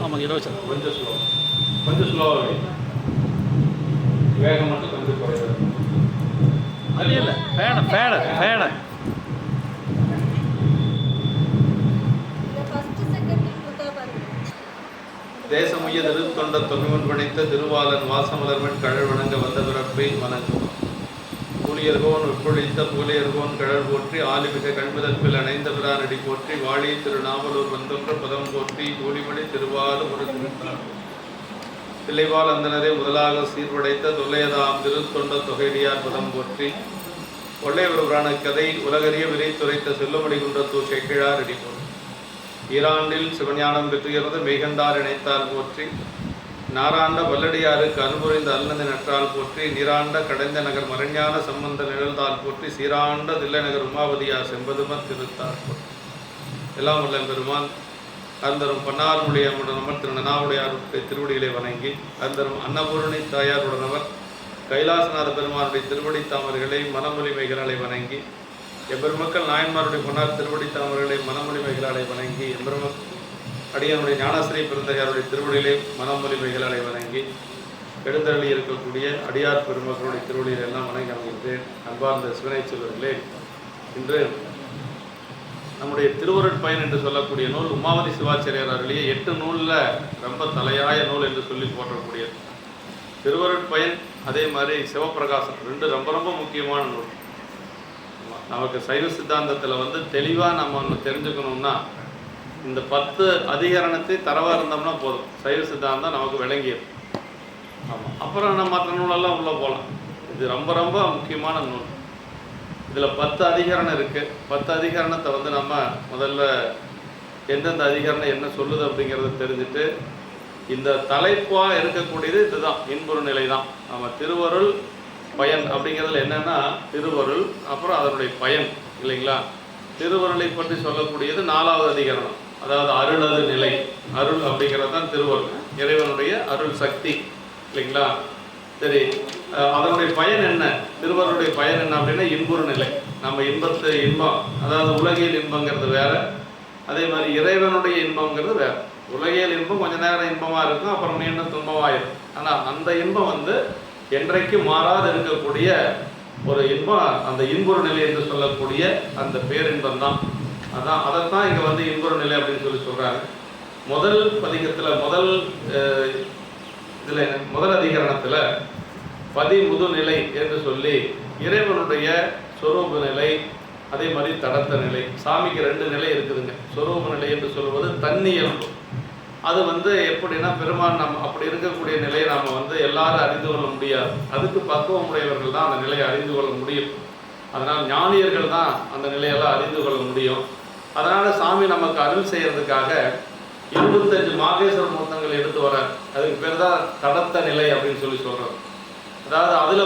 ஆமாம் 20 கொஞ்சம் ஸ்லோவாக வேகம் மட்டும் கொஞ்சம் குறையாது. அது இல்லை ஃபேனை தேசமுய்ய திருத்தொண்ட தொகுவன் படைத்த திருவாளன் வாசமலர்வன் கழல் வணங்க வந்த பிறப்பை வணங்கும். கூலியர்கோன் உட்பொழித்த புகழியர்கோன் கழல் போற்றி ஆலிமிக கண்மிதற்பில் அணைந்த பிரானடி போற்றி வாழி திருநாவலூர் வந்தொன்ற பதம் போற்றி கூலிமணி திருவாலும் ஒரு திருத்தார் பிள்ளைவாள் அந்தனரை முதலாக சீர்படைத்த தொல்லையதாம் திருத்தொண்ட தொகைடியார் பதம் போற்றி கொள்ளை ஒரு புராண கதை உலகறிய விரைத்துரைத்த செல்லுமடி குன்றத்தூர் சேக்கிழார் அடி போற்றி ஈராண்டில் சிவஞானம் பெற்றுகிறது மெய்கண்டார் இணைத்தால் போற்றி நாராண்ட வல்லடியாருக்கு அன்புரைந்த அல்லது நற்றால் போற்றி நீராண்ட கடைந்த நகர் மரஞான சம்பந்த நிழல்தால் போற்றி சீராண்ட தில்லை நகர் உமாவதியார் செம்பதுமர் திருத்தார் போற்றி. எல்லாம் உள்ள பெருமான் அந்தரும் பன்னார்மொழியமுடனவர் திரு நனாவுடையாருடைய திருவடிகளை வணங்கி அந்தரும் அன்னபூரணி தாயாருடனவர் கைலாசநாத பெருமானுடைய திருவடி தாமர்களை மனமொழிமைகளை வணங்கி எம்பெருமக்கள் நாயன்மாருடைய பொன்னார் திருவடி தாமர்களை மனமொழிமைகளை வணங்கி எம்பெருமக்கள் அடியனுடைய ஞானாசிரிய பிறந்தையாருடைய திருவடிகளை மனமொழிமைகளை வணங்கி எழுந்தருளி இருக்கக்கூடிய அடியார் பெருமக்களுடைய திருவடிகளை எல்லாம் வணங்கி அமைகின்றேன். அன்பார்ந்த சிவனை செல்வர்களே, இன்று நம்முடைய திருவருட்பயன் என்று சொல்லக்கூடிய நூல் உமாவதி சிவாச்சாரியார் அருளிய 8 நூலில் ரொம்ப தலையாய நூல் என்று சொல்லி போற்றக்கூடியது. திருவருட்பயன் அதே மாதிரி சிவப்பிரகாசம் ரெண்டு ரொம்ப ரொம்ப முக்கியமான நூல். நமக்கு சைவ சித்தாந்தத்தில் தெளிவாக நம்ம ஒன்று தெரிஞ்சுக்கணும்னா இந்த 10 அதிகரணத்தை தரவாக இருந்தோம்னா போதும், சைவ சித்தாந்தம் நமக்கு விளங்கியது. ஆமாம், அப்புறம் நம்ம மற்ற நூலெல்லாம் உள்ளே போகலாம். இது ரொம்ப ரொம்ப முக்கியமான நூல். இதில் 10 அதிகரணம் இருக்குது. 10 அதிகரணத்தை நம்ம முதல்ல எந்தெந்த அதிகரணம் என்ன சொல்லுது அப்படிங்கிறத தெரிஞ்சுட்டு இந்த தலைப்பாக இருக்கக்கூடியது இதுதான், இன்புறு நிலை தான். நம்ம திருவருள் பயன் அப்படிங்கிறதுல என்னென்னா திருவருள், அப்புறம் அதனுடைய பயன் இல்லைங்களா. திருவருளை பற்றி சொல்லக்கூடியது 4வது அதிகரணம், அதாவது அருளது நிலை. அருள் அப்படிங்கிறது தான் திருவருள், இறைவனுடைய அருள் சக்தி இல்லைங்களா. சரி, அதனுடைய பயன் என்ன, திருவருடைய பயன் என்ன அப்படின்னா இன்புறு நிலை. நம்ம இன்பம் அதாவது உலகியல் இன்பங்கிறது வேற, அதே மாதிரி இறைவனுடைய இன்பங்கிறது வேற. உலகியல் இன்பம் கொஞ்ச நேரம் இன்பமாக இருக்கும், அப்புறம் மீண்டும் துன்பமாயிரும். ஆனால் அந்த இன்பம் என்றைக்கும் மாறாது இருக்கக்கூடிய ஒரு இன்பம், அந்த இன்புறு நிலை என்று சொல்லக்கூடிய அந்த பேரின்பம் தான். அதைத்தான் இங்கே இன்புறு நிலை அப்படின்னு சொல்கிறாங்க. முதல் பதிகத்தில் முதல் அதிகரணத்தில் பதிமுது நிலை என்று சொல்லி இறைவனுடைய சொரூப நிலை, அதே மாதிரி தடத்த நிலை. சாமிக்கு 2 நிலை இருக்குதுங்க. சொரூப நிலை என்று சொல்வது தன்னியல்பு. அது எப்படின்னா பெருமான் நம்ம அப்படி இருக்கக்கூடிய நிலையை நாம் எல்லாரும் அறிந்து கொள்ள முடியாது. அதுக்கு பக்குவம் உடையவர்கள் தான் அந்த நிலையை அறிந்து கொள்ள முடியும். அதனால் ஞானியர்கள் தான் அந்த நிலையெல்லாம் அறிந்து கொள்ள முடியும். அதனால் சாமி நமக்கு அருள் செய்கிறதுக்காக 25 மாகேஸ்வர மூர்த்தங்கள் எடுத்து வர, அதுக்கு பேர் தான் தடத்த நிலை அப்படின்னு சொல்லி சொல்கிறோம். அதாவது அதில்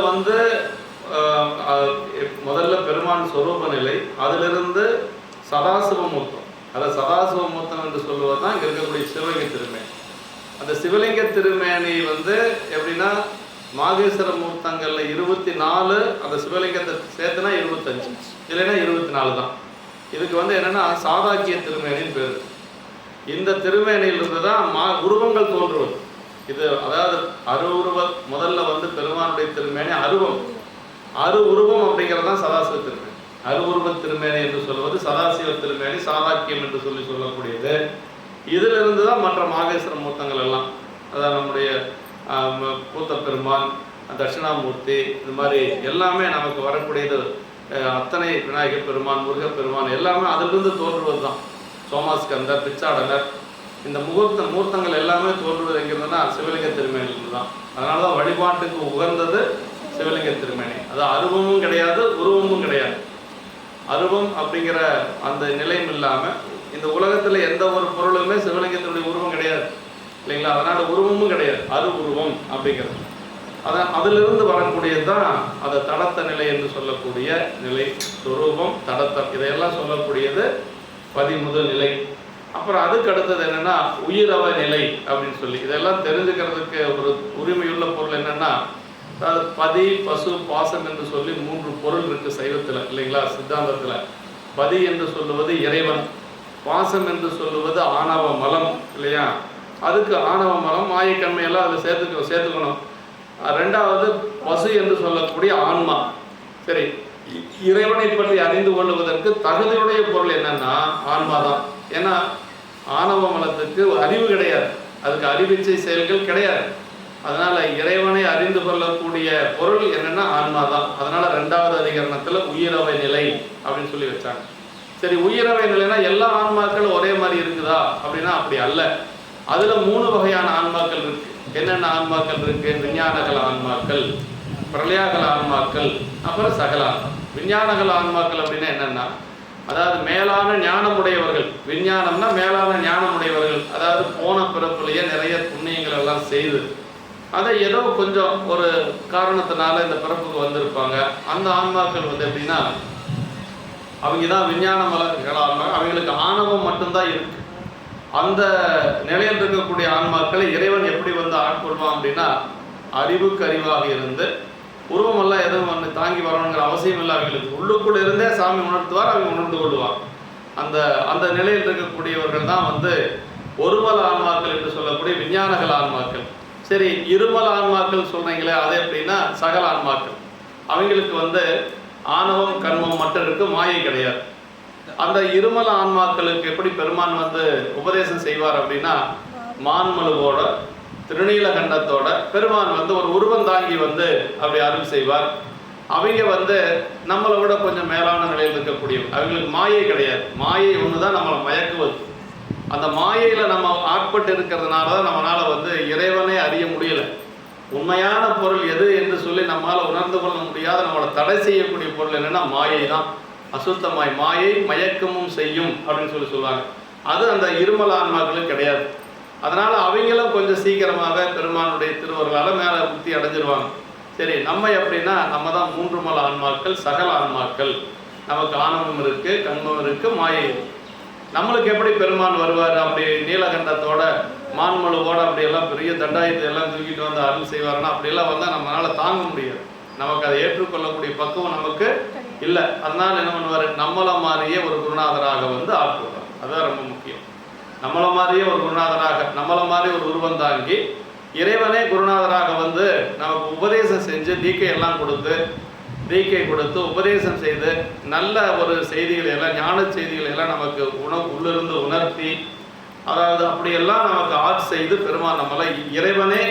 முதல்ல பெருமான் சொரூப நிலை, அதிலிருந்து சதாசிவ மூர்த்தம், அதை சதாசிவ மூர்த்தம் என்று சொல்லுவது தான் இங்கே இருக்கக்கூடிய சிவலிங்க திருமேனி. அந்த சிவலிங்க திருமேனி எப்படின்னா மாகேஸ்வர மூர்த்தங்களில் 24, அந்த சிவலிங்கத்தை சேர்த்துனா 25, இல்லைன்னா 24 தான். இதுக்கு என்னென்னா சாதாக்கிய திருமேனின்னு பேர். இந்த திருமேனியிலிருந்து தான் உருவங்கள் தோன்றுவது. இது அதாவது முதல்ல பெருமானுடைய திருமேனி அரு உருவம் அப்படிங்கிறது தான் சதாசிவ திருமேனி. அருவுருவ திருமேனி என்று சொல்வது சதாசிவ திருமேனி, சாதாக்கியம் என்று சொல்லக்கூடியது. இதிலிருந்து தான் மற்ற மாகேஸ்வர மூர்த்தங்கள் எல்லாம், அதாவது நம்முடைய பூத்த பெருமான், தட்சிணாமூர்த்தி, இது மாதிரி எல்லாமே நமக்கு வரக்கூடியது. அத்தனை விநாயகர் பெருமான், முருகப்பெருமான் எல்லாமே அதிலிருந்து தோன்றுவது தான். சோமாஸ்கந்தர், பிச்சாடனர், இந்த மூர்த்தங்கள் எல்லாமே தோன்றுவது என்கிறதுனா சிவலிங்க திருமேனிலிருந்து தான். அதனால தான் வழிபாட்டுக்கு உகந்தது சிவலிங்க திருமேனி. அது அருவமும் கிடையாது, உருவமும் கிடையாது. அருவம் அப்படிங்கிற அந்த நிலையும் இல்லாமல் இந்த உலகத்தில் எந்த ஒரு பொருளுமே சிவலிங்கத்தினுடைய உருவம் கிடையாது இல்லைங்களா. அதனால் உருவமும் கிடையாது, உருவம் அப்படிங்கிறது. அதிலிருந்து வரக்கூடியது தான் அதை தடத்த நிலை என்று சொல்லக்கூடிய நிலை. சொரூபம், தடத்தம், இதையெல்லாம் சொல்லக்கூடியது பதிமுது நிலை. அப்புறம் அதுக்கு அடுத்தது என்னென்னா உயிரவ நிலை அப்படின்னு சொல்லி, இதெல்லாம் தெரிஞ்சுக்கிறதுக்கு ஒரு உரிமையுள்ள பொருள் என்னென்னா, அதாவது பதி, பசு, பாசம் என்று சொல்லி 3 பொருள் இருக்குது சைவத்தில் இல்லைங்களா. சித்தாந்தத்தில் பதி என்று சொல்லுவது இறைவன், பாசம் என்று சொல்லுவது ஆணவ மலம் இல்லையா. அதுக்கு ஆணவ மலம் மாயக்கண்மையெல்லாம் அதில் சேர்த்துக்கணும். ரெண்டாவது பசு என்று சொல்லக்கூடிய ஆன்மா. சரி, இறைவனை பற்றி அறிந்து கொள்வதற்கு தகுதியுடைய பொருள் என்னன்னா ஆன்மா தான். ஏன்னா ஆணவ மலத்துக்கு அறிவு கிடையாது, அதுக்கு அறிவிச்சை செயல்கள் கிடையாது. அதனால இறைவனை அறிந்து கொள்ளக்கூடிய பொருள் என்னன்னா ஆன்மா தான். அதனால 2வது அதிகரணத்துல உயிரவை நிலை அப்படின்னு சொல்லி வச்சாங்க. சரி, உயிரவை நிலைனா எல்லா ஆன்மாக்களும் ஒரே மாதிரி இருக்குதா அப்படின்னா அப்படி அல்ல. அதுல 3 வகையான ஆன்மாக்கள் இருக்கு. என்னென்ன ஆன்மாக்கள் இருக்கு? விஞ்ஞானகல ஆன்மாக்கள், பிரளயாகல ஆன்மாக்கள், அப்புறம் சகல ஆன்மா. விஞ்ஞானகல ஆன்மாக்கள் அப்படின்னா என்னன்னா, அதாவது மேலான ஞானமுடையவர்கள். விஞ்ஞானம்னா மேலான ஞானமுடையவர்கள், அதாவது போன பிறப்புலையே நிறைய புண்ணியங்கள் எல்லாம் செய்து அதை ஏதோ கொஞ்சம் ஒரு காரணத்தினால இந்த பிறப்புக்கு வந்திருப்பாங்க. அந்த ஆன்மாக்கள் எப்படின்னா அவங்க தான் விஞ்ஞான மலர்கள் ஆன்மா. அவங்களுக்கு ஆணவம் மட்டும்தான் இருக்கு. அந்த நிலையில் இருக்கக்கூடிய ஆன்மாக்களை இறைவன் எப்படி ஆட்கொள்வான் அப்படின்னா, அறிவுக்கு அறிவாக இருந்து உருவமெல்லாம் எதுவும் தாங்கி வரணுங்கிற அவசியம் இல்லை. அவங்களுக்கு உள்ளுக்குள்ள இருந்தே சாமி உணர்த்துவார், அவங்க உணர்ந்து கொள்வார். அந்த நிலையில் இருக்கக்கூடியவர்கள் தான் ஒருமல ஆன்மாக்கள் என்று சொல்லக்கூடிய விஞ்ஞானகல ஆன்மாக்கள். சரி, இருமல ஆன்மாக்கள் சொல்றீங்களே, அது எப்படின்னா சகல ஆன்மாக்கள். அவங்களுக்கு ஆணவம் கர்மம் மட்டும் இருக்கு, மாயை கிடையாது. அந்த இருமல ஆன்மாக்களுக்கு எப்படி பெருமான் உபதேசம் செய்வார் அப்படின்னா, மான்மழுவோட திருநீலகண்டத்தோட பெருமான் ஒரு உருவம் தாங்கி அப்படி அருள் செய்வார். அவங்க நம்மளை விட கொஞ்சம் மேலான நிலையில் இருக்கக்கூடியவங்க. அவங்களுக்கு மாயை கிடையாது. மாயை ஒண்ணுதான் நம்மளை மயக்குவது. அந்த மாயையில நம்ம ஆட்பட்டு இருக்கிறதுனால தான் நம்மளால இறைவனை அறிய முடியல. உண்மையான பொருள் எது என்று சொல்லி நம்மளால உணர்ந்து கொள்ள முடியாத, நம்மளை தடை செய்யக்கூடிய பொருள் என்னன்னா மாயை தான். அசுத்தமாய் மாயை மயக்கமும் செய்யும் அப்படின்னு சொல்லுவாங்க. அது அந்த இருமல ஆன்மாக்களும் கிடையாது. அதனால அவங்களும் கொஞ்சம் சீக்கிரமாக பெருமானுடைய திருவருளால மேல முக்தி அடைஞ்சிருவாங்க. சரி, நம்ம எப்படின்னா நம்ம தான் 3 மல ஆன்மாக்கள், சகல ஆன்மாக்கள். நமக்கு ஆணவம் இருக்கு, கண்மம் இருக்கு, மாயை இருக்கு. நம்மளுக்கு எப்படி பெருமான் வருவார்? அப்படி நீலகண்டத்தோட மான்மழுவோட அப்படி எல்லாம் பெரிய தண்டாயத்தை எல்லாம் தூக்கிட்டு அருள் செய்வாருன்னா அப்படியெல்லாம் நம்மளால தாங்க முடியாது. நமக்கு அதை ஏற்றுக்கொள்ளக்கூடிய பக்குவம் நமக்கு இல்லை. அதனால என்ன பண்ணுவார்? நம்மளை மாதிரியே ஒரு குருநாதராக ஆட்கொள்வார். அதுதான் ரொம்ப முக்கியம். நம்மளை மாதிரியே ஒரு குருநாதராக, நம்மளை மாதிரி ஒரு உருவம் தாங்கி இறைவனே குருநாதராக நமக்கு உபதேசம் செஞ்சு தீக்கை கொடுத்து உபதேசம் செய்து நல்ல ஒரு செய்திகளை எல்லாம், ஞான செய்திகளை எல்லாம் நமக்கு உள்ளிருந்து உணர்த்தி, அதாவது அப்படியெல்லாம் நமக்கு ஆட்சி செய்து பெருமான் நம்மளை இறைவனே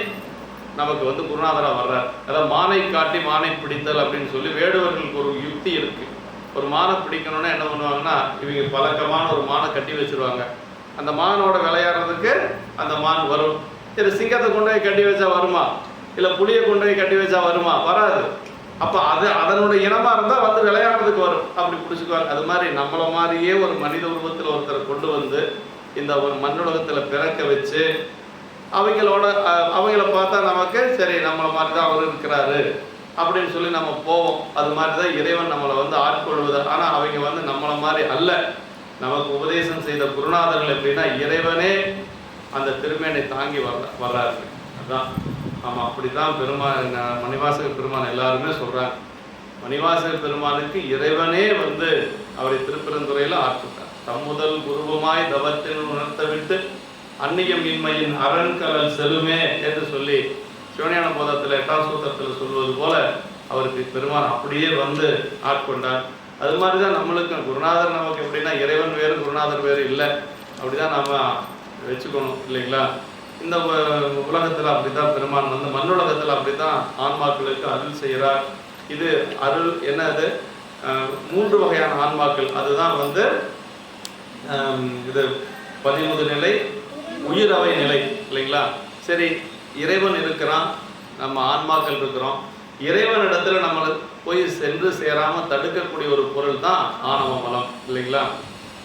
நமக்கு குருநாதராக வர்றார். அதாவது மானை காட்டி மானை பிடித்தல் அப்படின்னு சொல்லி வேடுவர்களுக்கு ஒரு யுக்தி இருக்கு. ஒரு மானை பிடிக்கணும்னா என்ன பண்ணுவாங்கன்னா, இவங்க பழக்கமான ஒரு மானை கட்டி வச்சிருவாங்க. அந்த மானோட விளையாடுறதுக்கு அந்த மான் வரும். சரி, சிங்கத்தை கொண்டு போய் கட்டி வச்சா வருமா? இல்லை புளியை கொண்டு போய் கட்டி வச்சா வருமா? வராது. அப்போ அதனுடைய இனமாக இருந்தால் விளையாடுறதுக்கு வரும். அப்படி பிடிச்சிக்குவாங்க. அது மாதிரி நம்மளை மாதிரியே ஒரு மனித உருவத்தில் ஒருத்தரை கொண்டு இந்த ஒரு மண்ணுலகத்தில் பிறக்க வச்சு அவங்கள பார்த்தா நமக்கு சரி, நம்மளை மாதிரி தான் அவர் இருக்கிறாரு அப்படின்னு சொல்லி நம்ம போவோம். அது மாதிரி தான் இறைவன் நம்மளை ஆட்கொள்வது. ஆனால் அவங்க நம்மளை மாதிரி அல்ல. நமக்கு உபதேசம் செய்த குருநாதர்கள் எப்படின்னா இறைவனே அந்த திருமேனை தாங்கி வர்றாரு. அதுதான். ஆமாம், அப்படி தான் பெருமான், மணிவாசக பெருமான் எல்லாருமே சொல்கிறாங்க. மணிவாசக பெருமானுக்கு இறைவனே அவரை திருப்பெருந்துறையில் ஆட்கொண்டார். தம்முதல் குருவுமாய் தவத்தின் உணர்த்த விட்டு அந்நியம் இன்மையின் அரண்கலல் செலுமே என்று சொல்லி சிவஞான போதத்தில் 8ஆம் சூத்திரத்தில் சொல்வது போல அவருக்கு பெருமான் அப்படியே ஆட்கொண்டார். அது மாதிரி தான் நம்மளுக்கு குருநாதர் நமக்கு எப்படின்னா இறைவன் வேறு குருநாதர் வேறு இல்லை. அப்படிதான் நாம வச்சுக்கணும் இல்லைங்களா? இந்த உலகத்தில் அப்படித்தான் பெருமான் மண்ணுலகத்தில் அப்படித்தான் ஆன்மாக்களுக்கு அருள் செய்கிறார். இது அருள் என்னது? 3 வகையான ஆன்மாக்கள். அதுதான் இது 11 நிலை, உயிரவை நிலை இல்லைங்களா? சரி, இறைவன் இருக்கிறான், நம்ம ஆன்மாக்கள் இருக்கிறோம். இறைவனிடத்துல நம்மளை போய் சென்று சேராமல் தடுக்கக்கூடிய ஒரு பொருள் தான் ஆணவ மலம் இல்லைங்களா?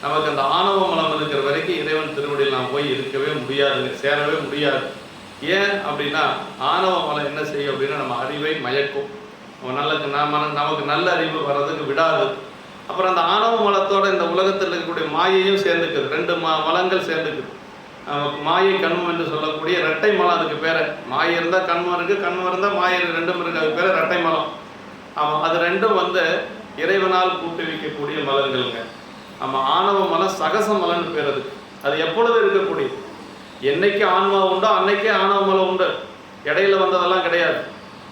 நமக்கு அந்த ஆணவ மலம் இருக்கிற வரைக்கும் இறைவன் திருவடியில் நாம் போய் இருக்கவே முடியாது, சேரவே முடியாது. ஏன் அப்படின்னா ஆணவ மலம் என்ன செய்யும் அப்படின்னா நம்ம அறிவை மயக்கும். நமக்கு நல்ல அறிவு வர்றதுக்கு விடாது. அப்புறம் அந்த ஆணவ மலத்தோட இந்த உலகத்தில் இருக்கக்கூடிய மாயையும் சேர்ந்துக்குது. 2 மலங்கள் சேர்ந்துக்குது. மாயை கண்மம் என்று சொல்லக்கூடிய இரட்டை மலம். அதுக்கு பேர் மாயை இருந்தால் கண்மம் இருக்குது, கண்மம் இருந்தால் மாயை, 2ம் இருக்குது. அதுக்கு பேர் இரட்டை மலம். ஆமாம், அது 2ம் இறைவனால் கூட்டுவிக்கக்கூடிய மலங்களுங்க. ஆமாம், ஆணவ மலம் சகச மலம்னு பேர். அது எப்பொழுது இருக்கக்கூடியது. என்னைக்கு ஆன்மா உண்டோ அன்னைக்கே ஆணவ மலம் உண்டு, இடையில வந்ததெல்லாம் கிடையாது.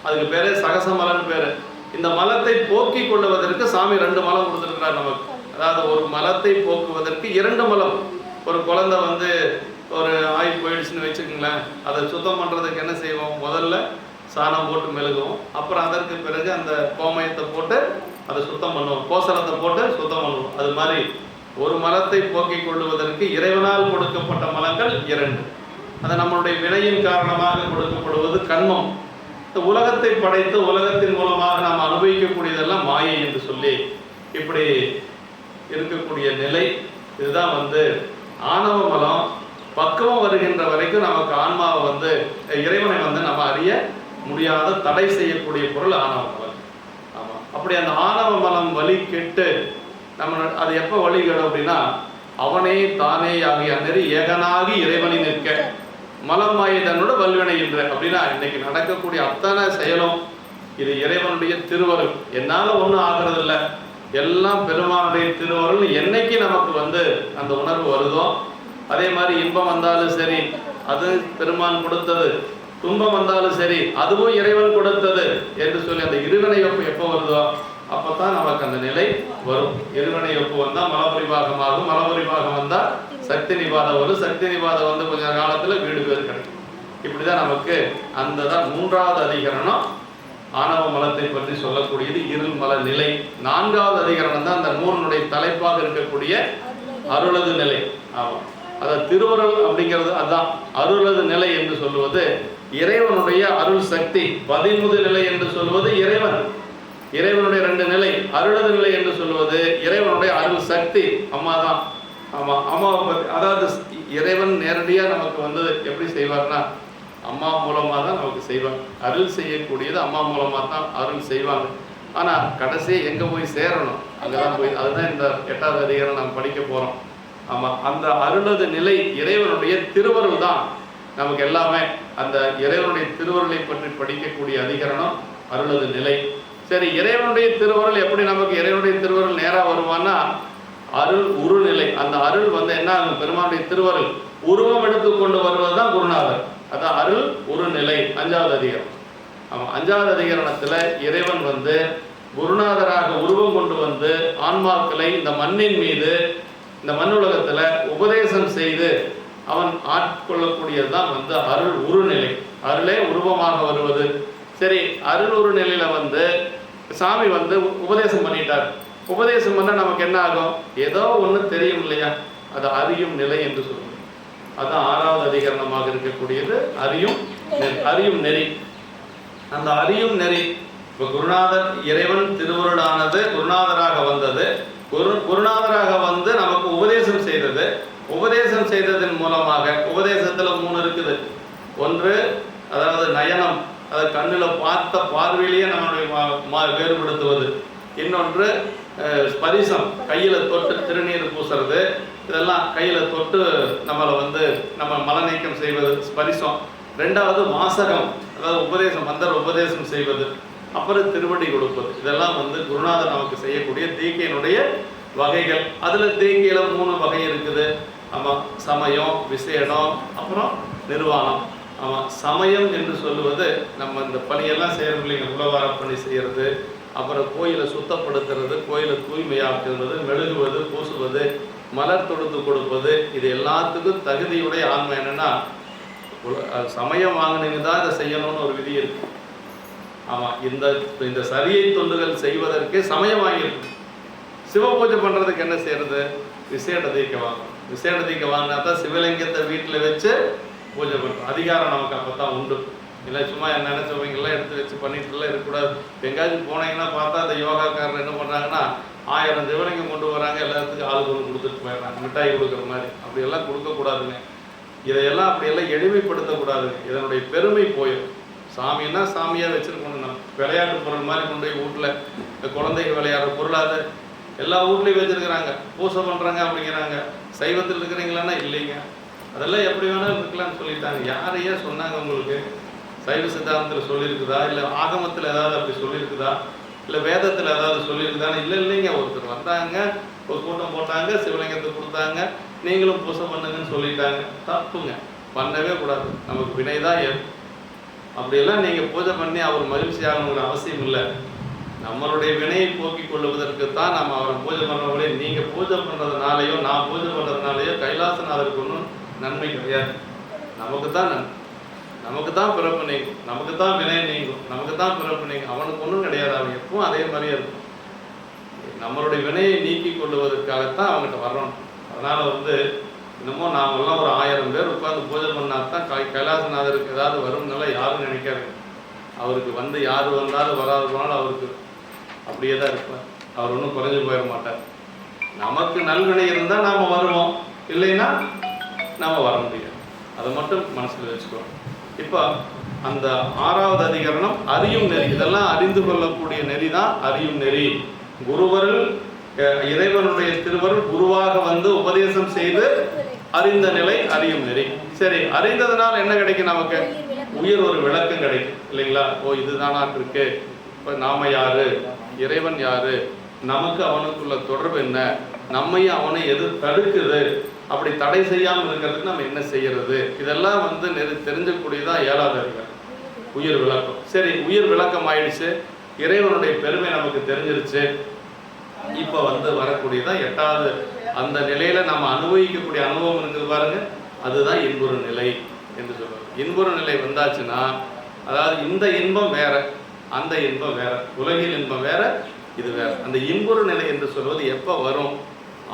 அதுக்கு பேரு சகச மலம்னு பேரு. இந்த மலத்தை போக்கிக் கொள்வதற்கு சாமி 2 மலம் கொடுத்துருக்கிறார் நமக்கு. அதாவது ஒரு மலத்தை போக்குவதற்கு 2 மலம். ஒரு குழந்தை வந்து ஒரு ஆய் போயிடுச்சுன்னு வச்சுக்கோங்களேன், அதை சுத்தம் பண்ணுறதுக்கு என்ன செய்வோம்? முதல்ல சாணம் போட்டு மெழுகுவோம், அப்புறம் அதற்கு பிறகு அந்த கோமயத்தை போட்டு அதை சுத்தம் பண்ணுவோம், கோசலத்தை போட்டு சுத்தம் பண்ணுவோம். அது மாதிரி ஒரு மலத்தை போக்கிக் கொள்வதற்கு இறைவனால் கொடுக்கப்பட்ட மலங்கள் 2. அது நம்மளுடைய வினையின் காரணமாக கொடுக்கப்படுவது கண்மம். இந்த உலகத்தை படைத்து உலகத்தின் மூலமாக நாம் அனுபவிக்கக்கூடியதெல்லாம் மாயை என்று சொல்லி இப்படி இருக்கக்கூடிய நிலை. இதுதான் வந்து ஆணவ மலம். பக்குவம் வருகின்ற வரைக்கும் நமக்கு ஆன்மாவை வந்து இறைவனை வந்து நம்ம அறிய முடியாத தடை செய்யக்கூடிய பொருள் ஆணவ மலம். ஆமாம், அப்படி அந்த ஆணவ மலம் வழி கெட்டு நம்ம அது எப்போ வழி கெடும் அப்படின்னா, அவனே தானே ஆகிய அந்நெறி ஏகனாகி இறைவனை நிற்க மலம் மாயை தன்னோட வல்வினை என்ற அப்படின்னா இன்னைக்கு நடக்கக்கூடிய அத்தனை செயலும் இது இறைவனுடைய திருவருள். என்னால் ஒன்றும் ஆகிறது இல்லை, எல்லாம் பெருமானுடைய திருவருள். என்னைக்கு நமக்கு வந்து அந்த உணர்வு வருதோ, அதே மாதிரி இன்பம் வந்தாலும் சரி அது பெருமான் கொடுத்தது, துன்பம் வந்தாலும் சரி அதுவும் இறைவன் கொடுத்தது என்று சொல்லி அந்த இருவினை ஒப்பு எப்போ வருதோ அப்பதான் நமக்கு அந்த நிலை வரும். இருவினை ஒப்பு வந்தா மலபரிபாகமாகும், மலபரிபாகம் வந்தா சக்தி நிபாதம் வரும், சக்தி நிபாதம் வந்து கொஞ்ச காலத்துல வீடு பேர் கிடைக்கும். இப்படிதான் நமக்கு அந்த தான் 3வது அதிகரணம் ஆணவ மலத்தை பற்றி சொல்லக்கூடியது இருள் மல நிலை. 4வது அதிகரணம் தான் அந்த நூலினுடைய தலைப்பாக இருக்கக்கூடிய அருளது நிலை. ஆமாம், அதாவது திருவருள் அப்படிங்கிறது அதுதான். அருளது நிலை என்று சொல்லுவது இறைவனுடைய அருள் சக்தி. 11 நிலை என்று சொல்லுவது இறைவன், இறைவனுடைய 2 நிலை. அருளது நிலை என்று சொல்லுவது இறைவனுடைய அருள் சக்தி, அம்மா தான். ஆமாம், அம்மாவை பற்றி அதாவது இறைவன் நேரடியாக நமக்கு வந்து எப்படி செய்வார்னா அம்மா மூலமாக தான் நமக்கு செய்வாங்க. அருள் செய்யக்கூடியது அம்மா மூலமாக தான் அருள் செய்வாங்க. ஆனால் கடைசியை எங்கே போய் சேரணும்? அங்கே தான் போய், அதுதான் இந்த 8வது அதிகாரம் நாம் படிக்க போகிறோம். ஆமாம், அந்த அருளது நிலை இறைவனுடைய திருவருள் தான் நமக்கு எல்லாமே. அந்த இறைவனுடைய திருவருளை பற்றி படிக்கக்கூடிய அதிகரணம் அருளது நிலை. சரி, இறைவனுடைய திருவருள் எப்படி நமக்கு இறைவனுடைய திருவருள் நேராக வருவான்னா அருள் உரு நிலை. அந்த அருள் வந்து என்ன ஆகும்? பெருமானுடைய திருவருள் உருவம் எடுத்துக்கொண்டு வருவது தான் குருநாதர். அதான் அருள் உரு நிலை. 5வது அதிகாரம். ஆமாம், 5வது அதிகரணத்தில் இறைவன் வந்து குருநாதராக உருவம் கொண்டு வந்து ஆன்மாக்களை இந்த மண்ணின் மீது இந்த மண் உலகத்தில் உபதேசம் செய்து அவன் ஆட்கொள்ளக்கூடியது தான் வந்து அருள் உருநிலை. அருளே உருவமாக வருவது. சரி, அருள் உரு நிலையில வந்து சாமி வந்து உபதேசம் பண்ணிட்டார். உபதேசம் பண்ணால் நமக்கு என்ன ஆகும்? ஏதோ ஒன்று தெரியும் இல்லையா, அது அறியும் நிலை என்று சொல்லுவோம். அதுதான் 6வது அதிகரணமாக இருக்கக்கூடியது அறியும் நெறி. அந்த அறியும் நெறி இப்போ குருநாதர் இறைவன் திருவருளானது குருநாதராக வந்தது. குருநாதராக வந்து நமக்கு உபதேசம் செய்தது. உபதேசம் செய்ததன் மூலமாக உபதேசத்தில் 3 இருக்குது. ஒன்று அதாவது நயனம், அதை கண்ணில் பார்த்த பார்வையிலேயே நம்மளுடைய வேறுபடுத்துவது. இன்னொன்று ஸ்பரிசம், கையில் தொட்டு திருநீர் பூசுறது. இதெல்லாம் கையில் தொட்டு நம்மளை வந்து நம்ம மலநீக்கம் செய்வது ஸ்பரிசம். 2வது வாசகம், அதாவது உபதேசம், மந்திர உபதேசம் செய்வது. அப்புறம் திருவடி கொடுப்பது. இதெல்லாம் வந்து குருநாதர் நமக்கு செய்யக்கூடிய தீக்கையினுடைய வகைகள். அதில் தீக்கையில் 3 வகை இருக்குது. ஆமாம், சமயம், விசேடம், அப்புறம் நிர்வாணம். ஆமாம், சமயம் என்று சொல்லுவது நம்ம இந்த பணியெல்லாம் செய்யறது இல்லைங்க, உழவார பணி செய்கிறது, அப்புறம் கோயிலை சுத்தப்படுத்துறது, கோயிலை தூய்மையாக்குறது, மெழுகுவது, பூசுவது, மலர் தொடுத்து கொடுப்பது. இது எல்லாத்துக்கும் தகுதியுடைய ஆன்மை என்னென்னா சமயம் வாங்கினீங்க தான் இதை செய்யணும்னு ஒரு விதி இருக்கு. ஆமாம், இந்த சரியை தொண்டுகள் செய்வதற்கே சமயம் வாங்கியிருக்கு. சிவ பூஜை பண்ணுறதுக்கு என்ன செய்யறது? விசேட தீக்க வாங்கணும். விசேட தீக்க வாங்கினா தான் சிவலிங்கத்தை வீட்டில் வச்சு பூஜை பண்ணுறோம். அதிகாரம் நமக்கு அப்போ தான் உண்டு. இல்லை சும்மா நினைச்சவங்கெல்லாம் எடுத்து வச்சு பண்ணிட்டுலாம் இருக்கக்கூடாது. எங்கேயாச்சும் போனீங்கன்னா பார்த்தா அந்த யோகாக்காரர் என்ன பண்ணுறாங்கன்னா 1000 சிவலிங்கம் கொண்டு வராங்க, எல்லாத்துக்கும் ஆளுக்கு ஒன்று கொடுத்துட்டு போயிடுறாங்க, மிட்டாய் கொடுக்குற மாதிரி. அப்படியெல்லாம் கொடுக்கக்கூடாதுங்க. இதையெல்லாம் அப்படியெல்லாம் எளிமைப்படுத்தக்கூடாது. இதனுடைய பெருமை போயிடும். சாமின்னா சாமியாக வச்சுருக்கணும். நம்ம விளையாட்டு பொருள் மாதிரி கொண்டு போய் வீட்டில் குழந்தைங்க விளையாடுற பொருளாக எல்லா வீட்லேயும் வச்சுருக்கிறாங்க, பூசை பண்ணுறாங்க அப்படிங்கிறாங்க. சைவத்தில் இருக்கிறீங்களான்னா இல்லைங்க, அதெல்லாம் எப்படி வேணாலும் இருக்கலாம்னு சொல்லிட்டாங்க. யாரையே சொன்னாங்க உங்களுக்கு? சைவ சித்தாந்தத்தில் சொல்லியிருக்குதா, இல்லை ஆகமத்தில் ஏதாவது அப்படி சொல்லியிருக்குதா, இல்லை வேதத்தில் ஏதாவது சொல்லியிருக்குதான்னு? இல்லை இல்லைங்க. ஒருத்தர் வந்தாங்க, ஒரு கூட்டம் போட்டாங்க, சிவலிங்கத்தை கொடுத்தாங்க, நீங்களும் பூசை பண்ணுங்கன்னு சொல்லிட்டாங்க. தப்புங்க. பண்ணவே கூடாது. நமக்கு வினை தான் ஏற்படும். அப்படியெல்லாம் நீங்கள் பூஜை பண்ணி அவர் மகிழ்ச்சி ஆகணுங்கிற அவசியம் இல்லை. நம்மளுடைய வினையை போக்கிக் கொள்வதற்கு தான் நம்ம அவரை பூஜை பண்ணுறவங்களே. நீங்கள் பூஜை பண்ணுறதுனாலையோ நான் பூஜை பண்ணுறதுனாலையோ கைலாசநாதருக்கு ஒன்றும் நன்மை கிடையாது. நமக்கு தான் நன்மை. நமக்கு தான் பிறப்பு நீங்கும், நமக்கு தான் வினை நீங்கும், நமக்கு தான் பிறப்பு நீங்கும். அவனுக்கு ஒன்றும் கிடையாது. அவன் எப்பவும் அதே மாதிரியே இருக்கும். நம்மளுடைய வினையை நீக்கி கொள்வதற்காகத்தான் அவங்ககிட்ட வரணும். அதனால் இன்னமும் நாமெல்லாம் ஒரு 1000 பேர் உட்காந்து பூஜை பண்ணால் தான் கைலாசநாதருக்கு ஏதாவது வரும்னால யாரும் நினைக்காது. அவருக்கு யார் வந்தாலும் வராது போனாலும் அவருக்கு அப்படியே தான் இருப்பார். அவர் ஒன்றும் குறைஞ்சு போயிட மாட்டார். நமக்கு நல்வினை இருந்தால் நாம் வருவோம், இல்லைன்னா நாம் வர முடியாது. அதை மட்டும் மனசில் வச்சுக்கோம். இப்போ அந்த 6வது அதிகரணம் அறியும் நெறி. இதெல்லாம் அறிந்து கொள்ளக்கூடிய நெறி தான் அறியும் நெறி. குருவருள் இறைவனுடைய திருவருள் குருவாக உபதேசம் செய்து அறிந்த நிலை அறியும் நெறி. சரி, அறிந்ததுனால என்ன கிடைக்கும்? நமக்கு உயிர் ஒரு விளக்கம் கிடைக்கும் இல்லைங்களா? ஓ, இதுதானான் இருக்கு. இப்போ நாம யாரு, இறைவன் யாரு, நமக்கு அவனுக்குள்ள தொடர்பு என்ன, நம்மையும் அவனை எது தடுக்குது, அப்படி தடை செய்யாமல் இருக்கிறதுக்கு நம்ம என்ன செய்யறது, இதெல்லாம் தெரிஞ்சக்கூடியதான் 7வது அதிகாரம் உயிர் விளக்கம். சரி, உயிர் விளக்கம் ஆயிடுச்சு, இறைவனுடைய பெருமை நமக்கு தெரிஞ்சிருச்சு. இப்போ வரக்கூடியதான் 8வது. அந்த நிலையில நம்ம அனுபவிக்கக்கூடிய அனுபவம் இருக்குது பாருங்க, அதுதான் இன்புறு நிலை என்று சொல்லுவாங்க. இன்புறு நிலை வந்தாச்சுன்னா, அதாவது இந்த இன்பம் வேற, அந்த இன்பம் வேற, உலகில் இன்பம் வேற, இது வேற. அந்த இன்புறு நிலை என்று சொல்வது எப்போ வரும்?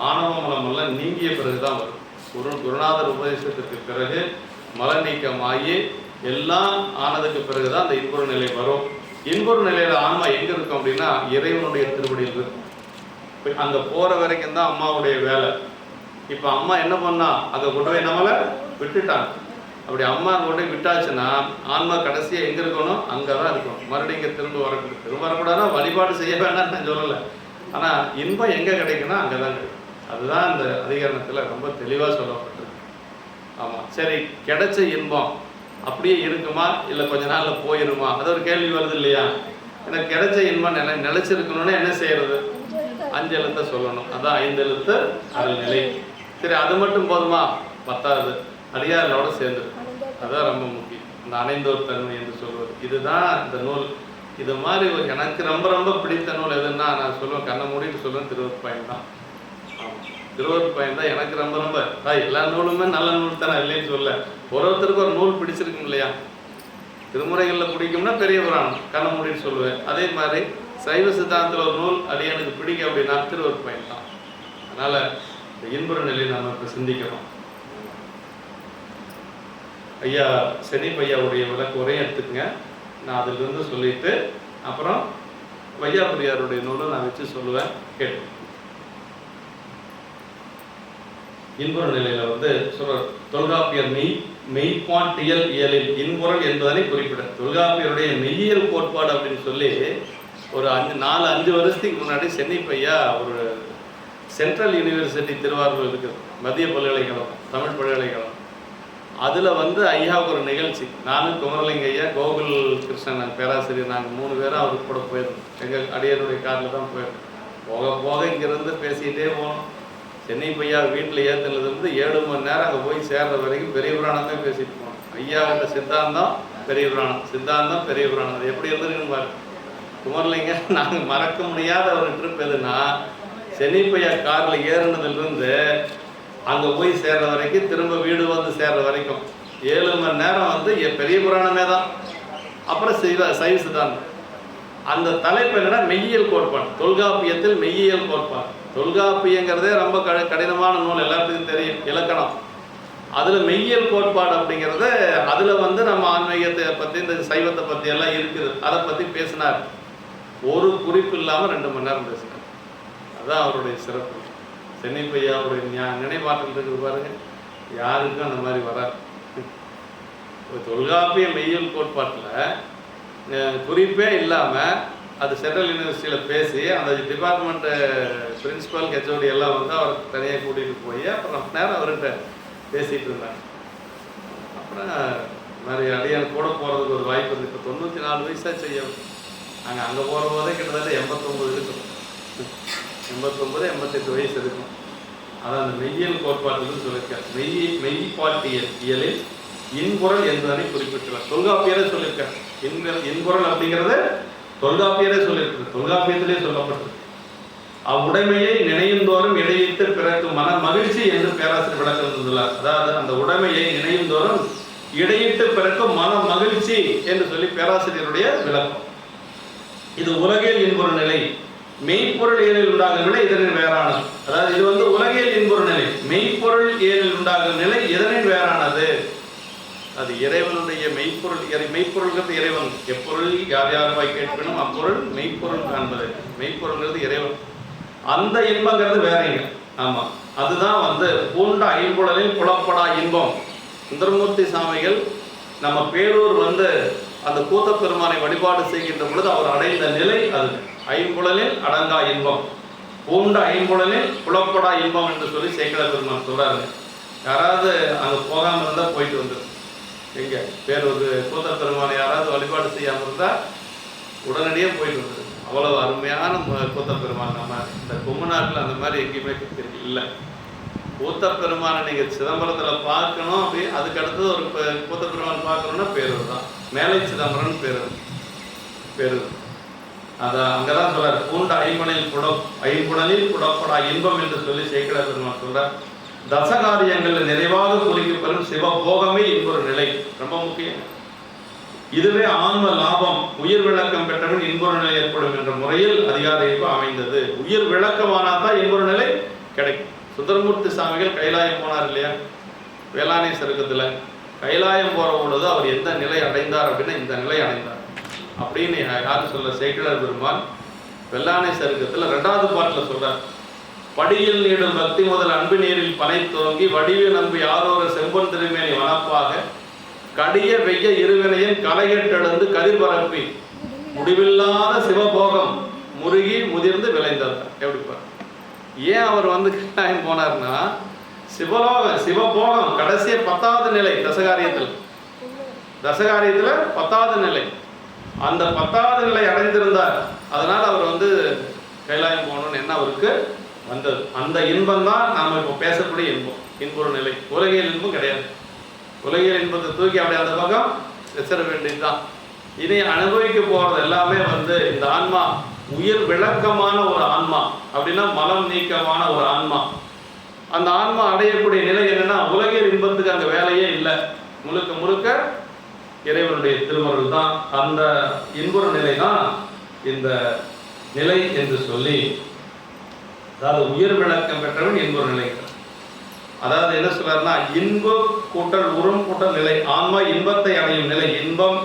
ஆணவ மலமெல்லாம் நீங்கிய பிறகுதான் வரும். குருநாதர் உபதேசத்திற்கு பிறகு மல நீக்கமாகி எல்லாம் ஆனதுக்கு பிறகுதான் அந்த இன்புறு நிலை வரும். இன்புறு நிலையில ஆன்மா எங்க இருக்கும் அப்படின்னா இறைவனுடைய திருவடியில் இருக்கும். அங்க போற வரைக்கும் தான் அம்மாவுடைய வேலை. இப்ப அம்மா என்ன பண்ணா, அங்க கொண்டு போய் நம்மளை விட்டுட்டாங்க. அப்படி அம்மா கொண்டு போய் விட்டாச்சுன்னா ஆன்மா கடைசியா எங்க இருக்கணும்? அங்கதான் இருக்கணும். மறுபடியும் இங்க திரும்ப வரக்கூடாது. திரும்ப வரக்கூடாதுன்னா வழிபாடு செய்ய வேண்டாம்னு நான் சொல்லலை. ஆனா இன்பம் எங்க கிடைக்குன்னா அங்கதான் கிடைக்கும். அதுதான் அந்த அதிகாரணத்துல ரொம்ப தெளிவா சொல்லப்பட்டிருக்கு. ஆமா, சரி, கிடைச்ச இன்பம் அப்படியே இருக்குமா இல்லை கொஞ்ச நாள்ல போயிருமா? அது ஒரு கேள்வி வருது இல்லையா? எனக்கு கிடைச்ச இன்பம் நிலைச்சிருக்கணும்னா என்ன செய்யறது? 5 எழுத்தை சொல்லணும். அதான் 5 எழுத்து அருள்நிலை. சரி, அது மட்டும் போதுமா? 10வது அடியாரோட சேர்ந்து. அதான் ரொம்ப முக்கியம், இந்த அணைந்தோர் தன்மை என்று சொல்வது. இதுதான் இந்த நூல். இது மாதிரி எனக்கு ரொம்ப ரொம்ப பிடித்த நூல் எதுன்னா நான் சொல்லுவேன், கண்ணை மூடிட்டு சொல்லுவேன், திருவருட்பயன் தான். ஆமாம், திருவருட்பயன் தான் எனக்கு ரொம்ப ரொம்ப. எல்லா நூலுமே நல்ல நூல் தானே, இல்லைன்னு சொல்ல. ஒருத்தருக்கு ஒரு நூல் பிடிச்சிருக்கும் இல்லையா? திருமுறைகளில் பிடிக்கும்னா பெரிய புராணம், கண்ணை மூடிட்டு சொல்லுவேன். அதே மாதிரி சைவ சித்தாந்தத்தில் ஒரு நூல் அடியனுக்கு பிடிக்கும் அப்படின்னா திருவருட்பயன் தான். அதனால இந்த இன்புற நிலையை நாம் இப்போ சிந்திக்கிறோம். ஐயா செனிப் ஐயாவுடைய விளக்கு உரையும் எடுத்துக்கங்க. நான் அதிலிருந்து சொல்லிட்டு அப்புறம் வையாபுரியாருடைய நூலும் நான் வச்சு சொல்லுவேன், கேட்டு. இன்புற நிலையில சொல்ற தொல்காப்பியர் மெய்ப்பாட்டியல் இயலில் இன்புறல் என்பதனை குறிப்பிட. தொல்காப்பியருடைய மெய்யியல் கோட்பாடு அப்படின்னு சொல்லி ஒரு 4-5 வருஷத்துக்கு முன்னாடி சென்னிப் ஐயா ஒரு சென்ட்ரல் யூனிவர்சிட்டி திருவாரூர் இருக்குது, மத்திய பல்கலைக்கழகம், தமிழ் பல்கலைக்கழகம். அதில் ஐயாவுக்கு ஒரு நிகழ்ச்சி, நானும் குமரலிங்க ஐயா, கோகுல் கிருஷ்ணன் பேராசிரியர், நாங்கள் 3 பேரும் அவருக்கு கூட போயிருந்தோம். எங்கள் அடியனுடைய காரில் தான் போயிருந்தோம். போக போக இங்கேருந்து பேசிக்கிட்டே போனோம். சென்னிப் ஐயா வீட்டில் ஏற்றுனதுலேருந்து 7 மணி நேரம் அங்கே போய் சேர்ற வரைக்கும் பெரிய புராணமே பேசிட்டு போனோம். ஐயாவிட்ட சித்தாந்தம் பெரிய புராணம், சித்தாந்தம் பெரிய புராணம். அது எப்படி இருந்துருக்குன்னு பாரு. குமரலிங்க நாங்கள் மறக்க முடியாத ஒரு ட்ரிப் எதுனா, சென்னிப் ஐயா காரில் ஏறினதுலேருந்து அங்கே போய் சேர்ற வரைக்கும், திரும்ப வீடு சேர்ற வரைக்கும் 7 மணி நேரம் பெரிய புராணமே தான். அப்புறம் சைவ சித்தாந்தம். அந்த தலைப்பு என்னன்னா மெய்யியல் கோட்பாடு. தொல்காப்பியத்தில் மெய்யியல் கோட்பாடு. தொல்காப்பியங்கிறதே ரொம்ப கடினமான நூல், எல்லாத்துக்கும் தெரியும், இலக்கணம். அதில் மெய்யியல் கோட்பாடு அப்படிங்கிறத அதில் நம்ம ஆன்மீகத்தை பற்றி, இந்த சைவத்தை பற்றி எல்லாம் இருக்குது, அதை பற்றி பேசினார். ஒரு குறிப்பு இல்லாமல் 2 மணி நேரம் பேசினார். அதுதான் அவருடைய சிறப்பு. சென்னிப் ஐயாவுடைய நினைவாற்றல் இருக்குது பாருங்க, யாருக்கும் அந்த மாதிரி வராது. தொல்காப்பிய மெய்யியல் கோட்பாட்டில் குறிப்பே இல்லாமல் அது சென்ட்ரல் யூனிவர்சிட்டியில் பேசி அந்த டிபார்ட்மெண்ட்டு பிரின்சிபல் ஹெச்ஓடி எல்லாம் அவர் தனியாக கூட்டிகிட்டு போய் அப்புறம் ரொம்ப நேரம் அவர்கிட்ட பேசிகிட்டு இருந்தாங்க. அப்புறம் இந்த மாதிரி அடியான் கூட போகிறதுக்கு ஒரு வாய்ப்பு இருக்குது. இப்போ 94 வயசாக செய்யும். நாங்கள் அங்கே போகிற போதே கிட்டத்தட்ட 89 இருக்கும், 89-88 வயசு இருக்கும். அதான் அந்த மெய்யியல் கோட்பாட்டுன்னு சொல்லியிருக்காரு. மெய்ப்பாட்டியல் இயலில் இன்பொருள் என்பதனை குறிப்பிட்டுள்ளார். தொல்காப்பியரே சொல்லியிருக்கார். இன்பொருள் அப்படிங்கிறது தொல்காப்பியரே சொல்லியிருக்கிறது. தொல்காப்பியத்திலே சொல்லப்பட்டது. அவ்வுடைமையை நினையும் தோறும் இடையிட்டு பிறக்கும் மன மகிழ்ச்சி என்று பேராசிரியர் விளக்கம் தந்துள்ளார். அதாவது அந்த உடைமையை நினையும் தோறும் இடையிட்டு பிறக்கும் மன மகிழ்ச்சி என்று சொல்லி பேராசிரியருடைய விளக்கம். இது உலகில் இன்பொருள் நிலை. மெய்ப்பொருள் ஏழில் உண்டாகும் நிலை இதனின் வேறானது. அதாவது இது உலகில் இன்பொருள் நிலை. மெய்ப்பொருள் ஏழில் உண்டாகும் நிலை இதனின் வேறானது. அது இறைவனுடைய மெய்ப்பொருள். மெய்ப்பொருள்ங்கிறது இறைவன். எப்பொருள் யார் யாருவாய் கேட்கணும் அப்பொருள் மெய்ப்பொருள் காண்பது. மெய்ப்பொருள்ங்கிறது இறைவன். அந்த இன்பங்கிறது வேறங்க. ஆமா, அதுதான் பூண்ட ஐம்புலனில் புலப்படா இன்பம். சுந்தரமூர்த்தி சாமிகள் நம்ம பேரூர் அந்த கூத்த பெருமானை வழிபாடு செய்கின்ற பொழுது அவர் அடைந்த நிலை அது. ஐம்புலனில் அடங்கா இன்பம், பூண்ட ஐம்புலனில் புலப்படா இன்பம் என்று சொல்லி சேக்கிழார் பெருமான் சொல்றாரு. யாராவது அங்கே போகாமல் இருந்தால் போயிட்டு வந்து எங்க பேரூர் கூத்த பெருமானை யாராவது வழிபாடு செய்யாமல் இருந்தால் உடனடியே போயிட்டு வந்துரு. அவ்வளவு அருமையான கூத்த பெருமான். நம்ம இந்த கொங்குநாட்டில் அந்த மாதிரி எங்கேயுமே இல்லை. கூத்த பெருமானை நீங்கள் சிதம்பரத்தில் பார்க்கணும். அப்படி அதுக்கு அடுத்தது ஒரு கூத்த பெருமான் பார்க்கணுன்னா பேரூர் தான். மேலை சிதம்பரம் பேரூர். அதை அங்கே தான் சொல்றார். பூண்ட ஐம்புலனில் புடப்படா இன்பம் என்று சொல்லி சேக்கிழார் பெருமான் சொல்றார். தசகாரியங்களில் நிறைவாக குறிக்கப்பெறும் சிவபோகமே இன்பொரு நிலை. ரொம்ப முக்கியம். இதுவே ஆன்ம லாபம். உயிர் விளக்கம் பெற்றவன் இன்பொரு நிலை ஏற்படும் என்ற முறையில் அதிகாரிப்பு அமைந்தது. உயிர் விளக்கமானால் தான் இன்பொரு நிலை கிடைக்கும். சுந்தரமூர்த்தி சாமிகள் கைலாயம் போனார் இல்லையா? வேளாணை சருக்கத்தில் கைலாயம் போற பொழுது அவர் எந்த நிலை அடைந்தார் அப்படின்னா இந்த நிலை அடைந்தார் அப்படின்னு யாரு சொல்ல? சேக்கிழார் பெருமான் வெள்ளாணை சருக்கத்தில் 2வது பாட்டில் சொல்றார். படியில் நீடும் பக்தி முதல் அன்பு நீரில் பனை துவங்கி வடிவு நம்பி யாரோர செம்பொன் திருமேனி வனப்பாக கடிய வெய்ய இருவினையின் களையெட்டெழுந்து கதிர்பரப்பி முடிவில்லாத சிவபோகம் முருகி முதிர்ந்து விளைந்தார். எப்படிப்பா? ஏன் அவர் கைலாயம் போனார்னா சிவபோகம் கடைசிய 10வது நிலை தசகாரியத்தில் 10வது நிலை. அந்த 10வது நிலை அடைந்திருந்தார். அதனால அவர் கைலாயம் போகணும்னு என்ன அவருக்கு வந்தது. அந்த இன்பம் தான் நாம இப்போ பேசக்கூடிய இன்பம். இன்பொரு நிலை. உலகியல் இன்பம் கிடையாது. உலகியல் இன்பத்தை தூக்கி அப்படி அந்த பக்கம் வச்சிட வேண்டியதுதான். இனி அனுபவிக்க போறது எல்லாமே இந்த ஆன்மா உயிர் விளக்கமான ஒரு ஆன்மா அப்படின்னா மலம் நீக்கமான ஒரு ஆன்மா. அந்த ஆன்மா அடையக்கூடிய நிலை என்னன்னா உலகியல் இன்பத்துக்கு அங்கே வேலையே இல்லை. முழுக்க முழுக்க இறைவனுடைய திருமருள் தான். அந்த இன்பொரு நிலை தான் இந்த நிலை என்று சொல்லி, அதாவது உயிர் விளக்கம் பெற்றவன் இன்பொரு நிலை. அதாவது என்ன சொல்றாருன்னா இன்ப கூட்டல் உறும் கூட்டல் நிலை. ஆன்மா இன்பத்தை அடையும் நிலை. இன்பம்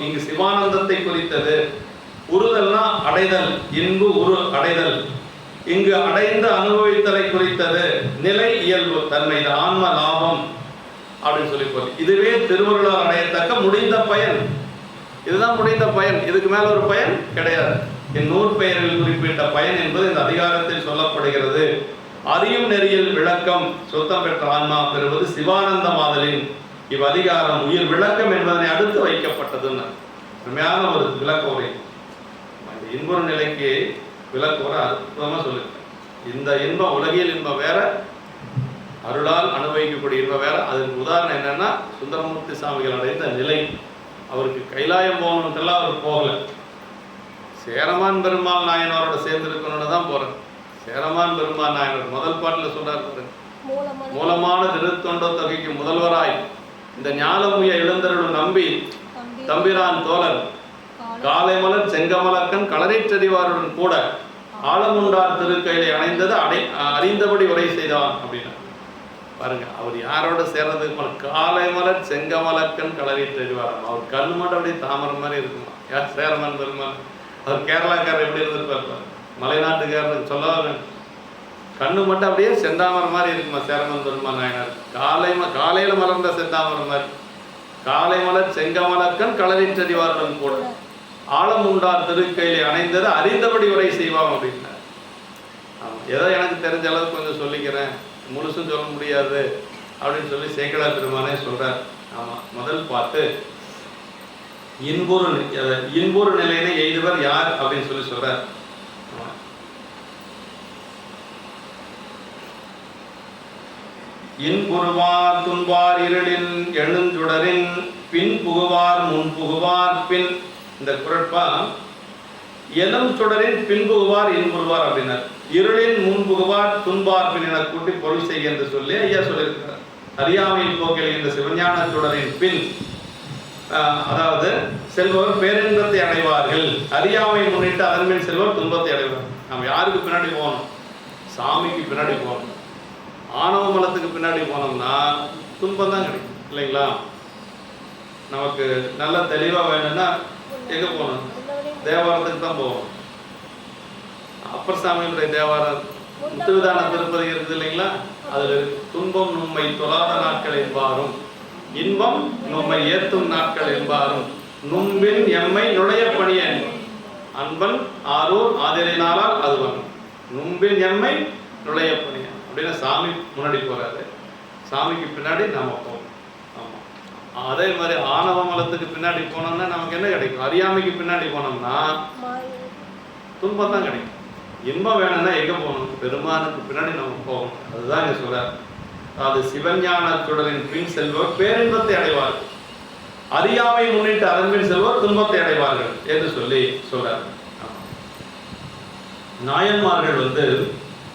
இங்கு சிவானந்தத்தை குறித்தது. உறுதல்னா அடைதல். இன்பு உரு அடைதல். இங்கு அடைந்து அனுபவித்தலை குறித்தது. நிலை இயல்பு தன்மை. இது ஆன்ம லாபம் அப்படின்னு சொல்லி போகுது. இதுவே திருவருளால் அடையத்தக்க முடிந்த பயன். இதுதான் முடிந்த பயன். இதுக்கு மேல ஒரு பயன் கிடையாது. என் நூற்பெயரில் குறிப்பிட்ட பயன் என்பது இந்த அதிகாரத்தில் சொல்லப்படுகிறது. அறியும் நெறியில் விளக்கம் சொத்தம் பெற்ற ஆன்மா பெறுவது சிவானந்த மாதலின் இவ் அதிகாரம் உயிர் விளக்கம் என்பதனை அடுத்து வைக்கப்பட்டதுன்னு உண்மையான ஒரு விளக்க உரை. இந்த இன்பொரு நிலைக்கு விளக்க உரை அற்புதமா சொல்லியிருக்கேன். இந்த இன்பம் உலகியல் இன்பம் வேற, அருளால் அனுபவிக்கக்கூடிய இன்பம் வேற. அதுக்கு உதாரணம் என்னன்னா சுந்தரமூர்த்தி சாமிகள் அடைந்த நிலை. அவருக்கு கைலாயம் போகணுன்றெல்லாம் அவர் போகல. சேரமான் பெருமாள் நாயனரோட சேர்ந்து இருக்கணும்னு தான் போறேன். சேரமான் பெருமாள் நாயனர் முதல் பாட்டில் சொல்றாரு, மூலமான திருத்தொண்ட தொகைக்கு முதல்வராய் இந்த ஞாலமுய இளந்தருள் நம்பி தம்பிரான் தோழர் காலை மலர் செங்கமலக்கன் களரைற்றறிவாருடன் கூட ஆலமுண்டார் திருக்கையிலை அணைந்தது அறிந்தபடி உரை செய்தான் அப்படின்னா பாருங்க. அவர் யாரோட சேர்றதுக்கு காலை மலர் செங்கமலக்கன் களரைற்றறிவாராம். அவர் கண்ணு மட்டும் அப்படியே தாமரை மாதிரி இருக்குமா? யார்? சேரமான் பெருமாள். அவர் கேரளாக்காரர் எப்படி இருந்திருப்பார்? மலைநாட்டுக்காரனுக்கு சொல்ல கண்ணு மட்டும் அப்படியே செந்தாமரை மாதிரி இருக்குமா சேரமான் பெருமாள் நாயனார். காலையில மலர்ந்த செந்தாமரை மாதிரி. காலை மலர் செங்கமலக்கன் களரிற்றறிவாருடன் கூட ஆழமுண்டார் திருக்கையிலே அணைந்தது அறிந்தபடி உரை செய்வான் அப்படின்னா. ஆமாம், ஏதோ எனக்கு தெரிஞ்ச அளவுக்கு கொஞ்சம் சொல்லிக்கிறேன், முழுசும் சொல்ல முடியாது அப்படின்னு சொல்லி சேக்கிழார் பெருமானே சொல்றார். ஆமாம், முதல் பாட்டு இன்பொரு நிலையினை எய்துவர் யார் அப்படின்னு சொல்லி சொல்றார். இன்புறுவார் துன்பார் இருளின் எழுஞ்சுடரின் பின் புகுவார் முன் புகுவார் பின். இந்த குரட்பா எழும் சுடரின் பின் புகுவார் இன்புறுவார் அப்படின்னார். இருளின் முன் புகுவார் துன்பார் பின் என கூட்டி பொருள் செய்ய என்று சொல்லி ஐயா சொல்லியிருக்கிறார். அறியாமையின் போக்கில் இந்த சிவஞான சுடரின் பின், அதாவது செல்வர் பேரின்பத்தை அடைவார்கள். அறியாமை முன்னிட்டு அதன் மேல் செல்வர் துன்பத்தை அடைவார்கள். நம்ம யாருக்கு பின்னாடி போகணும்? சாமிக்கு பின்னாடி போகணும். ஆணவ மலத்துக்கு பின்னாடி போனோம்னா துன்பம் தான் கிடைக்கும் இல்லைங்களா? நமக்கு நல்ல தெளிவாக வேணும்னா எங்கே போகணும்? தேவாரத்துக்கு தான் போவோம். அப்பர் சாமியுடைய தேவாரம் முத்துவிதான திருப்பதி இருக்குது இல்லைங்களா? அதில் இருக்கு, துன்பம் நம்மை தொழாத நாட்கள் என்பாரும், இன்பம் நம்மை ஏற்றும் நாட்கள் என்பாரும், நும்பின் எம்மை நுழைய பணிய அன்பன் ஆரூர் ஆதிரினாலால் அதுவன், நும்பின் எம்மை நுழைய பணிய அப்படின்னு சாமி முன்னாடி போறாரு. சாமிக்கு பின்னாடி நாம போவோம். ஆமாம், அதே மாதிரி ஆணவ மலத்துக்கு பின்னாடி போனோம்னா நமக்கு என்ன கிடைக்கும்? அறியாமைக்கு பின்னாடி போனோம்னா துன்பம் தான் கிடைக்கும். இன்பம் வேணும்னா எங்க போகணும்? பெருமானுக்கு பின்னாடி நம்ம போகணும். அதுதான் இங்க சொல்றாரு. அது சிவஞான சுடரின் பின் செல்வோர் பேரின்பத்தை அடைவார்கள், அறியாமை முன்னிட்டு அதன் பின் செல்வோர் துன்பத்தை அடைவார்கள் என்று சொல்லி சொல்றார். நாயன்மார்கள்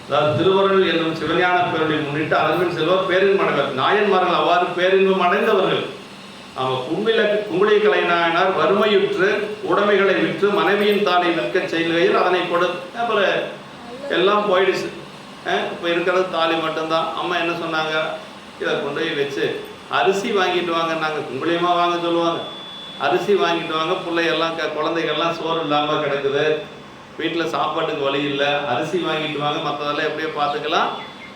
அதாவது திருவருள் என்னும் சிவஞான பேரொழி முன்னிட்டு அதன் பின் செல்வோர் பேரின்பம் அடைவார்கள். நாயன்மார்கள் அவ்வாறு பேரின்பம் அடைந்தவர்கள். குங்குளி கலைநாயனார் வறுமையுற்று உடைமைகளை விற்று மனைவியின் தானை விற்க செய்கையில் அதனை கொடுத்து எல்லாம் போயிடுச்சு. இப்போ இருக்கிறது தாலி மட்டும்தான். அம்மா என்ன சொன்னாங்க? இதை கொண்டு போய் வச்சு அரிசி வாங்கிட்டு வாங்க. நாங்கள் குங்குளியமாக வாங்க சொல்லுவாங்க. அரிசி வாங்கிட்டு வாங்க, பிள்ளைகள்லாம் குழந்தைகள்லாம் சோறு இல்லாமல் கிடக்குது, வீட்டில் சாப்பாட்டுக்கு வழி இல்லை, அரிசி வாங்கிட்டு வாங்க, மற்றதெல்லாம் எப்படியோ பார்த்துக்கலாம்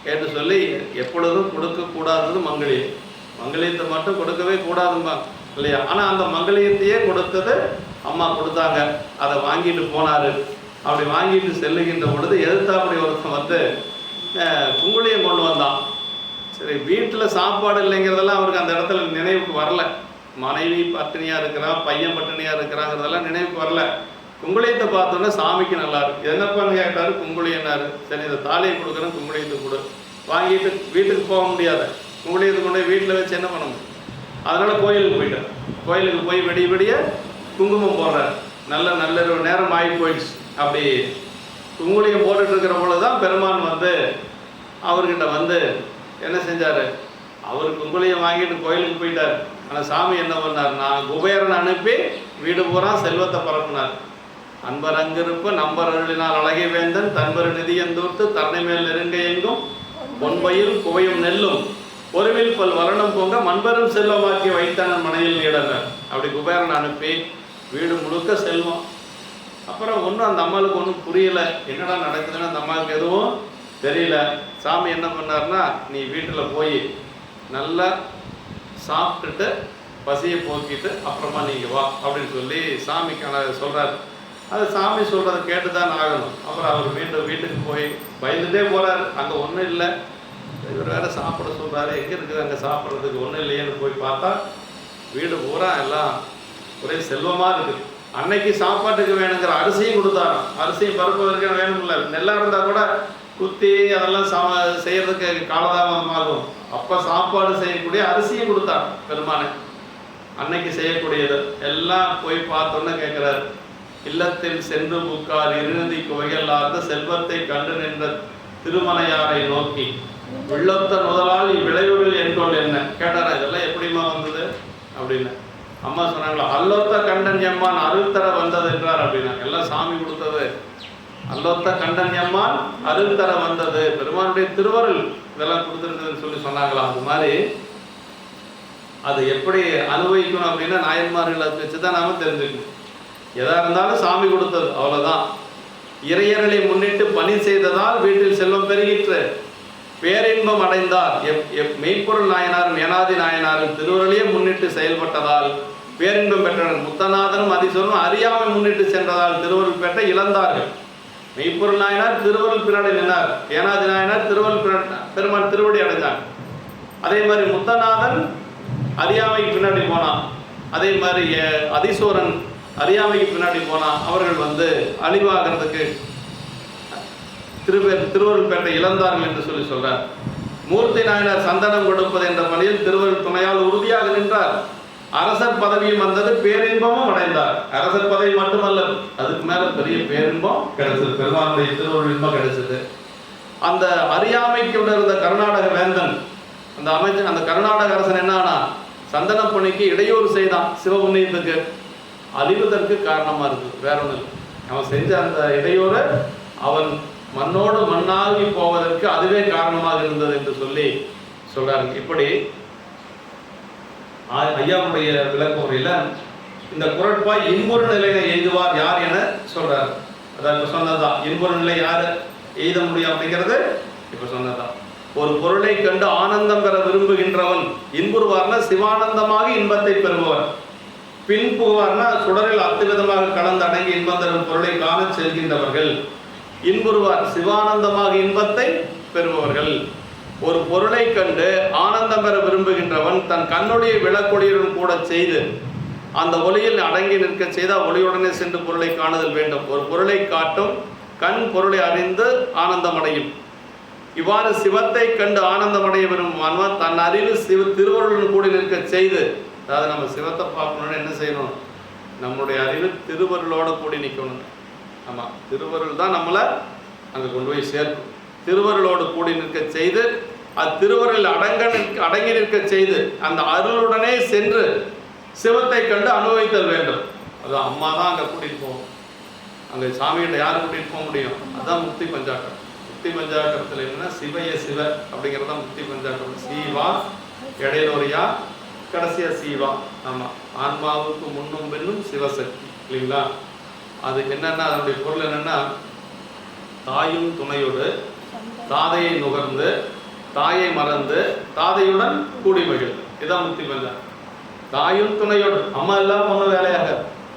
கேட்டு சொல்லி எப்பொழுதும் கொடுக்கக்கூடாதது மங்களியம். மங்களியத்தை மட்டும் கொடுக்கவே கூடாதும்பாங்க இல்லையா? ஆனால் அந்த மங்களியத்தையே கொடுத்தது அம்மா கொடுத்தாங்க. அதை வாங்கிட்டு போனார். அப்படி வாங்கிட்டு செல்லுகின்ற பொழுது எதிர்த்தாப்படி ஒருத்தன் குங்குளியம் கொண்டு வந்தான். சரி, வீட்டில் சாப்பாடு இல்லைங்கிறதெல்லாம் அவருக்கு அந்த இடத்துல நினைவுக்கு வரல. மனைவி பட்டினியாக இருக்கிறான், பையன் பட்டினியாக இருக்கிறாங்கிறதெல்லாம் நினைவுக்கு வரல. குங்குளியத்தை பார்த்தோன்னே சாமிக்கு நல்லா இருக்கு. என்னப்பான்னு கேட்டார். குங்குளியன்னாரு. சரி, இந்த தாலியை கொடுக்குறேன், குங்குளியத்தை கொடு. வாங்கிட்டு வீட்டுக்கு போக முடியாத, குங்குளியத்தை கொண்டு போய் வீட்டில் வச்சு என்ன பண்ண முடியும்? அதனால் கோயிலுக்கு போயிட்டார். கோயிலுக்கு போய் வெடிய வெடிய குங்குமம் போடுறார். நல்ல நேரம் ஆகி போயிடுச்சு. அப்படி குங்குளியம் போட்டுட்டு இருக்கிற பொழுது தான் பெருமான் அவர்கிட்ட என்ன செஞ்சார்? அவர் குங்குளியம் வாங்கிட்டு கோயிலுக்கு போயிட்டார். ஆனால் சாமி என்ன பண்ணார்? நான் குபேரன் அனுப்பி வீடு பூரா செல்வத்தை பரப்புனார். அன்பர் அங்கிருப்ப நம்பர் அருளினால் அழகை வேந்தன் தன்பர் நிதியந்தூர்த்து தன்னை மேல் நெருங்க எங்கும் பொன்பயில் குவையும் நெல்லும் ஒருவில் பல் வரணம் போங்க மண்பெரும் செல்வமாக்கி வைத்தனன் மனையில் நீடனர். அப்படி குபேரன் அனுப்பி வீடு முழுக்க செல்வம். அப்புறம் ஒன்றும் அந்த அம்மாவுக்கு ஒன்றும் புரியலை, என்னடா நடக்குதுன்னு அந்த அம்மாவுக்கு எதுவும் தெரியல. சாமி என்ன பண்ணார்னா, நீ வீட்டில் போய் நல்லா சாப்பிட்டுட்டு பசியை போக்கிட்டு அப்புறமா நீங்கள் வா அப்படின்னு சொல்லி சாமிக்கான சொல்கிறார். அது சாமி சொல்கிறத கேட்டு தான் ஆகணும். அப்புறம் அவர் மீண்டும் வீட்டுக்கு போய் பயந்துட்டே போகிறார். அங்கே ஒன்றும் இல்லை, இவர் வேறு சாப்பிட சொல்கிறாரு. எங்கே இருக்குது அங்கே சாப்பிட்றதுக்கு? ஒன்றும் இல்லையேன்னு போய் பார்த்தா வீடு பூரா எல்லாம் ஒரே செல்வமாக இருக்குது. அன்னைக்கு சாப்பாட்டுக்கு வேணுங்கிற அரிசியும் கொடுத்தாராம். அரிசியும் பருப்பதற்கு வேணும்ல. நெல்லாக இருந்தால் கூட குத்தி அதெல்லாம் செய்யறதுக்கு காலதாமதமாகும். அப்போ சாப்பாடு செய்யக்கூடிய அரிசியும் கொடுத்தார் பெருமானை. அன்னைக்கு செய்யக்கூடியது எல்லாம் போய் பார்த்தோன்னு கேட்குறாரு. இல்லத்தில் சென்று புக்கார் இறுதி குவையல்லாத செல்வத்தை கண்டு நின்ற திருமலையாரை நோக்கி வெள்ளத்த முதலால் இவ்விளைவுகள் என்கொள் என்ன கேட்டாரா? இதெல்லாம் எப்படிமா வந்தது அப்படின்னு. அம்மா சொன்னாங்களா, அல்லொத்த கண்டன் எம்மான் அருள் தர வந்தது என்றார் அப்படின்னா. எல்லாம் சாமி கொடுத்தது. அல்லொத்த கண்டன் எம்மான் அருள் தர வந்தது, பெருமானுடைய திருவருள் இதெல்லாம் கொடுத்துருக்குதுன்னு சொல்லி சொன்னாங்களா. அது மாதிரி அது எப்படி அனுபவிக்கணும் அப்படின்னா நாயன்மார்களை வச்சு தான் நாம தெரிஞ்சுக்கணும். எதா இருந்தாலும் சாமி கொடுத்தது, அவ்வளோதான். இறையர்களை முன்னிட்டு பணி செய்ததால் வீட்டில் செல்வம் பெருகிற்று, பேரின்பம் அடைந்தார். மெய்ப்பொருள் நாயனாரும் மேனாதி நாயனாரும் திருவருளையே முன்னிட்டு செயல்பட்டதால் பேரின்பம் பெற்றனர். முத்தநாதனும் அதிசோரும் அறியாமை முன்னிட்டு சென்றதால் திருவருள் பெற்ற இழந்தார்கள். மெய்ப்பொருள் நாயனார் திருவருள் பின்னாடி நின்றார், ஏனாதி நாயனார் திருவருள் பெருமான் திருவடி அடைந்தார். அதே மாதிரி முத்தநாதன் அறியாமைக்கு பின்னாடி போனான். அதே மாதிரி அதிசோரன் அறியாமைக்கு பின்னாடி போனான். அவர்கள் அழிவாகிறதுக்கு திருவருள் பேட்டை இழந்தார்கள் என்று சொல்லி சொல்றார். மூர்த்தி நாயனார் சந்தனம் கொடுப்பது என்ற பணியில் திருவருள் துணையால் உறுதியாக நின்றார். அரசர் பதவியும் வந்தது, பேரின்பமும் அடைந்தார். அரசர் பதவி மட்டுமல்ல, அதுக்கு மேல பெரிய பேரின்பம் கிடைச்சது, பெருமானுடைய திருவருள் இன்பம் கிடைச்சது. அந்த அறியாமைக்கு இருந்த கர்நாடக வேந்தன், அந்த கர்நாடக அரசன் என்னன்னா சந்தன பணிக்கு இடையூறு செய்தான். சிவபுண்ணியத்துக்கு அழிவதற்கு காரணமா இருக்கு, வேற ஒண்ணு இல்லை. அவன் செஞ்ச அந்த இடையூறு அவன் மண்ணோடு மண்ணாகி போவதற்கு அதுவே காரணமாக இருந்தது என்று சொல்லி சொல்றாங்க. இப்படி ஐயாவுடைய விளக்க உரையில இந்த குறட்பாய் இன்புற நிலையை எய்துவார் யார் என சொல்றாரு. அதாவது சொன்னதுதான் இன்புற நிலை யாரு எய்த முடியும் அப்படிங்கிறது இப்ப சொன்னதுதான். ஒரு பொருளை கண்டு ஆனந்தம் பெற விரும்புகின்றவன் இன்புறுவார்னா சிவானந்தமாக இன்பத்தை பெறுபவர், பின் புகுவார்னா சுடரில் அத்துவிதமாக கலந்து அடங்கி இன்பம் தரும் பொருளை காண செல்கின்றவர்கள். இன்புறுவார் சிவானந்தமாக இன்பத்தை பெறுபவர்கள். ஒரு பொருளை கண்டு ஆனந்தம் பெற விரும்புகின்றவன் தன் கண்ணுடைய விளக்கொளியுடன் கூட செய்து அந்த ஒளியில் அடங்கி நிற்க செய்தால் ஒளியுடனே சென்று பொருளை காணுதல் வேண்டும். ஒரு பொருளை காட்டும் கண் பொருளை அறிந்து ஆனந்தமடையும். இவ்வாறு சிவத்தை கண்டு ஆனந்தமடைய விரும்புவான் தன் அறிவு திருவருளுடன் கூடி நிற்க செய்து, அதாவது நம்ம சிவத்தை பார்க்கணும்னு என்ன செய்யணும், நம்முடைய அறிவு திருவருளோட கூடி நிற்கணும். ஆமாம், திருவருள் தான் நம்மளை அங்கே கொண்டு போய் சேர்க்கும். திருவருளோடு கூடி நிற்க செய்து அத்திருவருள் அடங்கி நிற்க செய்து அந்த அருளுடனே சென்று சிவத்தை கண்டு அனுபவித்தல் வேண்டும். அதுதான் அம்மா தான் அங்கே கூட்டிகிட்டு போகும். அங்கே சாமிகிட்ட யார் கூட்டிகிட்டு போக முடியும்? அதுதான் முக்தி பஞ்சாக்கரம். முக்தி பஞ்சாக்கரத்தில் என்னன்னா சிவைய சிவ அப்படிங்கிறது தான் முக்தி பஞ்சாக்கரம். சீவா, இடையில ஒரு யா, கடைசியா சீவா. ஆமாம், ஆன்மாவுக்கு முன்னும் பின்னும் சிவசக்தி இல்லைங்களா? அதுக்கு என்னென்னா அதனுடைய பொருள் என்னென்னா தாயும் துணையோடு தாதையை நுகர்ந்து தாயை மறந்து தாதையுடன் கூடி மகிழ். இதான் முக்தி பஞ்சாக்கரம். தாயும் துணையோடு, அம்மா எல்லாம் பொண்ணு வேலையாக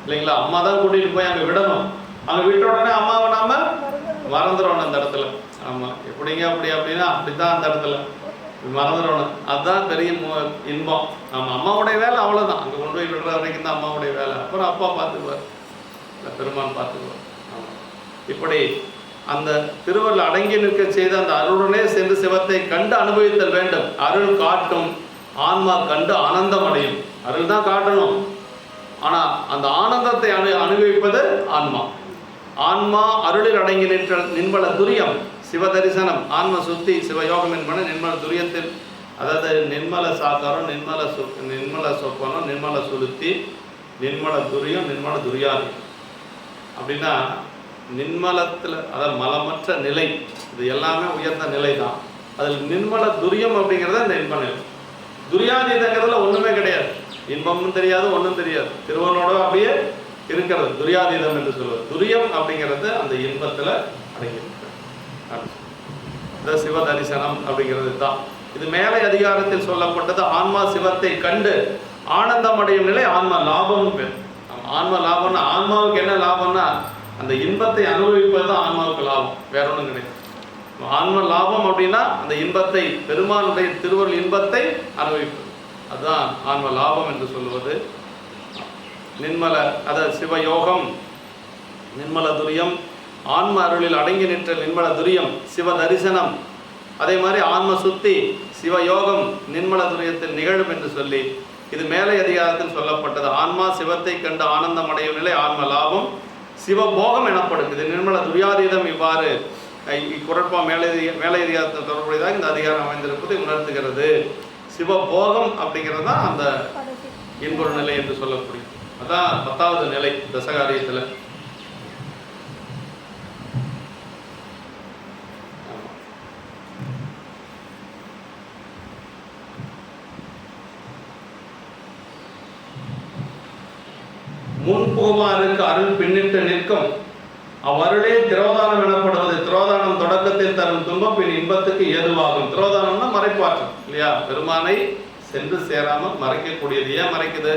இல்லைங்களா? அம்மா தான் கூட்டிகிட்டு போய் அங்கே விடணும். அங்கே விட்ட உடனே அம்மாவை நாம மறந்துடணும் அந்த இடத்துல. ஆமாம், எப்படிங்க அப்படி அப்படின்னா அப்படித்தான் அந்த இடத்துல மறந்துடணும். அதுதான் பெரிய இன்பம். ஆமாம், அம்மாவுடைய வேலை அவ்வளோதான். அங்கே கொண்டு போய் விடுற வரைக்கும் தான் அம்மாவுடைய வேலை. அப்புறம் அப்பா பார்த்துக்குவார், பெருமான் பார்த்துக்குவார். ஆமாம், இப்படி அந்த திருவருள் அடங்கி நிற்க செய்த அந்த அருளுடனே சென்று சிவத்தை கண்டு அனுபவித்தல் வேண்டும். அருள் காட்டும் ஆன்மா கண்டு ஆனந்தம் அடையும். அருள் தான் காட்டணும், ஆனால் அந்த ஆனந்தத்தை அனுபவிப்பது ஆன்மா. ஆன்மா அருளில் அடங்கி நின்ற நின்பல துரியம் சிவ தரிசனம் ஆன்ம சுத்தி சிவயோகம் என்பன நிர்மல துரியத்தில், அதாவது நிர்மல சாக்காரம், நிர்மல சொப்பனம், நிர்மல சுளுத்தி, நிர்மல துரியம், நிர்மல துரியாதி. அப்படின்னா நிர்மலத்தில், அதாவது மலமற்ற நிலை, இது எல்லாமே உயர்ந்த நிலை தான். அதில் நிர்மல துரியம் அப்படிங்கிறத இந்த இன்ப நிலை. துரியாதீதங்கிறதுல ஒன்றுமே கிடையாது, இன்பமும் தெரியாது ஒன்றும் தெரியாது, திருவனோட அப்படியே இருக்கிறது துரியாதீதம் என்று சொல்வது. துரியம் அப்படிங்கிறது அந்த இன்பத்தில் அடங்கியிருக்கிறது. இந்த சிவ தரிசனம் அப்படிங்கிறது தான். இது மேலை அதிகாரத்தில் சொல்லப்பட்டது. ஆன்மா சிவத்தை கண்டு ஆனந்தம் அடையும் நிலை ஆன்ம லாபம் பேர். ஆன்ம லாபம்னா ஆன்மாவுக்கு என்ன லாபம்னா அந்த இன்பத்தை அனுபவிப்பது தான் ஆன்மாவுக்கு லாபம், வேற ஒன்றும் கிடையாது. ஆன்ம லாபம் அப்படின்னா அந்த இன்பத்தை, பெருமானுடைய திருவருள் இன்பத்தை அனுபவிப்பது, அதுதான் ஆன்ம லாபம் என்று சொல்லுவது. நிர்மல, அதாவது சிவயோகம், நிர்மல துரியம், ஆன்ம அருளில் அடங்கி நின்ற நிர்மல துரியம், சிவ தரிசனம், அதே மாதிரி ஆன்ம சுத்தி, சிவயோகம் நிர்மல துரியத்தில் நிகழும் என்று சொல்லி இது மேலை அதிகாரத்தில் சொல்லப்பட்டது. ஆன்மா சிவத்தை கண்டு ஆனந்தம் அடையும் நிலை ஆன்ம லாபம், சிவபோகம் எனப்படும். இது நிர்மல துரியாதீதம். இவ்வாறு இக்குறட்பா மேலை அதிகாரத்தில் தொடர்புடையதாக இந்த அதிகாரம் அமைந்திருப்பதை உணர்த்துகிறது. சிவபோகம் அப்படிங்கிறது தான் அந்த இன்புற நிலை என்று சொல்லக்கூடியது. அதான் 10வது நிலை தசகாரியத்தில். முன்புகுமாருக்கு அருள் பின்னிட்டு நிற்கும் அவ்வருளே திரோதானம் எனப்படுவது. திரோதானம் தொடக்கத்தில் தரும் துன்பம் பின் இன்பத்துக்கு ஏதுவாகும். திரோதானம்னா மறைப்பாற்றம் இல்லையா? பெருமானை சென்று சேராமல் மறைக்கக்கூடியது. ஏன் மறைக்குது?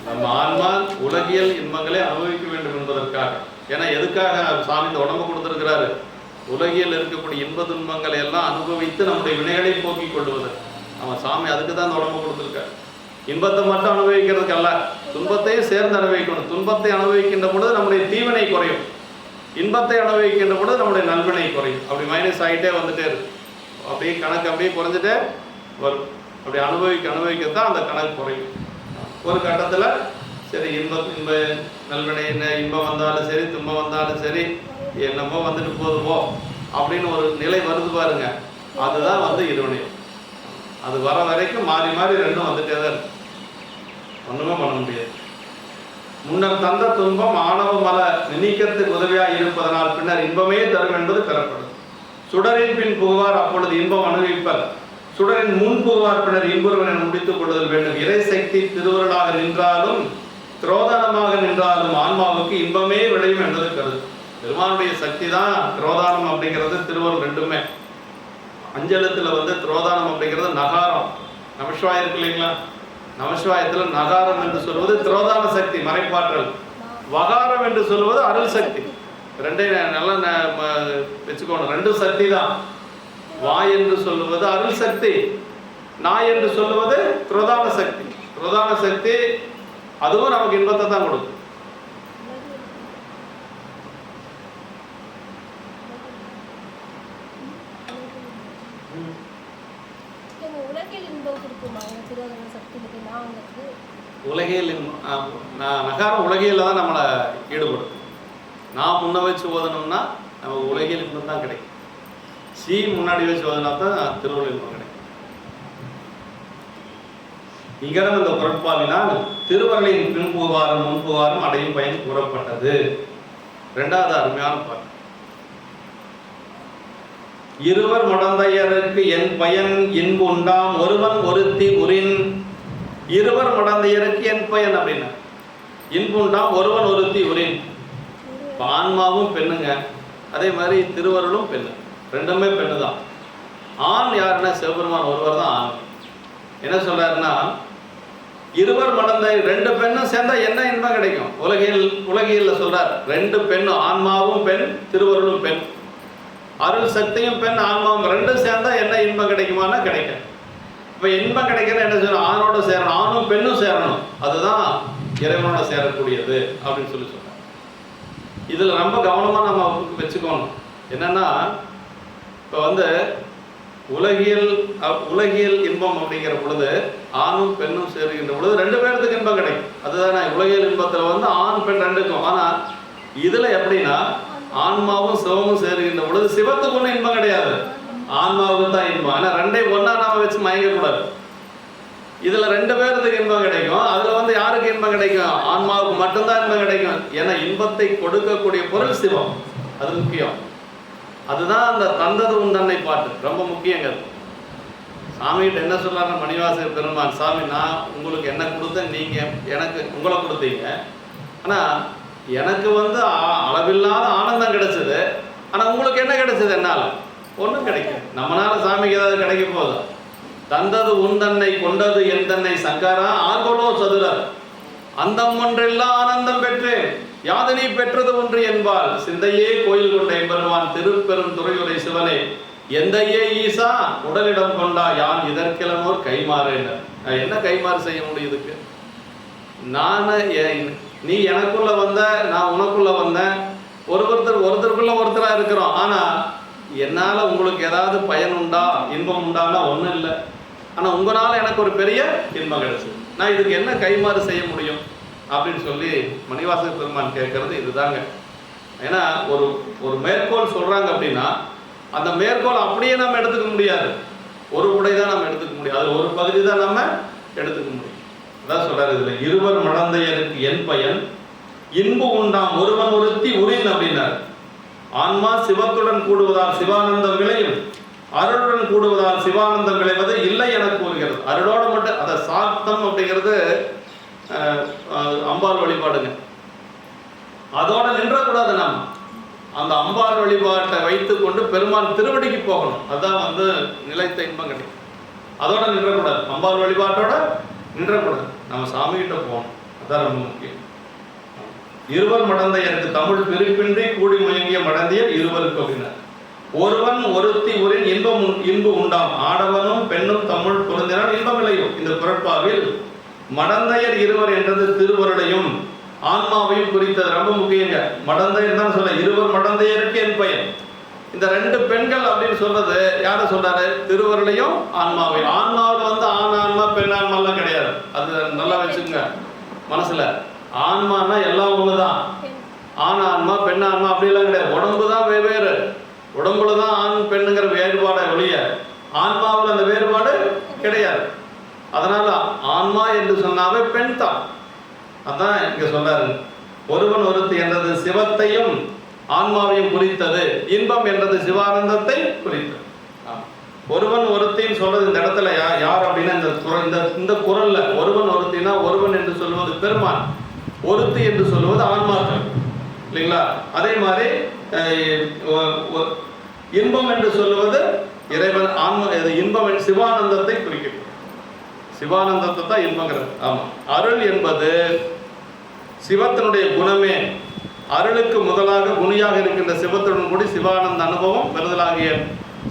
நம்ம ஆன்மா உலகியல் இன்பங்களை அனுபவிக்க வேண்டும் என்பதற்காக. ஏன்னா எதுக்காக சாமி இந்த உடம்பு கொடுத்துருக்கிறாரு? உலகியல் இருக்கக்கூடிய இன்ப துன்பங்களை எல்லாம் அனுபவித்து நம்முடைய வினைகளை போக்கிக் கொள்வது. நம்ம சாமி அதுக்கு தான் இந்த உடம்பு கொடுத்துருக்காரு. இன்பத்தை மட்டும் அனுபவிக்கிறதுக்கு அல்ல, துன்பத்தையும் சேர்ந்து அனுபவிக்கணும். துன்பத்தை அனுபவிக்கின்ற பொழுது நம்முடைய தீவினை குறையும், இன்பத்தை அனுபவிக்கின்ற பொழுது நம்முடைய நல்வினை குறையும். அப்படி மைனஸ் ஆகிட்டே வந்துட்டே இருக்கு. அப்படியே கணக்கு அப்படியே குறைஞ்சிட்டே வரும். அப்படி அனுபவிக்கத்தான் அந்த கணக்கு குறையும். ஒரு கட்டத்தில் சரி இன்ப நல்வினை என்ன இன்பம் வந்தாலும் சரி துன்பம் வந்தாலும் சரி என்னமோ வந்துட்டு போதுமோ அப்படின்னு ஒரு நிலை வருது பாருங்க. அதுதான் வந்து இருவினையம். அது வர வரைக்கும் மாறி மாறி ரெண்டும் வந்துட்டே தான் இருக்கு. ஒன்றுமே பண்ண முடியாது. முன்னர் தந்த துன்பம் ஆணவ மல நீக்கத்துக்கு உதவியாக இருப்பதனால் பின்னர் இன்பமே தரும் என்பது பெறப்படும். சுடரின் பின் புகுவார் அப்பொழுது இன்பம் அனுபவிப்பர். சுடரின் முன் புகுவார் பின்னர் இன்புறுவன் என முடித்துக் கொள்ளுதல் வேண்டும். இறை சக்தி திருவருளாக நின்றாலும் திரோதானமாக நின்றாலும் ஆன்மாவுக்கு இன்பமே விளையும் என்பது கருது. பெருமானுடைய சக்தி தான் திரோதானம் அப்படிங்கிறது திருவருள் ரெண்டுமே. அஞ்சலத்துல வந்து திரோதானம் அப்படிங்கிறது நகாரம். நமசிவாயம் இருக்கு இல்லைங்களா? நமசிவாயத்துல நகாரம் என்று சொல்வது திரோதான சக்தி மறைப்பாற்றல். வகாரம் என்று சொல்வது அருள் சக்தி. ரெண்டையும் நல்லா வச்சுக்கோணும். ரெண்டு சக்தி தான். வாய் என்று சொல்லுவது அருள் சக்தி, நாய் என்று சொல்லுவது திரோதான சக்தி. திரோதான சக்தி அதுவும் நமக்கு இன்பத்தை தான் கொடுக்கும். உலகியல் நகாரம் உலகியல்ல தான் நம்மளை ஈடுபடும். நான் முன்ன வச்சு ஓதனோம்னா நமக்கு உலகியல் இன்பம் தான் கிடைக்கும். முன்னாடி வச்சு ஓதனா தான் திருவள்ளுவர் இன்பம் கிடைக்கும். இங்கனம் இந்த பொருட்பாவினால் திருவருளின் பின்புகாரும் முன்புகாரும் அடையும் பயன் கூறப்பட்டது. இரண்டாவது அருமையான பாட்டு. இருவர் மடந்தையருக்கு என் பயன் இன்பு உண்டாம் ஒருவன் ஒருத்தி உரின். இருவர் மடந்தையருக்கு என் பயன் அப்படின்னா இன்பு உண்டாம் ஒருவன் ஒருத்தி உரின். ஆன்மாவும் பெண்ணுங்க, அதே மாதிரி திருவருளும் பெண்ணு, ரெண்டுமே பெண்ணு தான். ஆண் யாருன்னா சிவபெருமான் ஒருவர் தான் ஆண். என்ன சொல்றாருன்னா இருவர் மடந்தை ரெண்டு பெண்ணும் சேர்ந்தா என்ன இன்பம் கிடைக்கும்? உலகியல்ல சொல்றார். ரெண்டு பெண்ணும் ஆன்மாவும் பெண் திருவருளும் பெண், அருள் சக்தியும் பெண் ஆன்மாவும் ரெண்டும் சேர்ந்தா என்ன இன்பம் கிடைக்குமானா கிடைக்கும். இப்ப இன்பம் கிடைக்கிற என்ன சொல்லணும்? ஆணோட சேரணும், ஆணும் பெண்ணும் சேரணும். அதுதான் இறைவனோட சேரக்கூடியது அப்படின்னு சொல்லி சொல்றாங்க. இதுல ரொம்ப கவனமா நம்ம வச்சுக்கணும். என்னன்னா இப்ப வந்து உலகியல் இன்பம் அப்படிங்கிற பொழுது ஆணும் பெண்ணும் சேருகின்ற பொழுது ரெண்டு பேருக்கு இன்பம் கிடைக்கும். அதுதான் உலகியல் இன்பத்துல வந்து ஆண் பெண் ரெண்டுக்கும். ஆனா இதுல எப்படின்னா ஆன்மாவும் சிவமும் சேருகின்ற பொழுது சிவத்துக்கு ஒன்றும் இன்பம் கிடையாது, ஆன்மாவுக்கு தான் இன்பம். ஆனா ரெண்டே ஒன்னா நாம வச்சு மயங்க கூடாது. இதுல ரெண்டு பேருக்கு இன்பம் கிடைக்கும். அதுல வந்து யாருக்கு இன்பம் கிடைக்கும்? ஆன்மாவுக்கு மட்டும்தான் இன்பம் கிடைக்கும். ஏன்னா இன்பத்தை கொடுக்கக்கூடிய பொருள் சிவம், அது முக்கியம். அதுதான் அந்த தந்தது உந்தன்னை பாட்டு ரொம்ப முக்கியங்க. சாமிகிட்ட என்ன சொல்றாங்க மணிவாசகர் பெருமான், சாமி நான் உங்களுக்கு என்ன கொடுத்தேன், நீங்க எனக்கு உங்களை கொடுத்தீங்க. ஆனா எனக்கு வந்து அளவில்லாத ஆனந்தம் கிடைச்சது. ஆனா உங்களுக்கு என்ன கிடைச்சது? என்னால ஒன்றும் கிடைக்கும். நம்மளால சாமிக்கு ஏதாவது கிடைக்க போகுதா? தந்தது உந்தன்னை கொண்டது என் தன்னை சங்கரா ஆர்வலோ சதுரர் அந்தம் ஒன்றெல்லாம் ஆனந்தம் பெற்றேன் யாதனை பெற்றது ஒன்று என்பால் சிந்தையே கோயில் கொண்ட எம்பெருமான் திருப்பெரும் துறையுரை சிவனே எந்தையே ஈசா உடலிடம் கொண்டா யான் இதற்கிழமோர் கைமாறு. என்ன கைமாறு செய்ய முடியுதுக்கு? நீ எனக்குள்ள வந்த, நான் உனக்குள்ள வந்தேன், ஒருத்தருக்குள்ள ஒருத்தரா இருக்கிறோம். ஆனா என்னால உங்களுக்கு ஏதாவது பயன் உண்டா, இன்பம் உண்டானா ஒன்றும் இல்லை. ஆனா உங்களால எனக்கு ஒரு பெரிய இன்பம் கிடைச்சது. நான் இதுக்கு என்ன கைமாறு செய்ய முடியும் அப்படின்னு சொல்லி மணிவாசக பெருமான் கேட்கறது இதுதாங்க. ஏன்னா ஒரு மேற்கோள் சொல்றாங்க அப்படின்னா அந்த மேற்கோள் அப்படியே நம்ம எடுத்துக்க முடியாது. ஒரு உடை தான் நம்ம எடுத்துக்க முடியும், அது ஒரு பகுதி தான் நம்ம எடுத்துக்க முடியும். அதான் சொல்றாரு இதுல இருவர் மடந்தையருக்கு என் பயன் இன்பு உண்டாம் ஒருவன் ஒருத்தி உரின் அப்படின்னாரு. ஆன்மா சிவத்துடன் கூடுவதால் சிவானந்தம் விளையும், அருளுடன் கூடுவதால் சிவானந்தம் விளைவது இல்லை என கூறுகிறது. அருளோட மட்டும் அதை சாத்தம் அப்படிங்கிறது அம்பாள் வழிபாடுங்க. அதோட நின்றக்கூடாது. நம்ம அந்த அம்பாள் வழிபாட்டை வைத்துக் கொண்டு பெருமான் திருவடிக்கு போகணும். அதுதான் வந்து நிலைத்த இன்பம் கிடைக்கும். அதோட நின்றக்கூடாது, அம்பாள் வழிபாட்டோட நின்றக்கூடாது. நம்ம சாமி கிட்ட போகணும். அதுதான் ரொம்ப முக்கியம். இருவர் மடந்தையருக்கு தமிழ் பிரிப்பின்றி கூடி முயங்கிய மடந்தையர் இருவருக்கு அப்படின்னார். ஒருவன் ஒருத்தி உரின் இன்பு உண்டாம் ஆடவனும் பெண்ணும் தமிழ் பொருந்தினால் இன்பம் விளையும். இந்த குறட்பாவில் மடந்தையர் இருவர் என்றது திருவருளையும் ஆன்மாவையும் குறித்தது ரொம்ப முக்கியங்க. மடந்தையர் தான் சொல்ல இருவர் மடந்தையருக்கு என் பயன். இந்த ரெண்டு பெண்கள் அப்படின்னு சொல்றது யார சொல்றாரு? திருவருளையும் ஆன்மாவையும். ஆன்மாவில் வந்து ஆண் ஆன்மா பெண் ஆன்மாலாம் கிடையாது. அது நல்லா வச்சுக்கோங்க மனசுல. ஆன்மானா எல்லாம் ஒண்ணுதான். ஆண் ஆன்மா பெண் ஆன்மா அப்படிலாம் கிடையாது. உடம்பு தான் வெவ்வேறு. உடம்புல தான் ஆண் பெண்ணுங்கிற வேறுபாடை ஒழிய ஆன்மாவில் அந்த வேறுபாடு கிடையாது. அதனால ஆன்மா என்று சொன்னாவே பெண் தான். அதான் இங்க சொல்றாரு, ஒருவன் ஒருத்தி என்றது சிவத்தையும் ஆன்மாவையும் குறித்தது, இன்பம் என்றது சிவானந்தத்தை குறித்தது. ஒருவன் ஒருத்தின்னு சொல்றது இந்த இடத்துல யார் அப்படின்னா இந்த குரல்ல ஒருவன் ஒருத்தினா ஒருவன் என்று சொல்வது பெருமான், ஒருத்தி என்று சொல்வது ஆன்மாக்கள் இல்லைங்களா? அதே மாதிரி இன்பம் என்று சொல்லுவது இறைவன். ஆன்மா இன்பம் சிவானந்தத்தை குறிக்கிறது. சிவானந்தத்தை தான் இன்பங்கிறது. ஆமா, அருள் என்பது சிவத்தினுடைய குணமே. அருளுக்கு முதலாக குணியாக இருக்கின்ற சிவத்துடன் கூடி சிவானந்த அனுபவம் பெறுதலாகிய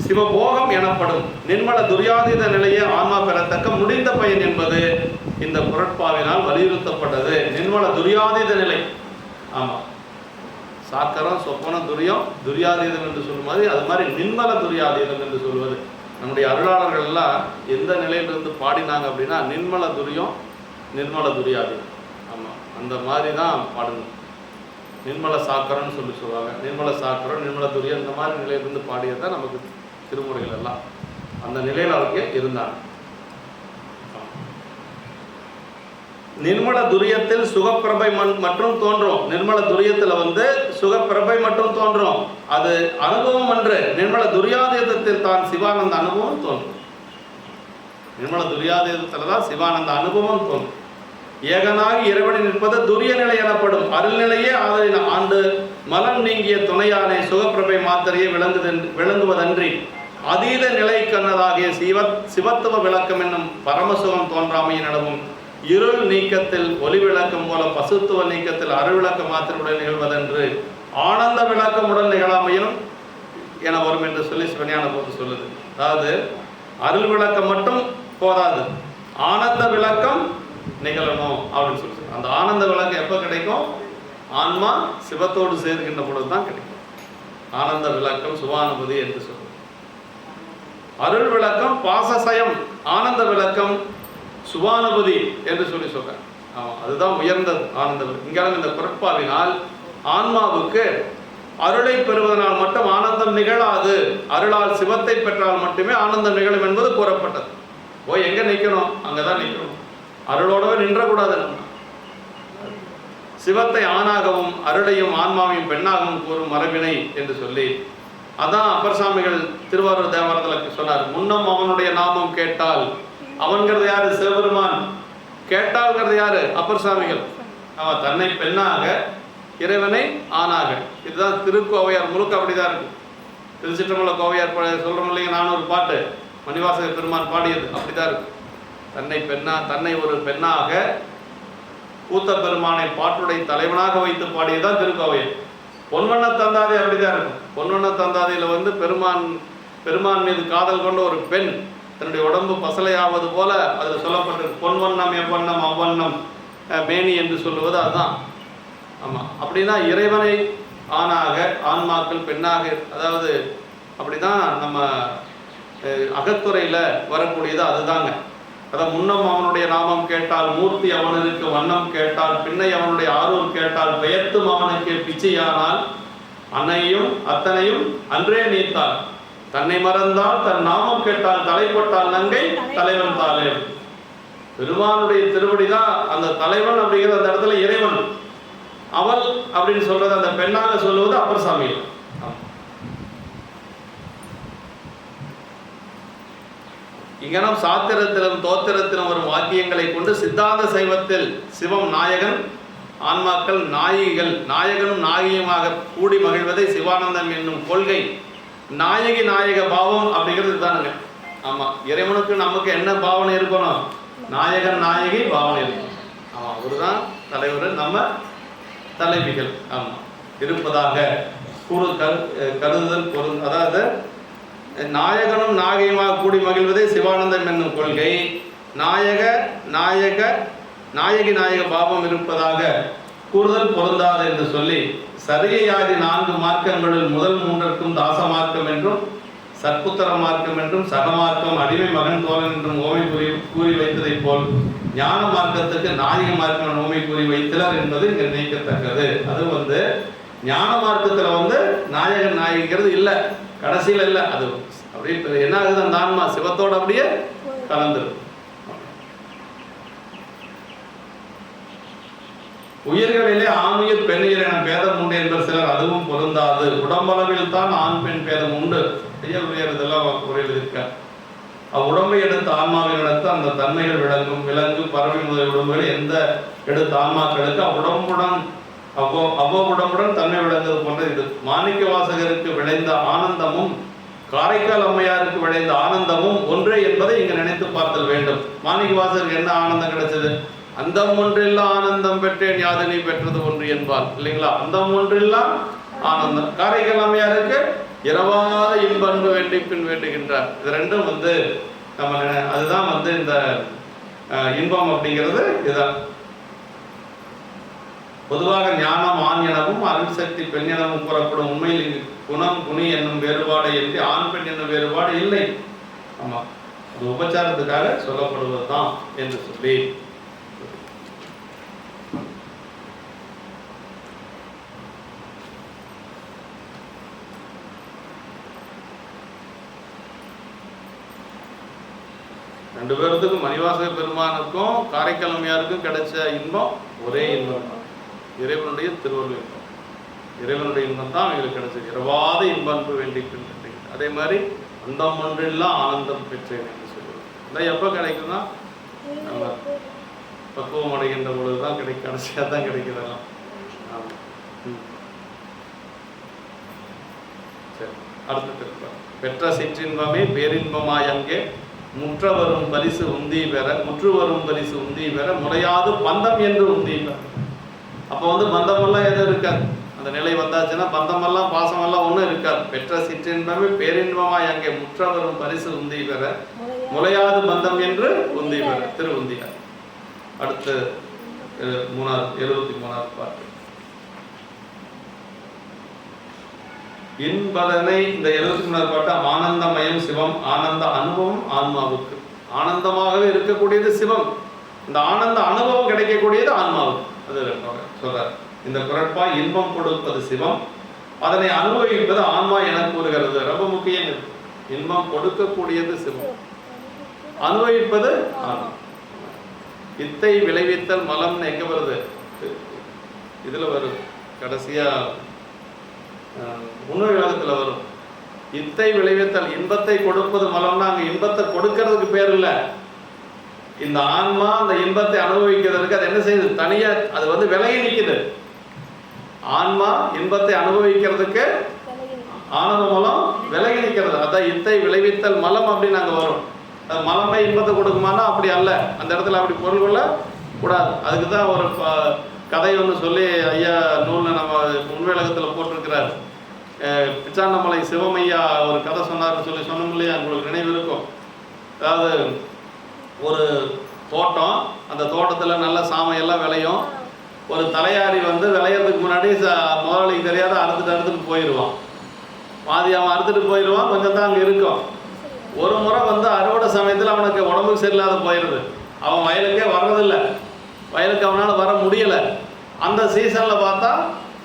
சிவபோகம் எனப்படும் நிர்மல துரியாதீத நிலையை ஆன்மா பெறத்தக்க முடிந்த பயன் என்பது இந்த குறட்பாவினால் வலியுறுத்தப்பட்டது. நிர்மல துரியாதீத நிலை. ஆமா, சாக்கரம் சொப்பனம் துரியம் துரியாதீதம் என்று சொல்லும் மாதிரி அது மாதிரி நிர்மல துரியாதீதம் என்று சொல்வது. நம்முடைய அருளாளர்கள் எல்லாம் எந்த நிலையிலிருந்து பாடினாங்க அப்படின்னா நிர்மல துரியம் நிர்மல துரியாதீதம். ஆமாம், அந்த மாதிரி தான் பாடணும். நிர்மல சாக்கரம்னு சொல்லுவாங்க. நிர்மல சாக்கரம் நிர்மல துரியம் இந்த மாதிரி நிலையிலிருந்து பாடியது தான் நமக்கு திருமுறைகள் எல்லாம். அந்த நிலையில் அவங்க இருந்தாங்க. நிர்மல துரியத்தில் சுகப்பிரபை மற்றும் தோன்றும். நிர்மல துரியத்தில் வந்து சுகப்பிரபை மட்டும் தோன்றும். அது அனுபவம் அன்று. நிர்மல துரியாதீதத்தில் தான் சிவானந்த அனுபவம் தோன்றும். நிர்மல துரியாதீதத்தில் தான் சிவானந்த அனுபவம் தோன்றும். ஏகனாகி இறைவனை நிற்பது துரிய நிலை எனப்படும். அருள்நிலையே ஆதலின ஆண்டு மலம் நீங்கிய துணையானை சுகப்பிரபை மாத்திரையே விளங்குவதன்றி அதீத நிலை கண்ணதாகிய சிவத்துவ விளக்கம் என்னும் பரமசுகம் தோன்றாமையின் அளவும் இருள் நீக்கத்தில் ஒளி விளக்கம் போல பசுத்துவ நீக்கத்தில் அருள் விளக்க மாத்திரையுடன் நிகழ்வதென்று ஆனந்த விளக்கமுடன் நிகழாமையிலும் என வரும் என்று சொல்லி சிவஞான போது சொல்லுது. அதாவது அருள் விளக்கம் மட்டும் போதாது, ஆனந்த விளக்கம் நிகழணும் அப்படின்னு சொல்லி. அந்த ஆனந்த விளக்கம் எப்போ கிடைக்கும்? ஆன்மா சிவத்தோடு சேர்க்கின்ற பொழுது தான் கிடைக்கும். ஆனந்த விளக்கம் சுவானுபதி என்று சொல்லுது. அருள் விளக்கம் பாசசயம், ஆனந்த விளக்கம் சுபானுபதி என்று சொல்லி சொல்றேன். அதுதான் உயர்ந்தது ஆனந்த விளக்கம். இங்காலும் இந்த குறட்பாவினால் ஆன்மாவுக்கு அருளை பெறுவதனால் மட்டும் ஆனந்தம் நிகழாது, அருளால் சிவத்தை பெற்றால் மட்டுமே ஆனந்தம் நிகழும் என்பது கூறப்பட்டது. எங்க நிற்கணும்? அங்கதான் நிற்கணும். அருளோடவே நின்றக்கூடாது. சிவத்தை ஆணாகவும் அருளையும் ஆன்மாவையும் பெண்ணாகவும் கூறும் மரபினை என்று சொல்லி அதான் அப்பர் சாமிகள் திருவாரூர் தேவாரத்தில் சொன்னார். முன்னம் அவனுடைய நாமம் கேட்டால், அவன்கிறது யாரு? சிவபெருமான். கேட்டால்ங்கிறது யாரு? அப்பர் சாமிகள். அவன் தன்னை பெண்ணாக இறைவனை ஆணாக. இதுதான் திருக்கோவையார் முழுக்க அப்படிதான் இருக்கு. திருச்சிற்றம்பல கோவையார் சொல்றோம் இல்லைங்க, 400 பாட்டு மணிவாசக பெருமான் பாடியது அப்படிதான் இருக்கு. தன்னை ஒரு பெண்ணாக கூத்த பெருமானை பாட்டுடை தலைவனாக வைத்து பாடியதுதான் திருக்கோவையார். பொன்வண்ண தந்தாதி அப்படிதான் இருக்கும். பொன்வண்ண தந்தாதியில வந்து பெருமான் மீது காதல் கொண்ட ஒரு பெண் தன்னுடைய உடம்பு பசலையாவது போல அதில் சொல்லப்பட்டிருக்கு. பொன்வண்ணம் எவ்வண்ணம் அவ்வண்ணம் மேனி என்று சொல்லுவது அதுதான். ஆமாம், அப்படின்னா இறைவனை ஆணாக ஆன்மாக்கள் பெண்ணாக, அதாவது அப்படிதான் நம்ம அகத்துறையில் வரக்கூடியது அதுதாங்க. அதான் முன்னம் அவனுடைய நாமம் கேட்டால் மூர்த்தி அவனுக்கு வண்ணம் கேட்டால் பின்னை அவனுடைய ஆரூர் கேட்டால் பெயர்த்தும் அவனுக்கு பிச்சையானால் அன்னையும் அத்தனையும் அன்றே நீத்தாள் தன்னை மறந்தால் தன் நாமம் கேட்டால் தலைப்பட்டால் நங்கை தலைவன் தாளே. பெருமானுடைய திருவடிதான் அந்த தலைவன் அப்படிங்கிற அந்த இடத்துல இறைவன். அவள் அப்படின்னு சொல்றது அந்த பெண்ணாக சொல்லுவது அப்பர் சாமி. இங்கனம் சாத்திரத்திலும் தோத்திரத்திலும் வரும் வாக்கியங்களை கொண்டு சித்தாந்த சைவத்தில் சிவம் நாயகன், ஆன்மாக்கள் நாயகிகள், நாயகனும் நாயகியுமாக கூடி மகிழ்வதை சிவானந்தம் என்னும் கொள்கை நாயகி நாயக பாவம் அப்படிங்கிறது தானுங்க. ஆமா, இறைவனுக்கு நமக்கு என்ன பாவனை இருக்கணும்? நாயகன் நாயகி பாவனை இருக்கணும். ஆமா, அவருதான் தலைவர், நம்ம தலைவிகள். ஆமா, இருப்பதாக கருதுதல் பொருள். அதாவது நாயகனும் நாயகியுமாக கூடி மகிழ்வதே சிவானந்தம் என்னும் கொள்கை நாயகி நாயக பாவம் இருப்பதாக கூறுதல் பொருந்தாது என்று சொல்லி சரியாதி 4 மார்க்கங்களில் முதல் 3ற்கும் தாச மார்க்கம் என்றும் சற்புத்திர மார்க்கம் என்றும் சகமார்க்கம் அடிமை மகன் தோழன் என்றும் ஓமை கூறி வைத்ததை போல் ஞான மார்க்கத்துக்கு நாயக மார்க்கம் ஓமை கூறி வைத்தனர் என்பது இங்க நினைக்கத்தக்கது. அது ஞான மார்க்கத்துல நாயகன் நாயகிங்கிறது இல்லை, கடைசியில இல்லை. அது அப்படியே என்ன ஆகுது, அந்த ஆன்மா சிவத்தோட அப்படியே கலந்துரும். உயிர்களிலே ஆணுயிர் பெண்ணுயிர் என பேதம் உண்டு என்பர் சிலர், அதுவும் பொருந்தாது. உடம்பளவில் தான் ஆண் பெண் பேதம் உண்டு. உயர் இதெல்லாம் உரையில் இருக்க. அவ்வுடம்பை எடுத்த ஆன்மாவின் எடுத்து அந்த தன்மைகள் விளங்கும். விலங்கு பறவை முதல் உடம்புகள் எந்த எடுத்த ஆன்மாக்களுக்கு அவ்வுடம்புடன் அவ்வுடம்புடன் தன்மை விளங்குவது போன்ற இது. மாணிக்க வாசகருக்கு விளைந்த ஆனந்தமும் காரைக்கால் அம்மையாருக்கு விளைந்த ஆனந்தமும் ஒன்றே என்பதை இங்க நினைத்து பார்த்தல் வேண்டும். மாணிக்க வாசகருக்கு என்ன ஆனந்தம் கிடைச்சது? அந்தம் ஒன்றில்லா ஆனந்தம் பெற்றேன் யாதனை பெற்றது ஒன்று என்பார் இல்லைங்களா? அந்தம் ஒன்றில்லா ஆனந்தம். காரைக்கால் அம்மையாருக்கு இரவாத இன்பன்பு வேண்டி பின் வேண்டுகின்றார். இது ரெண்டும் நம்ம அதுதான் இந்த இன்பம் அப்படிங்கிறது இதுதான். பொதுவாக ஞானம் ஆண் எனவும் அருள் சக்தி பெண் எனவும் கூறப்படும். உண்மையில் குணம் குனி என்னும் வேறுபாடு என்று ஆண் பெண் என்னும் வேறுபாடு இல்லை. ஆமா, அது உபச்சாரத்துக்காக சொல்லப்படுவது தான் என்று சொல்லி ரெண்டு பேர்த்துக்கும் மணிவாசக பெருமானுக்கும் காரைக்கால் அம்மையாருக்கும் கிடைச்ச இன்பம் ஒரே இன்பம் தான், இறைவனுடைய திருவருள் இன்பம். இறைவனுடைய இன்பம் தான் அவங்களுக்கு கிடைச்சது. இரவாத இன்பன்பு வேண்டி பின். அதே மாதிரி அந்தம் ஒன்றெல்லாம் ஆனந்தம் பெற்றேன் என்று சொல்லுவது. இதான் எப்போ கிடைக்கும்னா நம்ம பக்குவம் அடைகின்ற பொழுது தான் கிடைக்கும், கடைசியாக தான் கிடைக்கிறதெல்லாம். சரி, அடுத்த திருப்பம். பெற்ற சிற்றின்பமே பேரின்பமாய் அங்கே முற்ற வரும் பரிசு உந்தி பெற, முற்று வரும் பரிசு உந்தி பெற முறையாது பந்தம் என்று உந்தி பெற. அப்போ பந்தமெல்லாம் எதுவும் இருக்காது. அந்த நிலை வந்தாச்சுன்னா பந்தமெல்லாம் பாசமெல்லாம் ஒன்றும் இருக்காது. பெற்ற சிற்றின்பமே பேரின்பமாய் அங்கே முற்ற வரும் பரிசு உந்தி பெற முறையாது பந்தம் என்று உந்தி பெற. திரு உந்தியார். அடுத்து 73வது பாட்டு. இன்பதனை இந்த 73வது பாட்டு. ஆனந்தமயம் சிவம், ஆனந்த அனுபவம் ஆன்மாவுக்கு. ஆனந்தமாகவே இருக்கக்கூடியது சிவம், இந்த ஆனந்த அனுபவம் கிடைக்கக்கூடியது ஆன்மாவுக்கு. அது சொல்றார் இந்த குரட்பா. இன்பம் கொடுப்பது சிவம், அதனை அனுபவிப்பது ஆன்மா என கூறுகிறது. ரொம்ப முக்கியம். இன்பம் கொடுக்கக்கூடியது சிவம், அனுபவிப்பது ஆன்மா. இத்தை விளைவித்தல் மலம்னு எங்க வருது? இதுல வருது, கடைசியா உணவு விலகத்துல வரும். இத்தை விளைவித்தல், இன்பத்தை கொடுப்பது மலம்னா அங்க இன்பத்தை கொடுக்கறதுக்கு பேர் இல்லை. இந்த ஆன்மா அந்த இன்பத்தை அனுபவிக்கிறதுக்கு அது என்ன செய்யுது? தனியா அது விலகி நிற்குது. ஆன்மா இன்பத்தை அனுபவிக்கிறதுக்கு ஆனந்த மலம் விலகி நிற்கிறது. அதான் இத்தை விளைவித்தல் மலம் அப்படின்னு அங்க வரும். அது மலமே இன்பத்தை கொடுக்குமானா அப்படி அல்ல. அந்த இடத்துல அப்படி பொருள் கொள்ள கூடாது. அதுக்கு தான் ஒரு கதை ஒன்று சொல்லி ஐயா நூலில் நம்ம உண்மையலகத்தில் போட்டிருக்கிறார். பிச்சாண்டமலை சிவமையா ஒரு கதை சொன்னார்னு சொல்லி சொன்னோம் இல்லையா? உங்களுக்கு நினைவு இருக்கும். அதாவது ஒரு தோட்டம், அந்த தோட்டத்தில் நல்ல சாமையெல்லாம் விளையும். ஒரு தலையாரி விளையிறதுக்கு முன்னாடி முதலாளிக்கு தெரியாத அறுத்துட்டு போயிடுவான். பாதி அவன் அறுத்துட்டு போயிடுவான், கொஞ்சம் தான் அங்கே இருக்கும். ஒரு முறை அறுவடை சமயத்தில் அவனுக்கு உடம்புக்கு சரியில்லாத போயிடுது. அவன் வயலுக்கே வர்றதில்லை, வயலுக்கு அவனால் வர முடியலை. அந்த சீசனில் பார்த்தா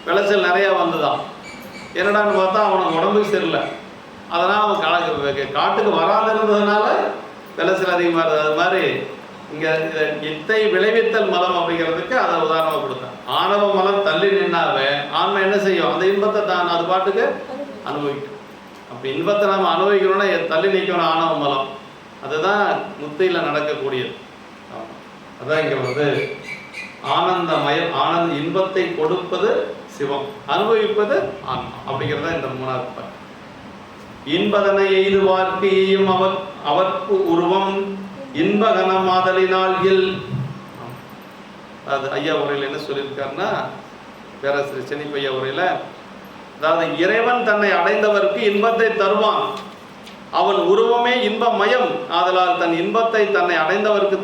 விளைச்சல் நிறையா வந்துதான். என்னடான்னு பார்த்தா அவனுக்கு உடம்புக்கு சரியில்லை. அதனால் அவன் காட்டுக்கு வராது இருந்ததுனால விளைச்சல் அதிகமாக இருந்தது. அது மாதிரி இங்கே இத்தை விளைவித்தல் மலம் அப்படிங்கிறதுக்கு அதை உதாரணமாக கொடுத்தேன். ஆணவ மலம் தள்ளி நின்னாவே ஆன்மை என்ன செய்யும்? அந்த இன்பத்தை தான் அது பாட்டுக்கு அனுபவிக்கும். அப்போ இன்பத்தை நம்ம அனுபவிக்கணும்னா தள்ளி நிற்கணும் ஆணவ மலம். அதுதான் முத்தியில் நடக்கக்கூடியது. அதான் இங்கே ஆனந்தமயம். ஆனந்த இன்பத்தை கொடுப்பது சிவம், அனுபவிப்பது ஆன்மா அப்படிங்கிறதா இந்த 3வது பாட்டு. இன்பதனை எய்துவார்க்கு ஈயும் அவர்க்கு உருவம் இன்பகனமாதலினால் இல். அது ஐயா உரையில் என்ன சொல்லியிருக்காருன்னா, பேராசிரியர் சென்னிப்பையா உரையில், அதாவது இறைவன் தன்னை அடைந்தவருக்கு இன்பத்தை தருவான், அவன் உருவமே இன்பமயம் ஆதலால் தன் இன்பத்தை தன்னை அடைந்தவருக்கு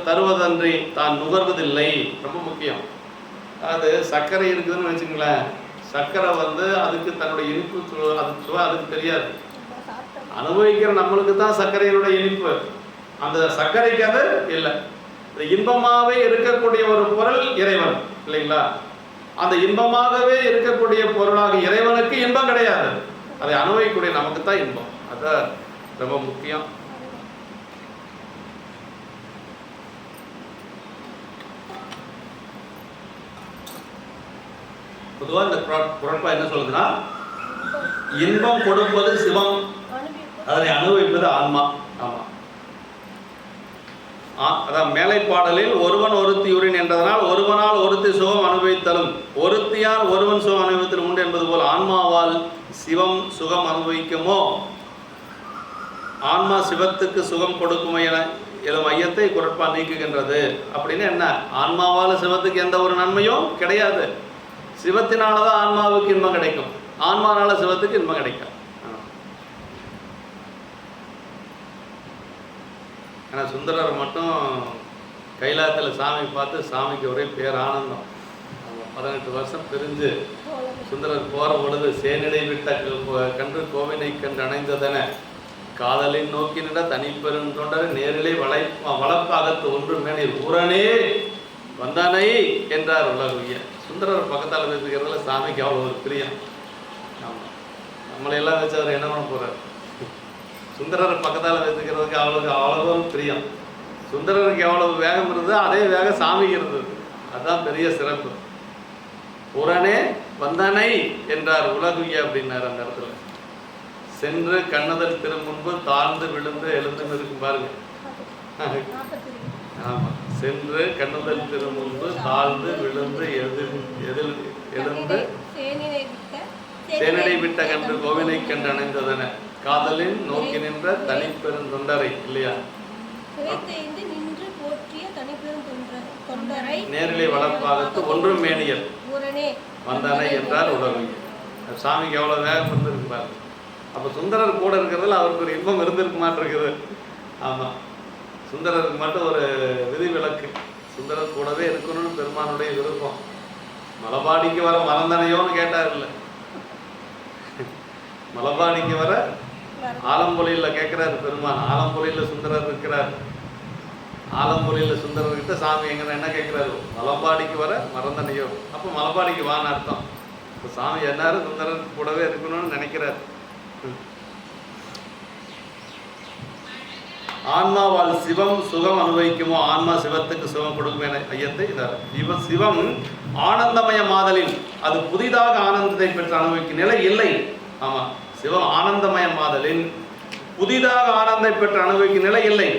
தருவதன்றி தான் நுகர்வதில்லை. ரொம்ப முக்கியம். அது சர்க்கரை இருக்குதுன்னு வச்சுங்களேன், சர்க்கரை வந்து அதுக்கு தன்னுடைய இனிப்பு அது சுவை அதுக்கு தெரியாது. அனுபவிக்கிற நம்மளுக்கு தான் சர்க்கரையினுடைய இனிப்பு, அந்த சர்க்கரைக்கு அது இல்லை. இந்த இன்பமாகவே இருக்கக்கூடிய ஒரு பொருள் இறைவன் இல்லைங்களா? அந்த இன்பமாகவே இருக்கக்கூடிய பொருளாக இறைவனுக்கு இன்பம் கிடையாது, அதை அனுபவிக்கக்கூடிய நமக்கு தான் இன்பம். அதுதான் ரொம்ப முக்கியம். பொதுவாக இந்த குரட்பா என்ன சொல்லுதுன்னா, இன்பம் கொடுப்பது சிவம், அதனை அனுபவிப்பது ஆன்மா. ஆமா, அதான் மேலை பாடலில் ஒருவன் ஒருத்தி உரின் என்றதனால் ஒருவனால் ஒருத்தி சுகம் அனுபவித்தலும் ஒருத்தியால் ஒருவன் சுகம் அனுபவித்தலும் உண்டு என்பது போல் ஆன்மாவால் சிவம் சுகம் அனுபவிக்குமோ, ஆன்மா சிவத்துக்கு சுகம் கொடுக்குமோ என எழும் ஐயத்தை குரட்பா நீக்குகின்றது. அப்படின்னு என்ன, ஆன்மாவால் சிவத்துக்கு எந்த ஒரு நன்மையும் கிடையாது, சிவத்தினாலதான் ஆன்மாவுக்கு இன்பம் கிடைக்கும், ஆன்மானால சிவத்துக்கு இன்பம் கிடைக்கும். ஆனால் சுந்தரர் மட்டும் கைலாயத்தில் சாமி பார்த்து சாமிக்கு ஒரே பேர் ஆனந்தம். 18 வருஷம் பிரிஞ்சு சுந்தரர் போகிற பொழுது சேனிடை விட்ட கன்று கோவினை கண்டு அணைந்ததென காதலின் நோக்கி நின்ற தனிப்பெரும் தொண்டரை நேரிலே வளப்பாகத்து ஒன்று மேனில் ஊரனே வந்தானை என்றார் உலகுய. சுந்தரர் பக்கத்தால் பேசுகிறதுல சாமிக்கு அவ்வளோ ஒரு பிரியம். ஆமாம், நம்மளையெல்லாம் வச்சு அவர் என்ன பண்ண போகிறார்? சுந்தரர் பக்கத்தால் வச்சுக்கிறதுக்கு அவ்வளோ பிரியம். சுந்தரருக்கு எவ்வளவு வேகம் இருந்தது அதே வேகம் சாமிக்கு இருந்தது, அதுதான் பெரிய சிறப்பு. புறனே வந்தனை என்றார் உலகுய அப்படின்னார் அந்த இடத்துல. சென்று கண்ணதல் திருமுன்பு தாழ்ந்து விழுந்து எழுந்து இருக்கும் பாருங்க. ஆமா, சென்று கண்ணுதல் திருமுன்பு தாழ்ந்து விழுந்து எழுந்து சேனடை விட்ட கன்று கோவினை கண்டு அணைந்ததன காதலின் நோக்கி நின்ற தனிப்பெரும் தொண்டரை இல்லையா, நேரிலே வளர்ப்பாகத்து ஒன்றும் மேனியர் வந்தனை என்றார் உலகு. சாமிக்கு எவ்வளவு வேகம் இருந்திருப்பார். அப்ப சுந்தரர் கூட இருக்கிறதுல அவருக்கு ஒரு இன்பம் இருந்திருக்கு மாட்டிருக்குது. ஆமா, சுந்தரருக்கு மட்டும் ஒரு விதிவிலக்கு, சுந்தரர் கூடவே இருக்கணும்னு பெருமானுடைய விருப்பம். மலபாடிக்கு வர மறந்தனையோன்னு கேட்டார் இல்லை, மலபாடிக்கு வர ஆலம்புலையில் கேட்கிறாரு பெருமான். ஆலம்புலையில் சுந்தரர் இருக்கிறார், ஆலம்புலையில் சுந்தரர்கிட்ட சாமி எங்கன்னா என்ன கேட்கிறாரு, மலபாடிக்கு வர மறந்தனையோ. அப்போ மலபாடிக்கு வான்னு அர்த்தம். இப்போ சாமி எல்லாரும் சுந்தரர் கூடவே இருக்கணும்னு நினைக்கிறார். ஆன்மாவால் சிவம் சுகம் அனுபவிக்குமோ, ஆன்மா சிவத்துக்கு சுகம் கொடுக்கும் என ஐயத்தை இதார். சிவம் ஆனந்தமய மாதலில் அது புதிதாக ஆனந்தத்தை பெற்று அனுபவிக்கும் நிலை இல்லை. ஆமா, சிவம் ஆனந்தமய மாதலின் புதிதாக ஆனந்தை பெற்று அனுபவிக்கும் நிலை இல்லை.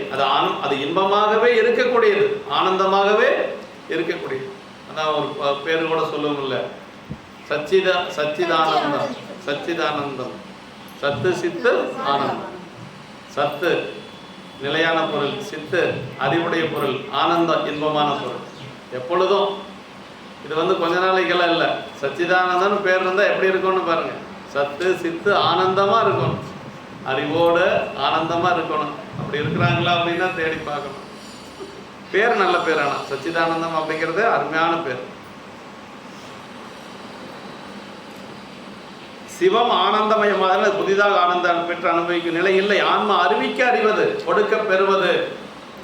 அது இன்பமாகவே இருக்கக்கூடியது, ஆனந்தமாகவே இருக்கக்கூடியது. அதான் ஒரு பேரு கூட சொல்லுவோம் இல்ல, சச்சிதானந்தம். சச்சிதானந்தம், சத்து சித்து ஆனந்தம். சத்து நிலையான பொருள், சித்து அறிவுடைய பொருள், ஆனந்தம் இன்பமான பொருள் எப்பொழுதும். இது கொஞ்ச நாளைக்கெல்லாம் இல்லை, சச்சிதானந்தம்னு பேர் இருந்தால் எப்படி இருக்கும்னு பாருங்க. சத்து சித்து ஆனந்தமா இருக்கணும், அறிவோடு ஆனந்தமா இருக்கணும். அப்படி இருக்கிறாங்களா அப்படின்னா தேடி பார்க்கணும். பேர் நல்ல பேர், ஆனால் சச்சிதானந்தம் அப்படிங்கிறது அருமையான பேர். சிவம் ஆனந்தமயமாக புதிதாக ஆனந்தம் பெற்று அனுபவிக்கும் நிலை இல்லை. ஆன்மா அறிவிக்க அறிவது, கொடுக்க பெறுவது.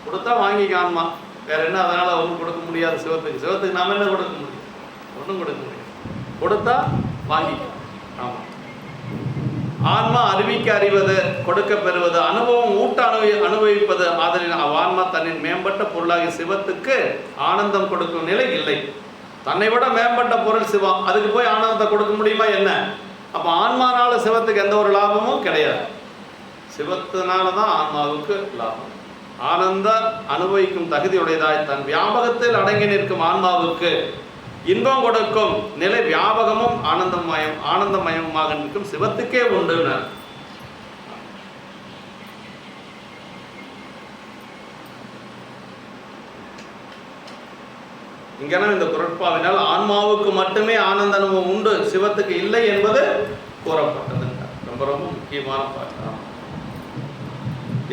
கொடுத்தா வாங்கிக்க ஆன்மா, வேற என்ன, அதனால ஒன்றும் கொடுக்க முடியாது சிவத்துக்கு. சிவத்துக்கு நாம என்ன கொடுக்க முடியும்? ஒன்றும் கொடுக்க முடியாது. கொடுத்தா வாங்கிக்க. ஆமா, ஆன்மா அறிவிக்க அறிவது, கொடுக்க பெறுவது, அனுபவம் ஊட்ட அனுபவிப்பது. ஆதலின் ஆன்மா தன்னின் மேம்பட்ட பொருளாகிய சிவத்துக்கு ஆனந்தம் கொடுக்கும் நிலை இல்லை. தன்னை விட மேம்பட்ட பொருள் சிவம், அதுக்கு போய் ஆனந்தத்தை கொடுக்க முடியுமா என்ன? அப்ப ஆன்மானால சிவத்துக்கு எந்த ஒரு லாபமும் கிடையாது, சிவத்தினால தான் ஆன்மாவுக்கு லாபம். ஆனந்த அனுபவிக்கும் தகுதியுடையதாய் தன் வியாபகத்தில் அடங்கி நிற்கும் ஆன்மாவுக்கு இன்பம் கொடுக்கும் நிலை வியாபகமும் ஆனந்தமயமாக நிற்கும் சிவத்துக்கே உண்டு. இங்கன்னா இந்த குரட்பாவினால் ஆன்மாவுக்கு மட்டுமே ஆனந்த அனுபவம் உண்டு, சிவத்துக்கு இல்லை என்பது கூறப்பட்டது. ரொம்ப ரொம்ப முக்கியமான பாட்டு.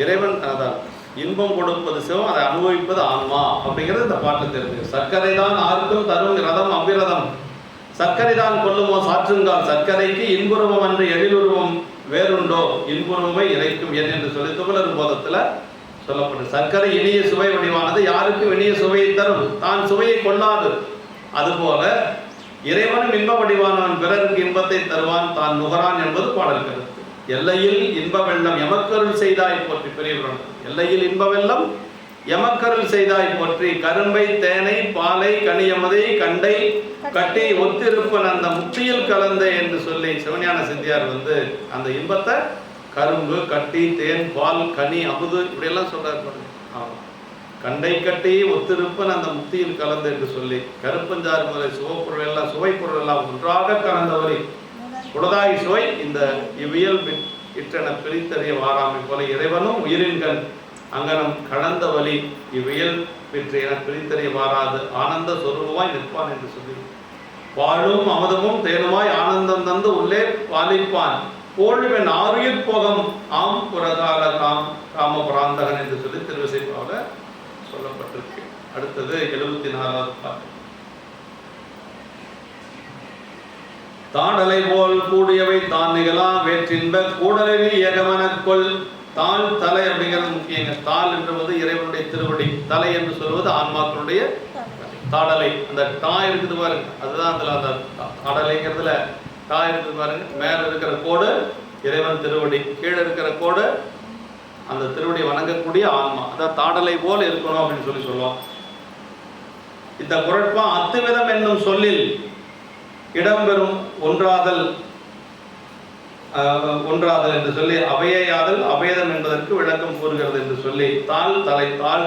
இறைவன் அதான் இன்பம் கொடுப்பது சிவம், அதை அனுபவிப்பது ஆன்மா அப்படிங்கிறது இந்த பாட்டில் தெரிஞ்சு. சர்க்கரை தான் ஆர்க்கும் தரும் ரதம் அபிரதம், சர்க்கரை தான் கொல்லுமோ சாற்றுங்கால் சர்க்கரைக்கு இன்புருவம் அன்று எழிலுருவம் வேறுண்டோ இன்புருவமை இறைக்கும் என் என்று சொல்லி துகளர் போதத்தில் சொல்லப்படும். சர்க்கரை இனிய சுவை வடிவானது, யாருக்கும் இனிய சுவையை தரும், தான் சுவையை கொள்ளாது. அதுபோல இறைவனும் இன்ப வடிவானவன் பிறருக்கு இன்பத்தை தருவான், தான் நுகரான் என்பது பாடல் கருத்து. எல்லையில் இன்ப வெள்ளம் எமக்கருள் செய்தாய் போற்றி. பெரியவர்கள் எல்லையில் இன்ப வெள்ளம் எமக்கருள் செய்தாய் போற்றி. கரும்பை தேனை பாலை கனியமதை கண்டை கட்டி ஒத்திருப்பன் அந்த முக்தியில் கலந்த என்று சொல்லி சிவஞான சித்தியார் அந்த இன்பத்தை கரும்பு கட்டி தேன் பால் கனி அமுது இப்படியெல்லாம் சொல்றாரு. ஆமாம், கண்டை கட்டி ஒத்திருப்பன் அந்த முக்தியில் கலந்து என்று சொல்லி கருப்பஞ்சாறு முதலை சுவைப்பொருள் எல்லாம் சுவைப்பொருள் எல்லாம் ஒன்றாக கலந்தவரை உடதாய் சுவை இந்த இவ்வியல் இற்றென பிரித்தறிய வாராமை போல இறைவனும் உயிரின்கள் அங்கனம் கடந்த வழி இவ்வியல் பெற்று என பிரித்தறிய வாராது ஆனந்த சொருபமாய் நிற்பான் என்று சொல்லி வாழும் அமுதமும் தேனுமாய் ஆனந்தம் தந்து உள்ளே பாலிப்பான் போழ்வன் ஆறுயிர் போகம் ஆம் புறகால காம பிராந்தகன் என்று சொல்லி திருவிசைப்பாக சொல்லப்பட்டிருக்கு. அடுத்தது 74வது பாட்டு. தாடலை போல் கூடியவை தான் நிகழாம் வேற்றின்ப கூடலில் ஏகமனக்கொள். தாள் தலை அப்படிங்கிறது முக்கியங்க. தாள் என்றது இறைவனுடைய திருவடி, தலை என்று சொல்வது ஆன்மாக்களுடைய தாடலை. அந்த டா இருக்குது பாருங்க, அதுதான் அதுல அந்த தாடலைங்கிறதுல டா இருக்குது பாருங்க. மேல இருக்கிற கோடு இறைவன் திருவடி, கீழே இருக்கிற கோடு அந்த திருவடி வணங்கக்கூடிய ஆன்மா. அதான் தாடலை போல் இருக்கணும் அப்படின்னு சொல்லுவோம். இந்த குரட்பா அத்துவிதம் என்னும் சொல்லில் இடம்பெறும் ஒன்றாதல் என்று சொல்லி அவையாதல் அபேதம் என்பதற்கு விளக்கம் கூறுகிறது என்று சொல்லி தாள்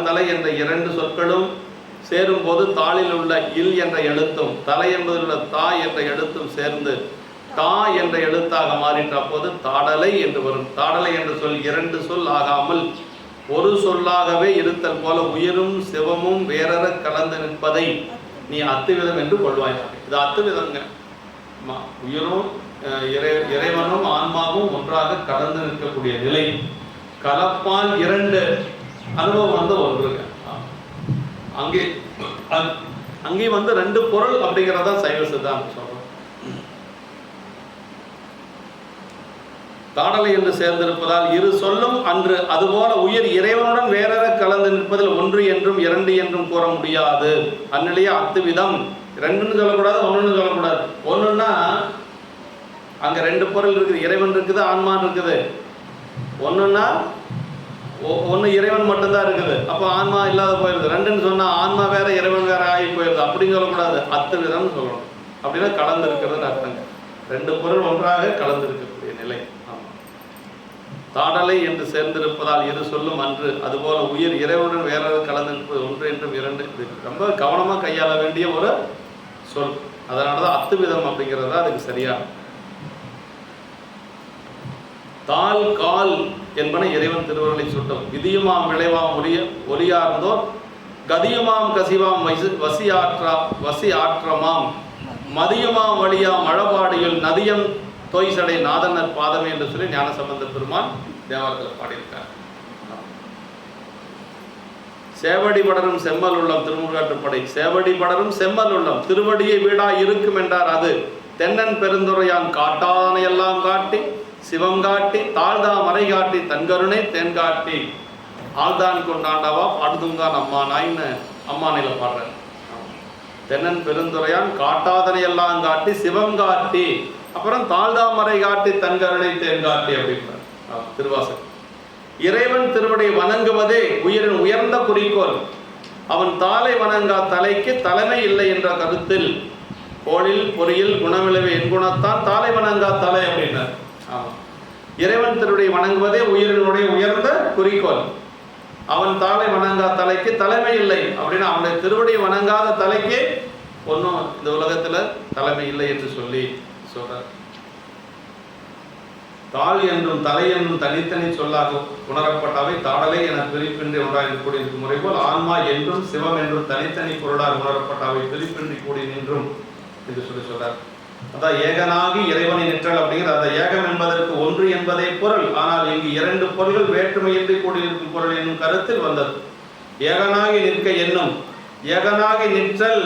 தலை என்ற இரண்டு சொற்களும் சேரும் போது தாளில் உள்ள இல் என்ற எழுத்தும் தலை என்பதில் உள்ள தா என்ற எழுத்தும் சேர்ந்து தா என்ற எழுத்தாக மாறிட்ட போது தாடலை என்று வரும். தாடலை என்ற சொல் இரண்டு சொல் ஆகாமல் ஒரு சொல்லாகவே இருத்தல் போல உயிரும் சிவமும் வேறற கலந்து நிற்பதை நீ அத்துவிதம் என்று கொள்வாய். இது அத்துவிதங்க. உயிரும் இறைவனும் ஆன்மாவும் ஒன்றாக கலந்து நிற்கக்கூடிய நிலை. கலப்பால் இரண்டு அனுபவம் ஒன்றுங்க. அங்கே ரெண்டு பொருள் அப்படிங்கிறதா சைவ சித்தாந்தம் சொல்றோம். தாடலை என்று சேர்ந்திருப்பதால் இரு சொல்லும் அன்று அதுபோல உயிர் இறைவனுடன் வேறற கலந்து நிற்பதில் ஒன்று என்றும் இரண்டு என்றும் கூற முடியாது. அந்நிலையே அத்துவிதம். ரெண்டுன்னு சொல்லக்கூடாது, ஒன்றுன்னு சொல்லக்கூடாது. ஒன்றுன்னா அங்க ரெண்டு பொருள் இருக்குது, இறைவன் இருக்குது, ஆன்மான் இருக்குது. ஒன்றுன்னா ஒன்று இறைவன் மட்டும்தான் இருக்குது, அப்போ ஆன்மா இல்லாத போயிருது. ரெண்டுன்னு சொன்னா ஆன்மா வேற இறைவன் வேற ஆகி போயிருது, அப்படின்னு சொல்லக்கூடாது. அத்துவிதம்னு சொல்லணும். அப்படின்னா கலந்து இருக்கிறதுன்னு அர்த்தங்க. ரெண்டு பொருள் ஒன்றாக கலந்து இருக்கக்கூடிய நிலை. தாடலை என்று சேர்ந்திருப்பதால் இரு சொல்லும் அன்று அதுபோல உயிர் இறைவனுடன் வேற கலந்து நிற்பது ஒன்று என்றும் இரண்டு. ரொம்ப கவனமா கையாள வேண்டிய ஒரு சொல். அதனாலதான் அத்துவிதம் அப்படிங்கிறது அதுக்கு சரியா. தால் கால் என்பன இறைவன் திருவருளை சுட்டும். விதியுமாம் விளைவாம் ஒலியார்ந்தோர் கதியுமாம் கசிவாம் வசி ஆற்றமாம் மதியுமாம் வழியாம் மழபாடியில் நதியம் தோய்சடை நாதனர் பாதமே என்று சொல்லி ஞானசம்பந்த பெருமான் தேவாரத்தில் பாடியிருக்கார். சேவடி படரும் செம்மல் உள்ளம் திருமுருகாற்றுப்படை. சேவடி படரும் செம்மல் உள்ளம் திருவடியை வீடா இருக்கும் என்றார். அது தென்னன் பெருந்துரையான் காட்டானையெல்லாம் காட்டி சிவம் காட்டி தாழ்தா மறை காட்டி தன்கருணை தேன் காட்டி ஆழ்தான் கொண்டாண்டவா பாடுதுங்கான் அம்மானாயின்னு அம்மானையில பாடுறேன். தென்னன் பெருந்துரையான் காட்டாதனையெல்லாம் காட்டி சிவம் காட்டி அப்புறம் தாழ்தாமரை காட்டி தன்கருணை தேன் காட்டி அப்படின்றார் திருவாசகம். இறைவன் திருவடை வணங்குவதே உயிரின் உயர்ந்த குறிக்கோள். அவன் தாளை வணங்கா தலைக்கு தலைமை இல்லை என்ற கருத்தில் கோளில் பொறியில் குணவிளைவு என் குணத்தான் தாளை வணங்கா தலை அப்படின்னார். இறைவன் திருவடை வணங்குவதே உயிரினுடைய உயர்ந்த குறிக்கோள். அவன் தாளை வணங்கா தலைக்கு தலைமை இல்லை அப்படின்னா அவனுடைய திருவடை வணங்காத தலைக்கு ஒன்றும் இந்த உலகத்துல தலைமை இல்லை என்று சொல்லி சொல்றார். தாள் என்றும் தலை என்றும் தனித்தனி சொல்லாக உணரப்பட்டவை தாடலை என பிரிப்பின்றி ஒன்றாக கூடி நிற்கும் முறை போல் ஆன்மா என்றும் சிவம் என்றும் தனித்தனி பொருளாக உணரப்பட்டவை பிரிப்பின்றி கூடி நின்றும் என்று சொல்லி சொல்றார். அதான் ஏகனாகி இறைவனை நிற்றல் அப்படிங்கிற அந்த ஏகம் என்பதற்கு ஒன்று என்பதே பொருள். ஆனால் இங்கு இரண்டு பொருள்கள் வேற்றுமையின்றி கூடியிருக்கும் பொருள் என்னும் கருத்தில் வந்தது. ஏகனாகி நிற்க என்னும் ஏகனாகி நிற்றல்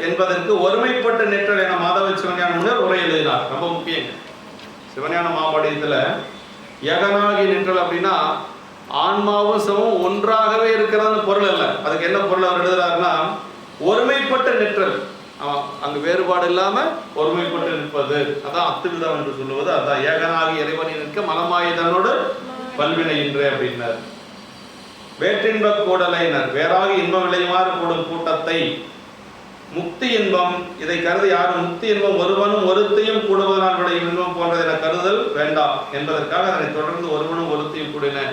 என்பதற்கு ஒருமைப்பட்ட நிற்றல் என மாதவ சிவஞான முனிவர் உரை எழுதினார். ரொம்ப முக்கியங்க. சிவஞான மாபாடியத்தில் ஏகனாகி நிற்றல் அப்படின்னா ஆன்மாவும் சிவமும் ஒன்றாகவே இருக்கிறதுன்னு பொருள் அல்ல. அதுக்கு என்ன பொருள் அவர் எழுதுறாருன்னா, ஒருமைப்பட்ட நிற்றல், அங்கு வேறுபாடு இல்லாம ஒருமைப்பட்டு நிற்பது, அதான் அத்துவிதம் என்று சொல்லுவது. அதான் ஏகனாகி இறைவனை நிற்க மனமாயி தன்னோடு பல்வினை இன்றே அப்படின்னார். வேற்றின்ப கூடலைனர், வேறாகி இன்பம் விளையுமாறு கூடும் கூட்டத்தை முக்தி இன்பம், இதை கருதி யாரும் முக்தி இன்பம் ஒருவனும் ஒருத்தையும் கூடுவதனால் விளையும் இன்பம் போன்றது என கருதல் வேண்டாம் என்பதற்காக அதனை தொடர்ந்து ஒருவனும் ஒருத்தையும் கூடின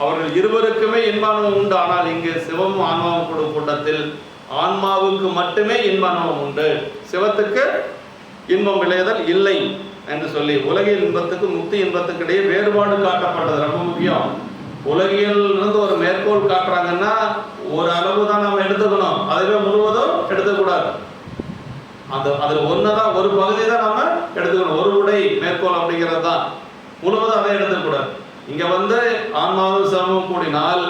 அவர்கள் இருவருக்குமே இன்பானுவம் உண்டு. ஆனால் இங்கு சிவமும் ஆன்மாவும் கூடும் கூட்டத்தில் ஆன்மாவுக்கு மட்டுமே இன்பானுவம் உண்டு, சிவத்துக்கு இன்பம் விளையதல் இல்லை என்று சொல்லி உலகியல் இன்பத்துக்கு முக்தி இன்பத்துக்கு இடையே வேறுபாடு காட்டப்பட்டது. ரொம்ப முக்கியம். உலகியல் இருந்து ஒரு மேற்கோள் காட்டுறாங்கன்னா ஒரு அளவு தான் நம்ம எடுத்துக்கணும், அதுவே முழுவதும் எடுத்துக்கூடாது. அதுல ஒண்ணுதான், ஒரு பகுதி தான் நம்ம எடுத்துக்கணும். ஒரு உடை மேற்கோள் அப்படிங்கிறது தான், முழுவதும் அதை எடுத்துக்கூடாது. இங்க ஆன்மாவும் சிவமும் கூடினால்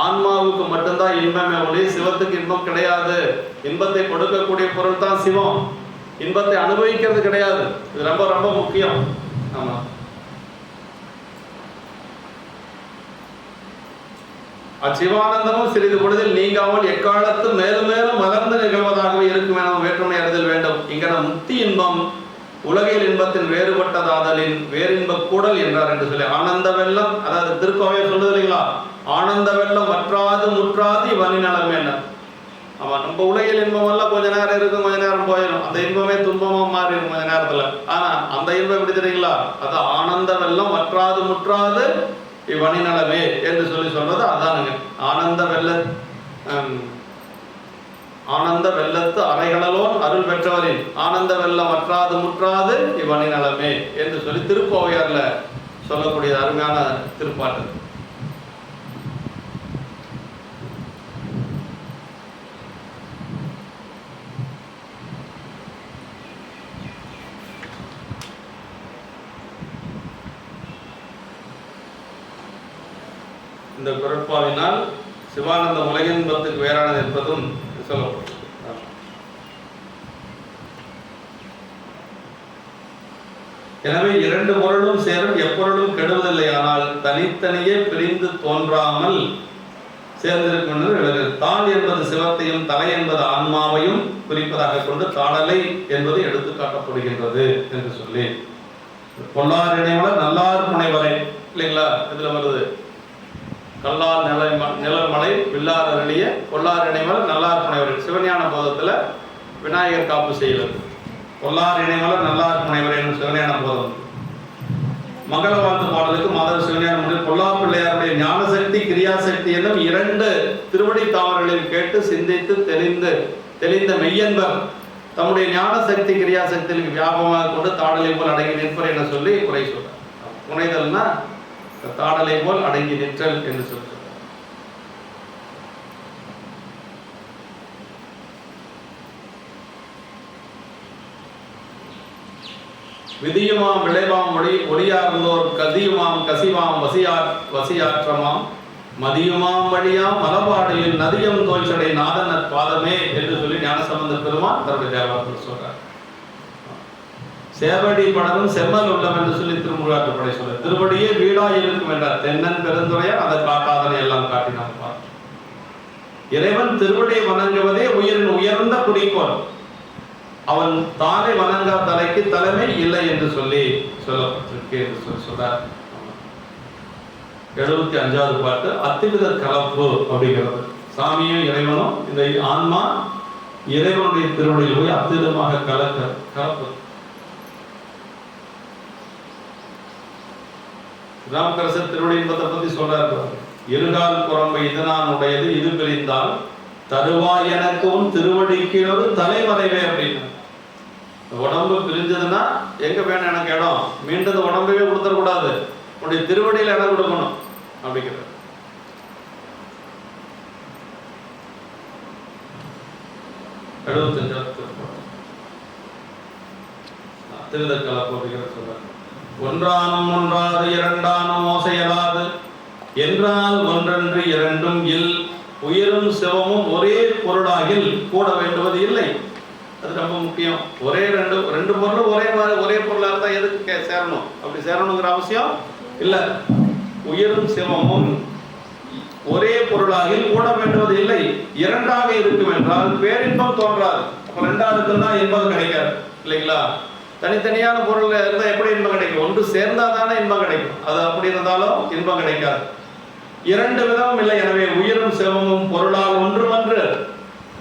ஆன்மாவுக்கு மட்டும்தான் இன்பமே ஒளி, சிவத்துக்கு இன்பம் கிடையாது. இன்பத்தை கொடுக்கக்கூடிய பொருள் தான் சிவம், இன்பத்தை அனுபவிக்கிறது கிடையாது. இது ரொம்ப ரொம்ப முக்கியம். ஆமா, அச்சிவானந்தமும் சிறிது பொழுதில் நீங்காமல் எக்காலத்து மேலும் மேலும் வளர்ந்து நிகழ்வதாகவே இருக்கும் என வேற்றுமை அறிதல் வேண்டும். இங்க முக்தி இன்பம் உலகில் இன்பத்தின் வேறுபட்டதாதலின் வேறின்ப கூடல் என்றார் என்று சொல்லி ஆனந்த வெள்ளம், அதாவது திருக்கோவை சொல்லுது இல்லைங்களா, ஆனந்த வெள்ளம் வற்றாது முற்றாது இவனின் நலம் என்ன. ஆமா, நம்ம உலகில் இன்பம் எல்லாம் கொஞ்ச நேரம் இருக்கும், கொஞ்ச நேரம் போயிடும். அந்த இன்பமே துன்பமா மாறிடும் கொஞ்ச நேரத்துல. ஆனா அந்த இன்பம் எப்படி தெரியுங்களா, அது ஆனந்த வெள்ளம் வற்றாது முற்றாது இவ்வணி நலமே என்று சொல்லி சொல்றது அதானுங்க. ஆனந்த வெள்ளத்து அறைகளோன் அருள் பெற்றவரின் ஆனந்த வெள்ளம் வற்றாது முற்றாது இவ்வணி நலமே என்று சொல்லி திருக்கோவையார்ல சொல்லக்கூடிய அருமையான திருப்பாட்டு. இந்த குரட்பாவினால் சிவானந்த உலகின்பத்துக்கு வேறானது என்பதும் சொல்லப்படும். எனவே இரண்டு பொருளும் சேரும் எப்பொருளும் கெடுவதில்லை, ஆனால் தனித்தனியே பிரிந்து தோன்றாமல் சேர்ந்திருக்கின்றது. தாள் என்பது சிவத்தையும் தலை என்பது ஆன்மாவையும் குறிப்பதாக கொண்டு தாளலை என்பது எடுத்து காட்டப்படுகின்றது என்று சொல்லி பொல்லார் இணைமலர் நல்லார் புனைவரை இல்லைங்களா, இதுல வருது. கல்லார் நிலமலை வில்லார் அருளிய பொல்லார் இணைமலர் நல்லார் புனைவரை. சிவஞான போதத்துல விநாயகர் காப்பு செய்கிறது. பொல்லார் இணைமலர் நல்லார் புனைவரை என்று சிவஞான போதம். மங்கள வாழ்த்து பாடலுக்கு மாதவ சிவஞான முனிவர் பொல்லார் பிள்ளையாருடைய ஞானசக்தி கிரியாசக்தி என்னும் இரண்டு திருவடி தாமரைகளையும் கேட்டு சிந்தித்து தெளிந்த மெய்யன்பர் தம்முடைய ஞானசக்தி கிரியாசக்தியில் வியாபகமாக கொண்டு தாடலை போல் அடங்கி நிற்பர் என சொல்லி குறை சொல்றார். புனைதல்னா தாடலை போல் அடங்கி நிற்றல் என்று சொல்றார். விதியுமாம் விளைவாம் ஒளியார்ந்தோர் கதியுமாம் கசிவாம் வசியாற்றமாம் மதியுமாம் வழியாம் மலபாடையில் நதியம் தோய்ச்சடை நாதனத் பாதமே என்று சொல்லி ஞானசம்பந்த பெருமான் தன்னுடைய தேவாரத்தில் சொல்றார். சேவடி படரும் செம்மல் உள்ளம் என்று சொல்லி திருமுருகாற்றுப்படை சொல்ற. திருவடியே வீடாய் இருக்கும் என்றார். தென்னன் பெருந்துரையார் அதை காட்டாதனை எல்லாம் காட்டினார். இறைவன் திருவடியை வணங்குவதே உயிரின் உயர்ந்த குறிக்கோள். அவன் தானே வணங்கா தலைக்கு தலைமை இல்லை என்று சொல்லி சொல்லப்பட்டிருக்கு என்று சொல்லி சொல்றார். 75வது பாட்டு அத்திவித கலப்பு அப்படிங்கிறது. சாமியும் இறைவனும் இந்த ஆன்மா இறைவனுடைய திருவடியில் போய் அத்திவிதமாக கலப்பு. ராமகரசர் திருவடி இன்பத்தை பத்தி சொல்றாரு. இருகால் குரம்பை இது நான் உடையது இது பிரிந்தால் தருவாய் எனக்கு உன் திருவடிக்கு ஒரு தலைமறைவே அப்படின்னு. உடம்பு பிரிஞ்சதுன்னா எங்க வேணும் எனக்கு இடம், மீண்டும் உடம்பவே கொடுத்துடக்கூடாது, உன்னுடைய திருவடியில் இடம் கொடுக்கணும் அப்படிங்கிறது. ஒன்றானும் ஒன்றாது இரண்டானும் ஓசையலாது என்றால் ஒன்றன்று இரண்டும் இல் உயிரும் சிவமும் ஒரே பொருளாகில் கூட வேண்டுவது இல்லை. அது ரொம்ப முக்கியம். ஒரே ரெண்டு பொருள் ஒரே பொருளாக இருந்தால் எதுக்கு சேரணும்? அப்படி சேரணுங்கிற அவசியம் இல்லை. உயிரும் சிவமும் ஒரே பொருளாகில் கூட வேண்டுவது இல்லை. இரண்டாக இருக்கும் என்றால் பேரின்பம் தோன்றாது. அப்ப ரெண்டாவது தான் இன்பம் கிடைக்காது இல்லைங்களா? தனித்தனியான பொருள் இருந்தால் எப்படி இன்பம் கிடைக்கும்? ஒன்று சேர்ந்தா தானே இன்பம் கிடைக்கும். அது அப்படி இருந்தாலும் இன்பம் கிடைக்காது. இரண்டு விதமும் இல்லை. எனவே உயிரும் சிவமும் பொருளாக ஒன்றுமன்று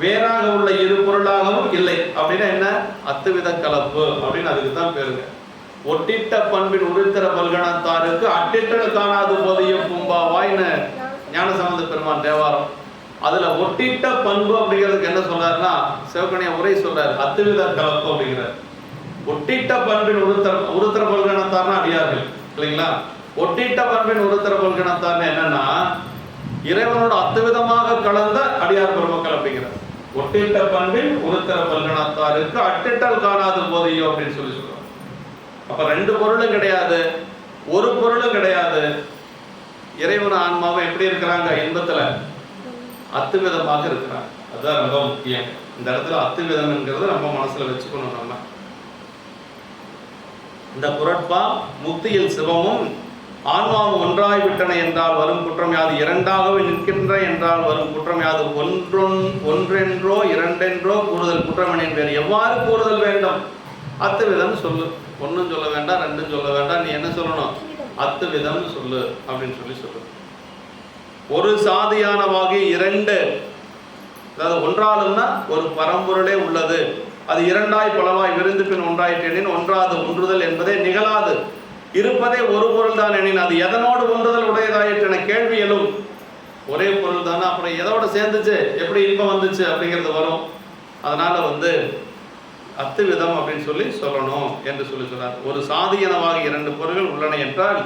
வேறாக உள்ள இரு பொருளாகவும் இல்லை. அப்படின்னா என்ன? அத்துவித கலப்பு அப்படின்னு அதுக்கு தான் பேருங்க. ஒட்டிட்ட பண்பின் உருத்திர பல்கணத்தாருக்கு அட்டிட்டல் காணாது போதிய பூம்பாவாய்னு ஞானசம்பந்த பெருமான் தேவாரம். அதுல ஒட்டிட்ட பண்பு அப்படிங்கிறதுக்கு என்ன சொல்றாருன்னா, சிவகணிய உரை சொல்றாரு, அத்துவித கலப்பு அப்படிங்கிறார். ஒட்டிட்ட பண்பின் உருத்திர பல்கணத்தார்னா அடியார்கள் இல்லைங்களா? ஒட்டிட்ட பண்பின் உருத்திர பல்கணத்தார்னு என்னன்னா, இறைவனோட அத்துவிதமாக கலந்த அடியார் பெருமக்கள் அப்படிங்கிறார். ஒட்டிட்ட பண்பின் உருத்திர பல்கணத்தாருக்கு அட்டிட்டல் காணாது போதையோ அப்படின்னு சொல்லி சொல்றாங்க. அப்ப ரெண்டு பொருளும் கிடையாது, ஒரு பொருளும் கிடையாது. இறைவன் ஆன்மாவும் எப்படி இருக்கிறாங்க? இன்பத்துல அத்துவிதமாக இருக்கிறாங்க. அதுதான் ரொம்ப முக்கியம். இந்த இடத்துல அத்துவிதம் என்கிறது நம்ம மனசுல வச்சுக்கணும். நம்ம இந்த குறட்பா முக்தியில் சிவமும் ஆன்மாவும் ஒன்றாய் விட்டன என்றால் வரும் குற்றம் யாது? இரண்டாகவே நிற்கின்ற என்றால் வரும் குற்றம் யாது? ஒன்றென்றோ இரண்டென்றோ கூறுதல் குற்றமணின் வேறு எவ்வாறு கூறுதல் வேண்டும்? அத்துவிதம் சொல்லு. ஒன்றும் சொல்ல வேண்டாம், ரெண்டும் சொல்ல வேண்டாம். நீ என்ன சொல்லணும்? அத்துவிதம் சொல்லு அப்படின்னு சொல்லு. ஒரு சாதியானவாகி இரண்டு, அதாவது ஒன்றாலும்னா ஒரு பரம்பொருளே உள்ளது. அது இரண்டாய் பலவாய் விருந்து பின் ஒன்றாயிட்டெனின் ஒன்றாது ஒன்றுதல் என்பதே நிகழாது. இருப்பதே ஒரு பொருள் தான் எனின் அது எதனோடு ஒன்றுதல் உடையதாயிற்று கேள்வி எழும். ஒரே பொருள் தானே, அப்புறம் எதோட சேர்ந்துச்சு, எப்படி இன்பம் வந்துச்சு அப்படிங்கிறது வரும். அதனால அத்துவிதம் அப்படின்னு சொல்லணும் என்று சொல்றார். ஒரு சாதியனவாக இரண்டு பொருள்கள் உள்ளன என்றால்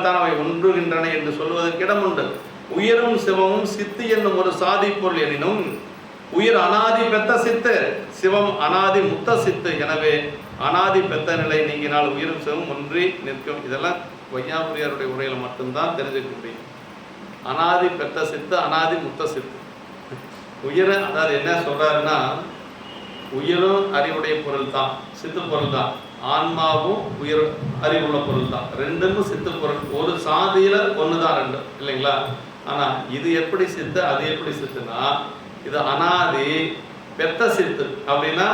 தான் அவை ஒன்றுகின்றன என்று சொல்வதற்கு இடம் உண்டு. உயிரும் சிவமும் சித்து என்னும் ஒரு சாதி பொருள் எனினும் உயிர் அனாதி பெத்த சித்து, சிவம் அனாதி முத்த சித்து. எனவே அனாதி பெத்த நிலை நீங்கினால் உயிரும் சிவமும் ஒன்றி நிற்கும். இதெல்லாம் வையாபுரியாருடைய உரையில மட்டும்தான் தெரிஞ்சுக்க முடியும். அனாதி பெத்த சித்து, அனாதி முத்த சித்து. உயிர் அதாவது என்ன சொல்றாருன்னா, உயிரும் அறிவுடைய பொருள் தான், சித்து பொருள் தான். ஆன்மாவும் உயிர் அறிவுள்ள பொருள் தான். ரெண்டுக்கும் சித்து பொருள். ஒரு சாதியில ஒண்ணுதான் ரெண்டு இல்லைங்களா? ஆனா இது எப்படி சித்து, அது எப்படி சித்துனா, இது அனாதி பெத்த சித்து. அப்படின்னா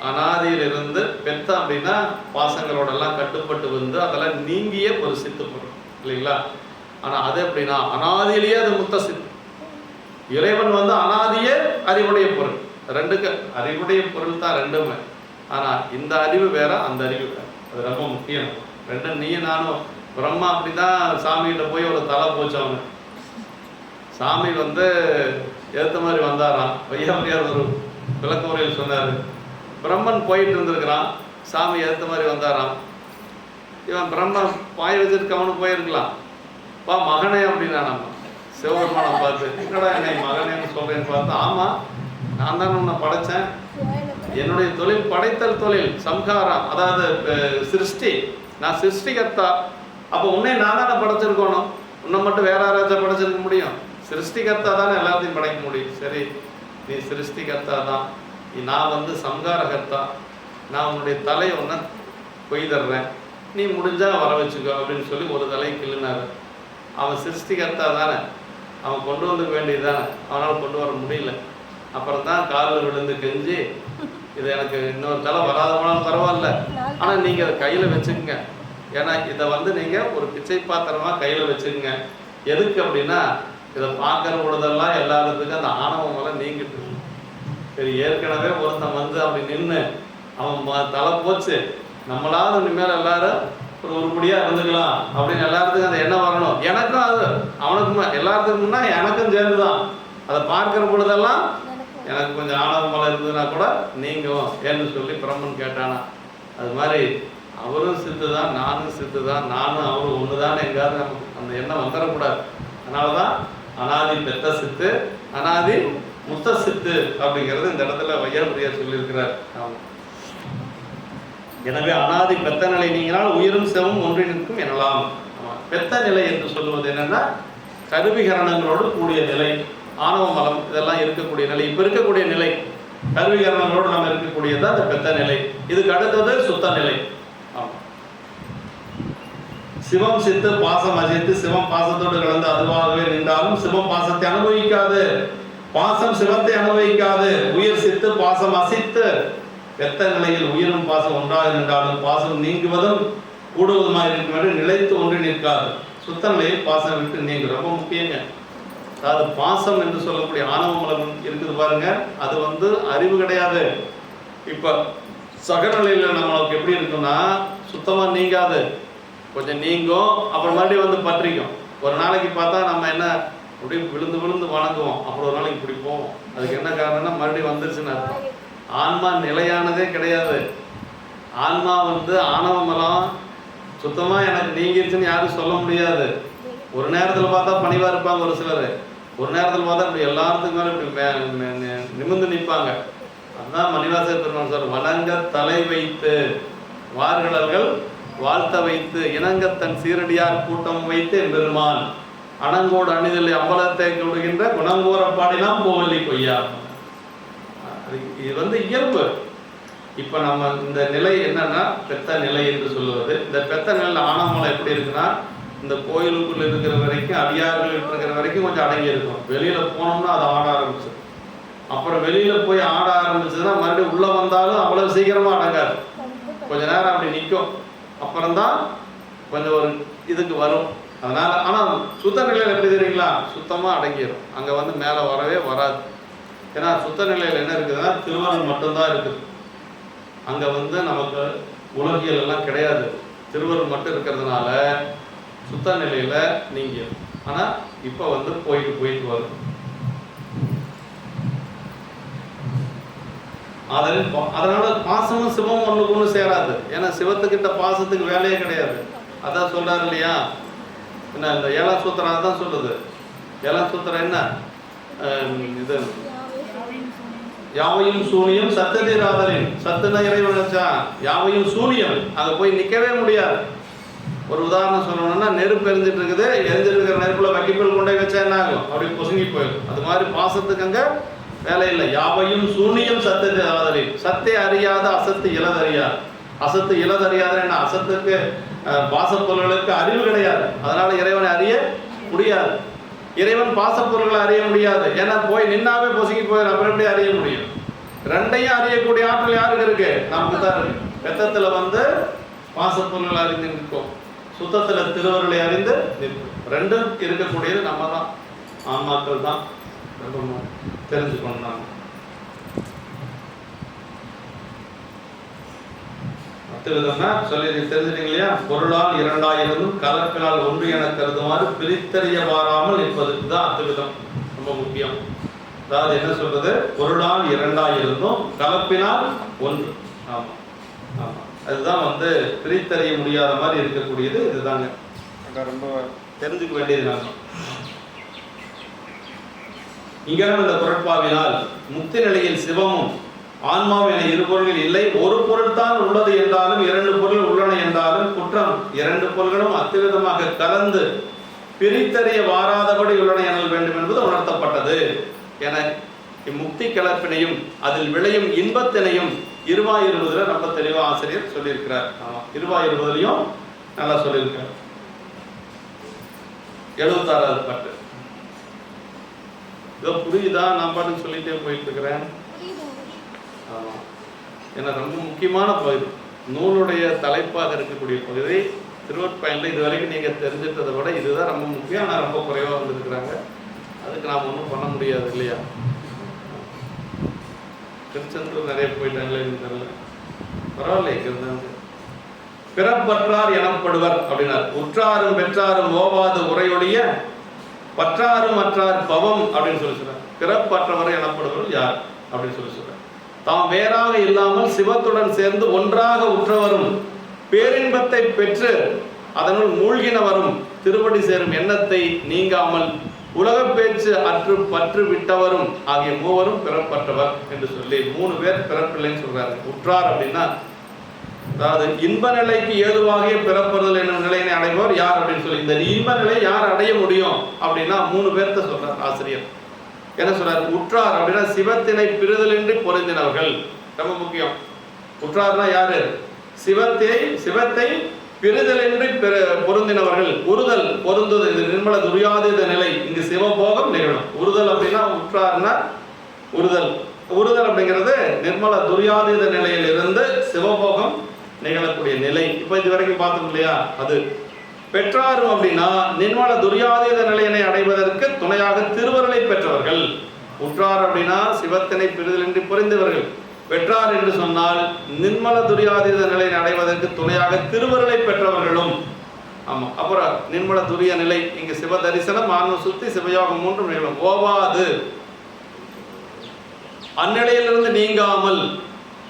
அனாதியிலிருந்து பெத்த அப்படின்னா பாசங்களோட எல்லாம் கட்டுப்பட்டு வந்து அதெல்லாம் நீங்கிய ஒரு சித்து பொருள் இல்லைங்களா? ஆனா அது எப்படின்னா அனாதியிலேயே அது முத்த சித்து. இறைவன் அனாதியே அறிவுடைய பொருள். ரெண்டுக்கு அறிவுடைய பொருள் தான் ரெண்டுமே. ஆனா இந்த அறிவு வேற, அந்த அறிவு வேற. அது ரொம்ப முக்கியம். ரெண்டும் நீயும் நானும். பிரம்மா அப்படிதான் சாமிகிட்ட போய் ஒரு தலை போச்சவங்க. சாமி ஏற்ற மாதிரி வந்தாராம். வையாபுரியார் ஒரு விளக்க உரையில் சொன்னாரு. பிரம்மன் போயிட்டு இருந்திருக்கிறான், சாமி ஏற்ற மாதிரி வந்தாராம். இவன் பிரம்மன் பாய் வச்சுட்டு அவனுக்கு போயிருக்கலாம். பா மகனே அப்படின்னா நம்ம சிவபெருமானை பார்த்து, என்னடா என்னை மகனேன்னு சொல்றேன்னு பார்த்து, ஆமா நான் தானே உன்னை படைச்சேன். என்னுடைய தொழில் படைத்தல் தொழில், சம்ஹாரம், அதாவது சிருஷ்டி. நான் சிருஷ்டிகர்த்தா. அப்போ உன்னை நான் தானே படைச்சிருக்கணும். உன்னை மட்டும் வேற யாராச்சும் படைச்சிருக்க முடியும்? சிருஷ்டிகர்த்தா தானே எல்லாத்தையும் படைக்க முடியும். சரி, நீ சிருஷ்டிகர்த்தா தான், நான் சம்ஹாரகர்த்தா. நான் உன்னுடைய தலையை ஒன்று கொய்தர்றேன், நீ முடிஞ்சா வர வச்சுக்கோ அப்படின்னு சொல்லி ஒரு தலையை கிள்ளினாரு. அவன் சிருஷ்டிகர்த்தா தானே, அவன் கொண்டு வந்துக்க வேண்டியது தானே, அவனால் கொண்டு வர முடியல. அப்புறம் தான் காலில் விழுந்து கெஞ்சி, இது எனக்கு இன்னொரு தலை வராத போனாலும் பரவாயில்ல, ஆனால் நீங்கள் அதை கையில் வச்சுக்கோங்க. ஏன்னா இதை நீங்கள் ஒரு பிச்சை பாத்திரமாக கையில் வச்சுக்கோங்க. எதுக்கு அப்படின்னா, இதை பார்க்குற பொழுதெல்லாம் எல்லாத்துக்கும் அந்த ஆணவம் எல்லாம் நீங்கிட்டு. சரி, ஏற்கனவே ஒருத்தன் அப்படி நின்று அவன் தலை போச்சு, நம்மளாவது இனிமேல் எல்லாரும் ஒரு உருப்படியாக இருந்துக்கலாம் அப்படின்னு எல்லாத்துக்கும் அந்த எண்ணம் வரணும். எனக்கும் அது அவனுக்குமே எல்லாத்துக்கும்னா எனக்கும் சேர்ந்து தான். அதை பார்க்குற பொழுதெல்லாம் எனக்கு கொஞ்சம் ஆணவமலை இருந்ததுன்னா கூட நீங்கும் ஏன்னு சொல்லி பிரம்மன் கேட்டானா. அது மாதிரி அவரும் சித்து தான், நானும் சித்து தான், நானும் அவரும் ஒன்று தான். எங்காவது நமக்கு அந்த எண்ணம் வந்துடக்கூடாது. அதனால தான் அனாதி பெத்த சித்து, அனாதி முத்த சித்து அப்படிங்கிறது இந்த இடத்துல வையாபுரியார் சொல்லியிருக்கிறார். ஆமாம். எனவே அனாதி பெத்த நிலை நீங்கினால் உயிரும் சிவமும் ஒன்றி நிற்கும் எனலாம். பெத்த நிலை என்று சொல்வது என்னன்னா, கருவிகரணங்களோடு கூடிய நிலை. ஆணவ மலம் இதெல்லாம் இருக்கக்கூடிய நிலை. இப்போ இருக்கக்கூடிய நிலை கருவிகரணங்களோடு நம்ம இருக்கக்கூடியது அந்த பெத்த நிலை. இதுக்கு அடுத்தது சுத்த நிலை. சிவம் சித்து பாசம் அஜித்து சிவம் பாசத்தோடு கலந்து அதுவாகவே நின்றாலும் சிவம் பாசத்தை அனுபவிக்காது, பாசம் சிவத்தை அனுபவிக்காது. உயிர் சித்து பாசம் அசித்து பெத்த நிலையில் உயிரும் பாசம் ஒன்றாக நின்றாலும் பாசம் நீங்குவதும் கூடுவதுமாக இருக்கும் என்று நிலைத்து ஒன்று நிற்காது. சுத்த நிலையில் பாசம் விட்டு நீங்க ரொம்ப முக்கியங்க. அதாவது பாசம் என்று சொல்லக்கூடிய ஆணவ மலம் இருக்குது பாருங்க, அது அறிவு கிடையாது. இப்ப சகநிலையில நம்மளுக்கு எப்படி இருக்குன்னா சுத்தமா நீங்காது, கொஞ்சம் நீங்கும், அப்புறம் மறுபடியும் பற்றிக்கும். ஒரு நாளைக்கு பார்த்தா நம்ம என்ன அப்படி விழுந்து விழுந்து வணங்குவோம், அப்புறம் ஒரு நாளைக்கு இப்படி போவோம். அதுக்கு என்ன காரணம்னா மறுபடியும் வந்துருச்சுன்னு அர்த்தம். ஆன்மா நிலையானதே கிடையாது. ஆன்மா ஆணவ மலம் சுத்தமா எனக்கு நீங்கிருச்சுன்னு யாரும் சொல்ல முடியாது. ஒரு நேரத்தில் பார்த்தா பணிவா இருப்பாங்க ஒரு சிலர், ஒரு நேரத்தில் பார்த்தா இப்படி எல்லாத்துக்கும் மேலே இப்படி நிமிர்ந்து நிற்பாங்க. அதுதான் மணிவாசர் பெருமாள் சார், வணங்க தலை வைத்து வார்கடல்கள் வாழ்த்த வைத்து இணங்க தன் சீரடியார் கூட்டம் வைத்து பெருமான் அணங்கோடு அணிதலை அம்பலத்தை கொடுக்கின்ற குணங்கூற பாடினாம் போவல்லி கொய்யா. இது இயல்பு. இப்ப நம்ம இந்த நிலை என்னன்னா பெத்த நிலை என்று சொல்லுவது. இந்த பெத்த நிலையில் ஆணவமலம் எப்படி இருக்குன்னா இந்த கோயிலுக்குள்ள இருக்கிற வரைக்கும் அடியார்கள் இருக்கிற வரைக்கும் கொஞ்சம் அடங்கி இருக்கும். வெளியில போனோம்னா அது ஆட ஆரம்பிச்சு, அப்புறம் வெளியில போய் ஆட ஆரம்பிச்சதுன்னா மறுபடியும் உள்ள வந்தாலும் அவ்வளவு சீக்கிரமா அடங்காது, கொஞ்ச நேரம் அப்படி நிற்கும், அப்புறம்தான் கொஞ்சம் ஒரு இதுக்கு வரும். அதனால ஆனா சுத்த நிலையில எப்படி தெரியுங்களா, சுத்தமா அடங்கிடும். அங்க மேல வரவே வராது. ஏன்னா சுத்த நிலையில என்ன இருக்குதுன்னா திருவருள் மட்டும்தான் இருக்குது. அங்க நமக்கு உலகியல் எல்லாம் கிடையாது, திருவருள் மட்டும் இருக்கிறதுனால சுத்த நிலையில நீங்க. ஆனா இப்ப போயிட்டு வரும். அதனால பாசமும் சிவமும் ஒண்ணுக்கு ஒண்ணு சேராது. ஏன்னா சிவத்துக்கிட்ட பாசத்துக்கு வேலையே கிடையாது. அதான் சொல்றாரு இல்லையா, என்ன இந்த 7ஆம் சூத்திரம் அதான் சொல்லுது. 7ஆம் சூத்திரம் என்ன, இது யாவையும் சூனியம் சத்ததீராதலின். சத்துன இறைவன் வச்சா யாவையும் சூனியம், அங்க போய் நிக்கவே முடியாது. ஒரு உதாரணம் சொல்லணும்னா நெருப்பு எரிஞ்சிட்டு இருக்குது, எரிஞ்சிட்டு இருக்கிற நெருப்புல வக்கிப்பல் கொண்டே வச்சா என்ன ஆகும், அப்படி பொசுங்கி போயிடும். அது மாதிரி பாசத்துக்கு அங்க வேலை இல்லை. யாவையும் சூனியம் சத்ததீராதலின். சத்தை அறியாத அசத்து இலதறியாது. அசத்து இலதறியாது என்ன, அசத்துக்கு பாசப்பொருள்களுக்கு அறிவு கிடையாது, அதனால இறைவனை அறிய முடியாது. இறைவன் பாசப்பொருள்களை அறிய முடியாது, ஏன்னா போய் நின்னாவே பொசுங்கி போயிடும், அப்புறம் எப்படி அறிய முடியும்? ரெண்டையும் அறியக்கூடிய ஆற்றல் யாருக்கு இருக்கு, நமக்கு தான் இருக்கு. பெத்தத்துல பாசப்பொருள்களை அறிந்து நிற்கும், சுத்தத்துல திருவருளை அறிந்து நிற்கும். ரெண்டும் இருக்கக்கூடியது நம்ம தான், ஆன்மாக்கள் தான். தெரிஞ்சுக்கணும். விதம்னா சொல்லி தெரிஞ்சுட்டீங்க இல்லையா, பொருளால் இரண்டாயிரமும் கலப்பினால் ஒன்று என கருதுமாறு பிரித்தறிய வாராமல் நிற்பது, இதுதான் அத்துவிதம், ரொம்ப முக்கியம். அதாவது என்ன சொல்றது, பொருளால் இரண்டாயிருந்தும் கலப்பினால் ஒன்று. ஆமா ஆமா, அதுதான் பிரித்தறிய முடியாத மாதிரி இருக்கக்கூடியது. இதுதாங்க ரொம்ப தெரிஞ்சுக்க வேண்டியது. நான் இங்க இந்த குரட்பாவினால் முக்தி நிலையில் சிவமும் ஆன்மாவும் என இரு பொருள்கள் இல்லை, ஒரு பொருள் தான் உள்ளது என்றாலும் இரண்டு பொருள் உள்ளன என்றாலும் குற்றம் இரண்டு பொருள்களும் அத்துவிதமாக கலந்து பிரித்தறிய வாராதபடி உள்ளன எனல் வேண்டும் என்பது உணர்த்தப்பட்டது என இம்முக்தி கலப்பினையும் அதில் விளையும் இன்பத்தினையும் இருவாயிருவதுல ரொம்ப தெளிவா ஆசிரியர் சொல்லியிருக்கிறார். ஆமா, இருவாயிருவதுலையும் நல்லா சொல்லியிருக்கிறார். 76வது பாட்டு. இதோ புரியுதா, நான் பாட்டுக்கு சொல்லிட்டே போயிட்டு இருக்கிறேன். ஆமாம், ஏன்னா ரொம்ப முக்கியமான பகுதி, நூலுடைய தலைப்பாக இருக்கக்கூடிய பகுதி. திருவொற்பயனில் இது வரைக்கும் நீங்கள் தெரிஞ்சிட்டதை விட இதுதான் ரொம்ப முக்கியம். ஆனால் ரொம்ப குறைவாக வந்துருக்குறாங்க, அதுக்கு நாம் ஒன்றும் பண்ண முடியாது இல்லையா. திருச்செந்தூர் நிறைய போயிட்டாங்களே தெரியல, பரவாயில்ல. இருந்தாங்க பிறப்பற்றார் எனப்படுவர் அப்படின்னார். உற்றாரும் பெற்றாரும் ஓவாது உரையொழிய பற்றாரும் அற்றார் பவம் அப்படின்னு சொல்லி சொல்றார். பிறப்பற்றவர் எனப்படுவர் யார் அப்படின்னு சொல்லி சொல்றார். தாம் வேறாக இல்லாமல் சிவத்துடன் சேர்ந்து ஒன்றாக உற்றவரும் பேரின்பத்தை பெற்று அதனுள் மூழ்கினவரும் திருவடி சேரும் எண்ணத்தை நீங்காமல் உலக பேச்சு அற்று பற்று விட்டவரும் ஆகிய மூவரும் பிறப்பற்றவர் என்று சொல்லி 3 பேர் பிறப்பில்லைன்னு சொல்றாரு. உற்றார் அப்படின்னா அதாவது இன்ப நிலைக்கு ஏதுவாக பிறப்புறுதல் என்னும் நிலையினை அடைபவர் யார் அப்படின்னு சொல்லி, இந்த இன்ப நிலை யார் அடைய முடியும் அப்படின்னா 3 பேர்த்த சொல்றார் ஆசிரியர். என்ன சொல்றாரு? உற்றார் அப்படின்னா சிவத்தினை பிரிதலின்றி பொருந்தினவர்கள். ரொம்ப முக்கியம். உற்றார்னா யாரு? சிவத்தை பிரிதலின்றி பொருந்தினவர்கள். உறுதல், பொருந்துதல், இது நிர்மல துரியாதீத நிலை. இங்கு சிவபோகம் நிகழும். உறுதல் அப்படின்னா உற்றார்னா உறுதல். உறுதல் அப்படிங்கிறது நிர்மல துரியாதீத நிலையில் இருந்து சிவபோகம் நிகழக்கூடிய நிலை. இப்ப இது வரைக்கும் பார்த்தோம் இல்லையா? அது பெற்றாரும் அப்படின்னா நிர்மல துரியாதீத நிலையினை அடைவதற்கு துணையாக திருவருளை பெற்றவர்கள். உற்றார் அப்படின்னா சிவத்தினை பிரிதலின்றி பொருந்தவர்கள். பெற்றார் என்று சொன்னால் நிர்மல துரியாதீத நிலையை அடைவதற்கு துணையாக திருவருளை பெற்றவர்களும். ஆமா, அப்புறம் நிர்மல துரிய நிலை இங்கு சிவ தரிசனம், ஆன்ம சுத்தி, சிவயோகம் மூன்றும் நிகழும். ஓவாது, அந்நிலையிலிருந்து நீங்காமல்.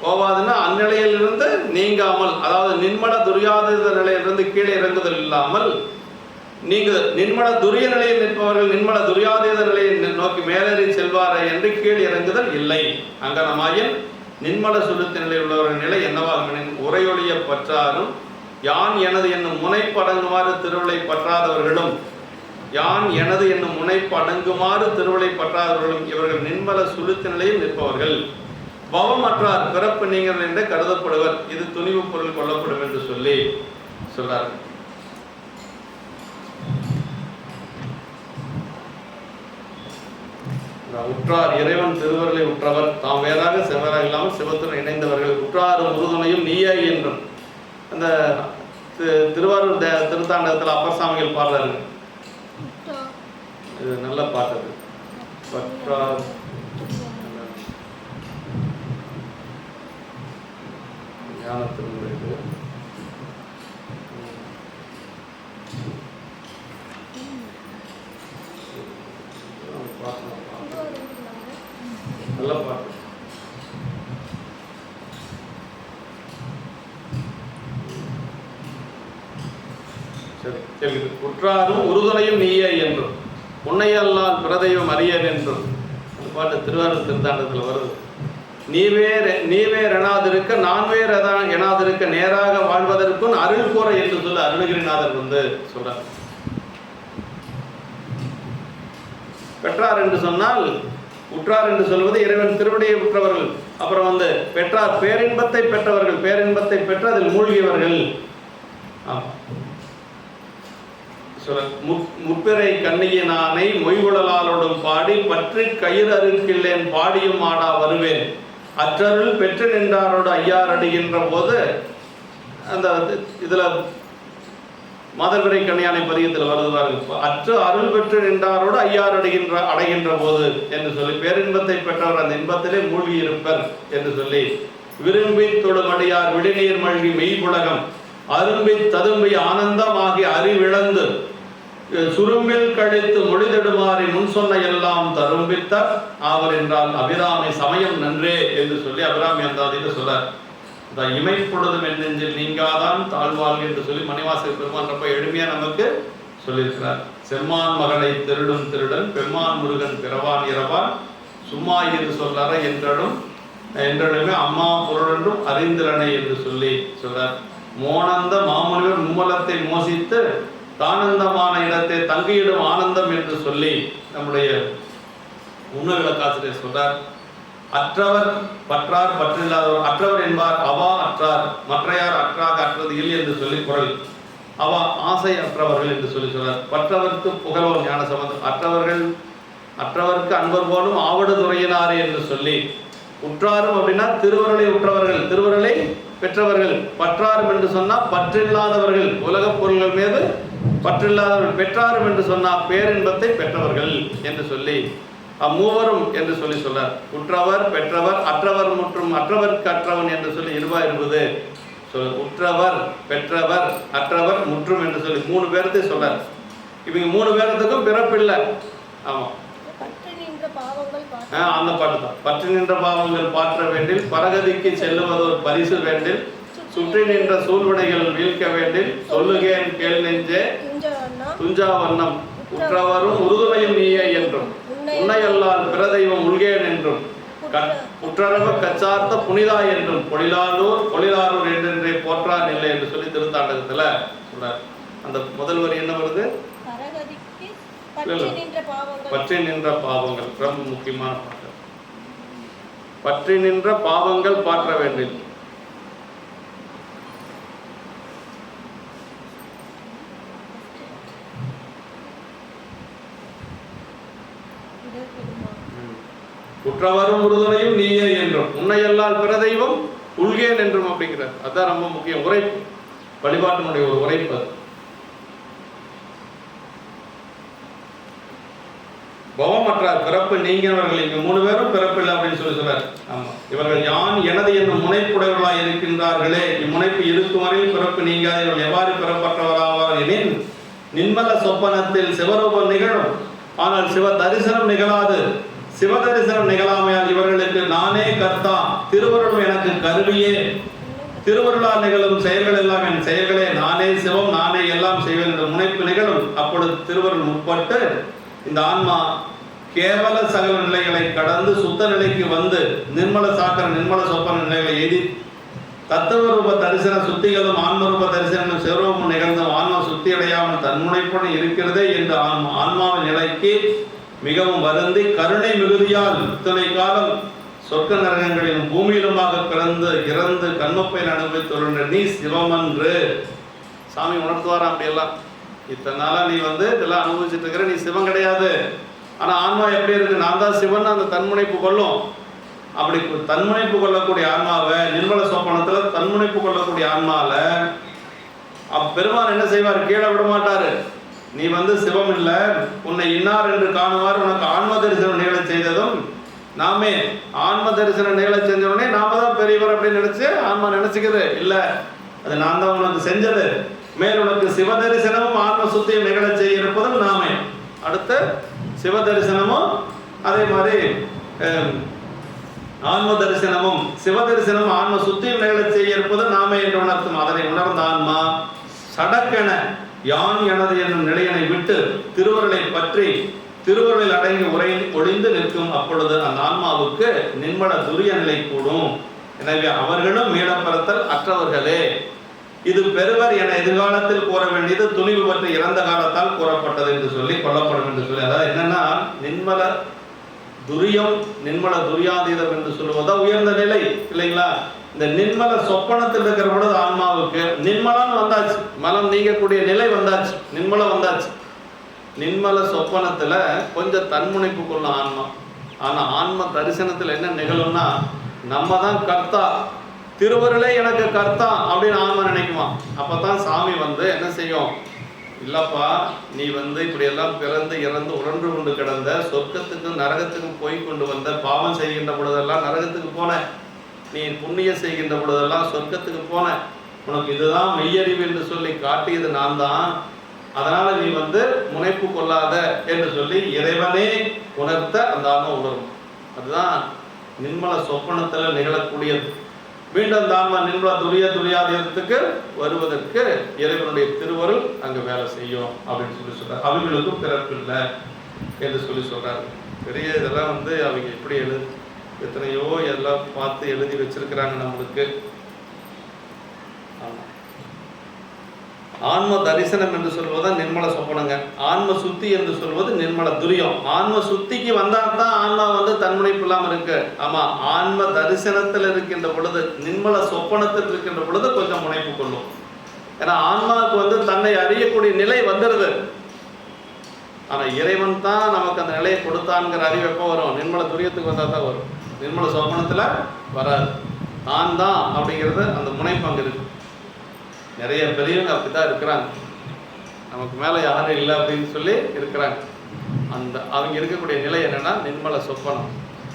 ஓவாதுன்னா அந்நிலையிலிருந்து நீங்காமல், அதாவது நிர்மல துரியாதீத நிலையிலிருந்து கீழே இறங்குதல் இல்லாமல் நிர்மல துரிய நிலையில் நிற்பவர்கள் நிர்மல துரியாதீத நிலையை நோக்கி மேலேறி செல்வாரை என்று கீழ் இறங்குதல் இல்லை. அங்கனமாயின் நிர்மல சுழுத்த நிலை உள்ளவர்கள் நிலை என்னவாகும்? உரையொழிய பற்றாரும் யான் எனது என்னும் முனைப்பு அடங்குமாறு திருவிழை பற்றாதவர்களும், யான் எனது என்னும் முனைப்பு அடங்குமாறு திருவிழை பற்றாதவர்களும் இவர்கள் நிர்மல சுழுத்த நிலையில் நிற்பவர்கள். பவமற்றார், பிறப்பு நீங்கள் என்று கருதப்படுவர். இது துணிவு பொருள் கொள்ளப்படும் என்று சொல்லி சொல்றார். உற்றார் இறைவன் திருவருளை உற்றவர், தாம் வேறாக செவராக இல்லாமல் சிவத்துடன் இணைந்தவர்கள். உற்றாரும் உறுதுணையும் நீயே என்றும் அந்த திருவாரூர் திருத்தாண்டகத்தில் அப்பர் சாமிகள் பாடுறாரு. இது நல்ல பாட்டு. பற்றார் ஞானத்தினுடைய நல்ல பாட்டு. சரி, உற்றாரும் உறுதுணையும் நீயே என்றும் உன்னையல்லால் பிரதெய்வம் அறியன் என்றும் அந்த பாட்டு திருவாரூர் திருத்தாண்டத்தில் வருது. நீவேர் எனாதிருக்க நான்வேர் எனாதிருக்க நேராக வாழ்வதற்கும் அருள் கூற என்று சொல்ல அருணகிரிநாதர் சொல்றார். பெற்றார் என்று சொன்னால், உற்றார் என்று சொல்வது இறைவன் திருவடியை உற்றவர்கள். அப்புறம் பெற்றார் பேரின்பத்தை பெற்றவர்கள், பேரின்பத்தை பெற்று அதில் மூழ்கியவர்கள். முப்பிறை கண்ணியினானை மொய்குழலாலோடும் பாடி பற்றி கயிறு அறுக்கில்லேன் பாடியும் ஆடா வருவேன் அற்றருள் பெற்று நின்றாரோடு ஐயார் அடைகின்ற போது அந்த இதுல மதர்விரை கண்ணியானை பதிகத்தில் வருவார்கள். அற்று அருள் பெற்று நின்றாரோடு ஐயார் அடைகின்ற போது என்று சொல்லி பேரின்பத்தை பெற்றவர் அந்த இன்பத்திலே மூழ்கி இருப்பர் என்று சொல்லி விரும்பி தொடுமடியார் விழிநீர் மழ்கி மெய்புலகம் அரும்பி ததும்பி ஆனந்தமாகி அறிவிழந்து சுரும்பில் கழித்து மொழிதெடுமாறி முன் சொன்ன எல்லாம் தரும்பித்தார் அவர் என்றால் அபிராமி சமயம் நன்றே என்று சொல்லி அபிராமி அந்த சொல்றார். இமைப்பொழுதும் என் நெஞ்சில் நீங்காதான் தாழ்வாள் என்று சொல்லி மணிவாசகர் பெருமான் ரொம்ப எளிமையா நமக்கு சொல்லியிருக்கிறார். செம்மான் மகளை திருடும் திருடன் பெம்மான் முருகன் பிறவான் இரவான் சும்மா இரு சொல்லற என்றழுமே அம்மா பொருளென்றும் அறிந்திரனை என்று சொல்லி சொல்றார். மோனந்த மாமுனிவர் மும்மலத்தை மோசித்து தானந்தமான இடத்தை தங்கியிடும் ஆனந்தம் என்று சொல்லி நம்முடைய உணர்விளக்காசிரியர் சொல்றார். அற்றவர் பற்றார் பற்றில்லாதவர் அற்றவர் என்பார் அவா அற்றார் மற்றையார் அற்றாக அற்றது இல்லை என்று சொல்லி குரல். அவா ஆசை அற்றவர்கள் என்று சொல்லி சொல்றார். பற்றவர்க்கு புகழோர் ஞான சம்பந்தம் அற்றவர்க்கு அன்பர் போலும் ஆவடு துறையினாரே என்று சொல்லி உற்றாரும் அப்படின்னா திருவருளை உற்றவர்கள், திருவருளை பெற்றவர்கள். பற்றாரும் என்று சொன்னா பற்றில்லாதவர்கள், உலக பொருள்கள் மீது பற்றில்லாதவர்கள். பெற்றாரும் என்று சொன்னா பேரின்பத்தை பெற்றவர்கள் என்று சொல்லி அம்மூவரும் என்று சொல்லி சொல்றார். உற்றவர் பெற்றவர் அற்றவர் மற்றும் அற்றவர்க்கு அற்றவன் என்று சொல்லி இருபது உற்றவர் பெற்றவர் அற்றவர் முற்றும் என்று சொல்லி 3 பேரத்தை சொல்றார். இவங்க 3 பேரத்துக்கும் பிறப்பில்லை. ஆமா, அந்த பாட்டு தான். பற்றி நின்ற பாவங்கள் பாற்ற வேண்டில் பரகதிக்கு செல்லுவதோர் பரிசு வேண்டில் சுற்றி நின்ற சூழ்வினைகள் வீழ்க்க வேண்டில் சொல்லுகேன் கேள் நெஞ்சே துஞ்சா வண்ணம் உற்றவரும் உறுதுணையும் நீயே என்றும் உன்னையல்லால் பிரதெய்வம் உள்கேன் என்றும் உற்றரவ கச்சார்த்த புனிதா என்றும் பொழிலாரூர் என்றென்றே போற்றான் இல்லை என்று சொல்லி திருத்தாண்டகத்துல சொல்றார். அந்த முதல் வரி என்ன வருது? பற்றி நின்ற பாவங்கள் ரொம்ப முக்கியமான பாட்டு. பற்றி நின்ற பாவங்கள் பாற்ற வேண்டும். குற்றவரும் உறுதுணையும் நீயே என்றும் உன்னையல்லால் பிற தெய்வம் உள்கேன் என்றும் அப்படிங்கிறார். அதுதான் ரொம்ப முக்கியம். உரைப்பு, வழிபாட்டினுடைய ஒரு உரைப்பு அது. பவமற்றார் பிறப்பு நீங்கினவர்கள் இங்கு 3 பேரும் பிறப்பில்லை அப்படின்னு சொல்றார். ஆமா, இவர்கள் யான் எனது என்னும் முனைப்புடையவர்களாய் இருக்கின்றார்களே, இம்முனைப்பு இருக்கும் வரையில் பிறப்பு நீங்காது. இவர்கள் எவ்வாறு பிறப்பற்றவராவார் எனின், நின்மல சொப்பனத்தில் சிவரூபம் நிகழும், ஆனால் சிவ தரிசனம் நிகழாது. சிவ தரிசனம் நிகழாமையால் இவர்களுக்கு நானே கர்த்தா, திருவருளும் எனக்கு கருவியே, திருவருளால் நிகழும் செயல்கள் எல்லாம் என் செயல்களே, நானே சிவம், நானே எல்லாம் செய்வேன் என்ற முனைப்பு நிகழும். அப்பொழுது திருவருள் முற்பட்டு இந்த ஆன்மா கேவல சகல நிலைகளை கடந்து சுத்த நிலைக்கு வந்து நிர்மல சாக்கர நிர்மல சொப்பன நிலைகளை எய்தி தத்துவ ரூப தரிசன சுத்திகளும் ஆன்மரூப தரிசனம் சிவரூபம் நிகழ்ந்தும் ஆன்மா சுத்தி அடையாமல் தன்முனைப்புடன் இருக்கிறதே என்று ஆன்மாவின் நிலைக்கு மிகவும் வருந்தி கருணை மிகுதியால் இத்தனை காலம் சொர்க்க நரகங்களிலும் பூமியிலுமாக பிறந்து இறந்து கண்மப்பையில் அனுபவித்துள்ள நீ சிவமன்று. சாமி உணர்த்துவாரா அப்படியெல்லாம். இத்தனை நாளா நீ இதெல்லாம் அனுபவிச்சுட்டு இருக்கிற, நீ சிவம் கிடையாது. ஆனா ஆன்மா எப்படி இருக்கு, நான் தான் சிவன் அந்த தன்முனைப்பு கொள்ளும். அப்படி தன்முனைப்பு கொள்ளக்கூடிய ஆன்மாவை நிர்மல சோப்பனத்துல தன்முனைப்பு கொள்ளக்கூடிய ஆன்மால பெருமான் என்ன செய்வார், கீழே விட மாட்டாரு. நீ சிவம் இல்ல, உன்னை இன்னார் என்று காணுவார், உனக்கு ஆன்ம தரிசனம் நிகழ செய்ததும் நாமே. ஆன்ம தரிசனம் நிகழ செஞ்சவுடனே நாம தான் பெரியவர் அப்படின்னு நினைச்சு ஆன்மா நினைச்சுக்குது. இல்ல, அது நான் தான் உனக்கு செஞ்சது. மேல் உனக்கு சிவ தரிசனமும் ஆன்ம சுத்தியும் நிகழ செய்ய இருப்பதும் நாமே. அடுத்து சிவ தரிசனமும் அதே மாதிரி ஆன்ம தரிசனமும் சிவ தரிசனமும் ஆன்ம சுத்தியும் நிகழ செய்ய இருப்பதும் நாமே என்று உணர்த்தும். அதனை உணர்ந்த ஆன்மா சடக்கென யான் எனது என்னும் நிலையனை விட்டு திருவருளை பற்றி திருவருளில் அடங்கி ஒளிந்து நிற்கும். அப்பொழுது அந்த ஆன்மாவுக்கு நின்மல துரிய நிலை கூடும். எனவே அவர்களும் மீளப்பெறுத்தல் அற்றவர்களே. இது பெறுவர் என எதிர்காலத்தில் கூற வேண்டியது துணிவு பற்றி இறந்த காலத்தால் கூறப்பட்டது என்று சொல்லி கொல்லப்படும் என்று சொல்லி. அதாவது என்னன்னா, நின்மல துரியம் நின்மல துரியாதீதம் என்று சொல்லுவதா உயர்ந்த நிலை இல்லைங்களா. இந்த நின்மல சொப்பனத்தில் இருக்கிற பொழுது ஆன்மாவுக்கு நின்மலம் வந்தாச்சு, மலம் நீங்கக்கூடிய நிலை வந்தாச்சு, நின்மலம் வந்தாச்சு. நின்மல சொப்பனத்துல கொஞ்சம் தன்முனைப்பு கொள்ளும் ஆன்மா. ஆனா ஆன்ம தரிசனத்துல என்ன நிகழும்னா, நம்ம தான் கர்த்தா, திருவருளே எனக்கு கர்த்தா அப்படின்னு ஆன்மா நினைக்குமா. அப்பதான் சாமி என்ன செய்யும், இல்லப்பா நீ இப்படி எல்லாம் பிறந்து இறந்து உழன்று கொண்டு கிடந்த, சொர்க்கத்துக்கும் நரகத்துக்கும் போய் கொண்டு வந்த, பாவம் செய்கின்ற பொழுதெல்லாம் நரகத்துக்கு போன, நீ புண்ணியம் செய்கின்ற பொழுதெல்லாம் சொர்க்கத்துக்கு போன, உனக்கு இதுதான் மெய்யறிவு என்று சொல்லி காட்டியது நான் தான். அதனால நீ முனைப்பு கொள்ளாத என்று சொல்லி இறைவனே உணர்த்த அந்த ஆன்மா உணரும். அதுதான் நிர்மல சொப்பனத்துல நிகழக்கூடியது. மீண்டும் அந்த ஆன்மா நிர்மல துரியாதீதத்துக்கு வருவதற்கு இறைவனுடைய திருவருள் அங்க வேலை செய்யும் அப்படின்னு சொல்லி சொல்றாரு. அவங்களுக்கும் பிறப்பு இல்லை என்று சொல்லி சொல்றாரு. பெரிய இதெல்லாம் அவங்க எப்படி எத்தனையோ எல்லாம் பார்த்து எழுதி வச்சிருக்கிறாங்க நம்மளுக்கு. ஆன்ம தரிசனம் என்று சொல்வது நிர்மல சொப்பனங்க. ஆன்ம சுத்தி என்று சொல்வது நிர்மல துரியம். ஆன்ம சுத்திக்கு வந்தால் தான் ஆன்மா தன்முனைப்பு இல்லாம இருக்கு. ஆமா, ஆன்ம தரிசனத்தில் இருக்கின்ற பொழுது, நிர்மல சொப்பனத்தில் இருக்கின்ற பொழுது கொஞ்சம் முனைப்பு கொள்ளும். ஏன்னா ஆன்மாவுக்கு தன்னை அறியக்கூடிய நிலை வந்துடுது. ஆனா இறைவன் தான் நமக்கு அந்த நிலையை கொடுத்தான்ங்கிற அறிவு எப்போ வரும், நிர்மல துரியத்துக்கு வந்தா தான் வரும். நிர்மல சொப்பனத்துல வராது. நான் தான் அப்படிங்கிறது அந்த முனைப்பு அங்க இருக்கு. நிறைய பெரியவங்க அப்படித்தான் இருக்கிறாங்க. நமக்கு மேலே யாரும் இல்லை அப்படின்னு சொல்லி இருக்கிறாங்க. அந்த அவங்க இருக்கக்கூடிய நிலை என்னன்னா நிர்மல சொப்பனம்.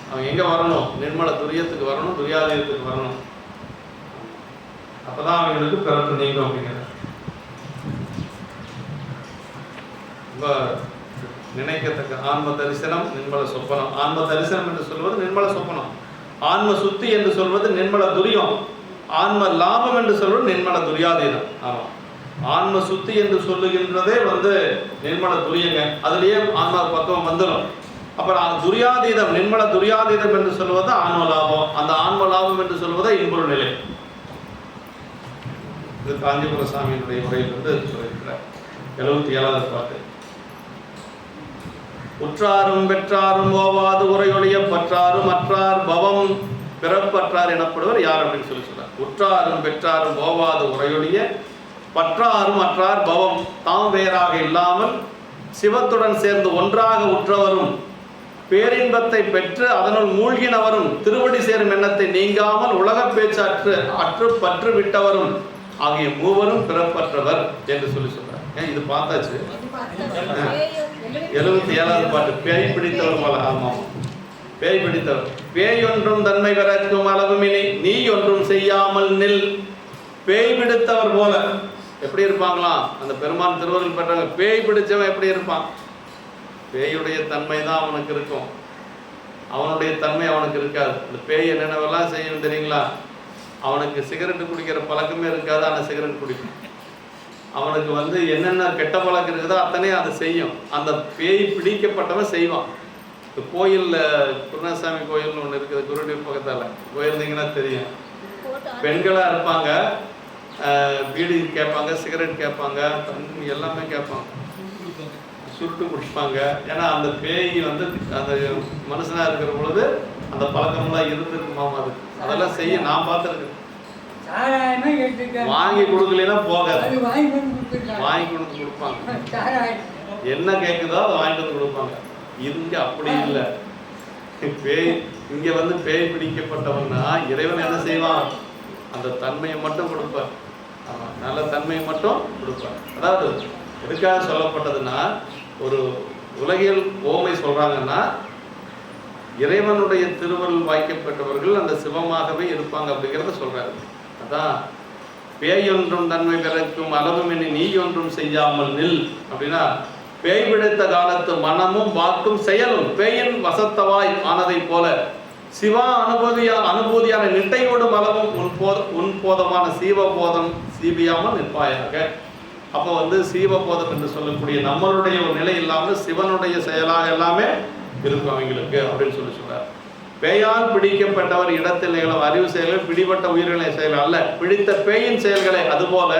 அவங்க எங்கே வரணும், நிர்மல துரியத்துக்கு வரணும், துரியாதீதத்துக்கு வரணும். அப்போதான் அவங்களுக்கு பிறப்பு நீங்கும் அப்படிங்கிறது. ரொம்ப நினைக்கத்தக்க ஆன்ம தரிசனம் நிர்மல சொப்பனம். ஆன்ம தரிசனம் என்று சொல்வது நிர்மல சொப்பனம். ஆன்ம சுத்தி என்று சொல்வது நிர்மல துரியம். ஆன்ம லாபம் என்று சொல்வது நிர்மல துரியாதீதம். ஆமா, ஆன்ம சுத்தி என்று சொல்லுகின்றதே நிர்மல துரியங்க. அதுலயே ஆன்ம பக்கம் வந்துடும். அப்புறம் துரியாதீதம், நிர்மல துரியாதீதம் என்று சொல்வது ஆன்ம லாபம். அந்த ஆன்ம லாபம் என்று சொல்வதை இன்புற நிலை. இது காஞ்சிபுர சாமியினுடைய உரையில் சொல்லியிருக்கிறார். 77வது பாட்டு. உற்றாரும் பெற்றாரும் ஓவாது உரையொழிய பற்றாரும் அற்றார் பவம் பிறப்பற்றார் எனப்படுவர் யார் அப்படின்னு சொல்லி சொல்றார். உற்றாரும் பெற்றாரும் ஓவாது உரையொழிய பற்றாரும் அற்றார் பவம், தாம் வேறாக இல்லாமல் சிவத்துடன் சேர்ந்து ஒன்றாக உற்றவரும் பேரின்பத்தை பெற்று அதனுள் மூழ்கினவரும் திருவடி சேரும் எண்ணத்தை நீங்காமல் உலக பேச்சு அற்று பற்று விட்டவரும் ஆகிய மூவரும் பிறப்பற்றவர் என்று சொல்லி சொல்றார். இது பார்த்தாச்சு. 77வது பாட்டு, பேய் பிடித்தவர் போல. ஆமாம், பேய் பிடித்தவர். பேய் ஒன்றும் தன்மை பிறக்கும் அளவுமினி நீ ஒன்றும் செய்யாமல் நில். பேய் பிடித்தவர் போல எப்படி இருப்பாங்களாம் அந்த பெருமான் திருவருள் பெற்றவங்க. பேய் பிடிச்சவன் எப்படி இருப்பான்? பேயுடைய தன்மை தான் அவனுக்கு இருக்கும், அவனுடைய தன்மை அவனுக்கு இருக்காது. இந்த பேய் என்னென்னவெல்லாம் செய்யும் தெரியுங்களா? அவனுக்கு சிகரெட்டு குடிக்கிற பழக்கமே இருக்காது, ஆனால் சிகரெட் குடிக்கும். அவனுக்கு என்னென்ன கெட்ட பழக்கம் இருக்குதோ அத்தனையும் அதை செய்யும். அந்த பேய் பிடிக்கப்பட்டவன் செய்வான். இப்போ கோயிலில் குருணாசாமி கோயில்னு ஒன்று இருக்குது, குருடி பக்கத்தால் போயிருந்தீங்கன்னா தெரியும். பெண்களாக இருப்பாங்க, பீடி கேட்பாங்க, சிகரெட் கேட்பாங்க, தண்ணி எல்லாமே கேட்பாங்க, சுருட்டு குடிப்பாங்க. ஏன்னா அந்த பேய் அந்த மனுஷனாக இருக்கிற பொழுது அந்த பழக்கம்லாம் இருந்துருக்குமாம். அது அதெல்லாம் செய்ய நான் பார்த்துருக்கேன். வாங்கி கொடுக்கலன்னா போகாது, வாங்கி கொண்டு கொடுப்பாங்க. என்ன கேட்குதோ அதை வாங்கிட்டு வந்து கொடுப்பாங்க. இங்க அப்படி இல்லை. பேய் இங்க பேய் பிடிக்கப்பட்டவன்னா இறைவன் என்ன செய்வான்? அந்த தன்மையை மட்டும் கொடுப்பார். ஆமா, நல்ல தன்மையை மட்டும் கொடுப்பார். அதாவது எதுக்காக சொல்லப்பட்டதுன்னா, ஒரு உலகில் ஓமை சொல்றாங்கன்னா இறைவனுடைய திருவருள் வாய்க்கப்பட்டவர்கள் அந்த சிவமாகவே இருப்பாங்க அப்படிங்கிறத சொல்றாரு. அதான் பேய் ஒன்றும் தன்மை பிறக்கும் அளவுமினி நீ ஒன்றும் செய்யாமல் நில் அப்படின்னா, பேய் பிடித்த காலத்து மனமும் வாக்கும் செயலும் பேயின் வசத்தவாய் ஆனதை போல சிவா அனுபூதியான நிட்டையோடும் அளவும் உன் போதமான சீவபோதம் சீபியாமல் நிற்பாயாக. அப்போ சீவபோதம் என்று சொல்லக்கூடிய நம்மளுடைய ஒரு நிலை இல்லாமல் சிவனுடைய செயலாக எல்லாமே இருக்கும் அவங்களுக்கு அப்படின்னு சொல்லி சொல்றார். பேயால் பிடிக்கப்பட்டவர் இடத்தில் நிகழும் அறிவு செயல்கள் பிடிபட்ட உயிர்களின் செயல்கள் அல்ல, பிடித்த பேயின் செயல்களை. அதுபோல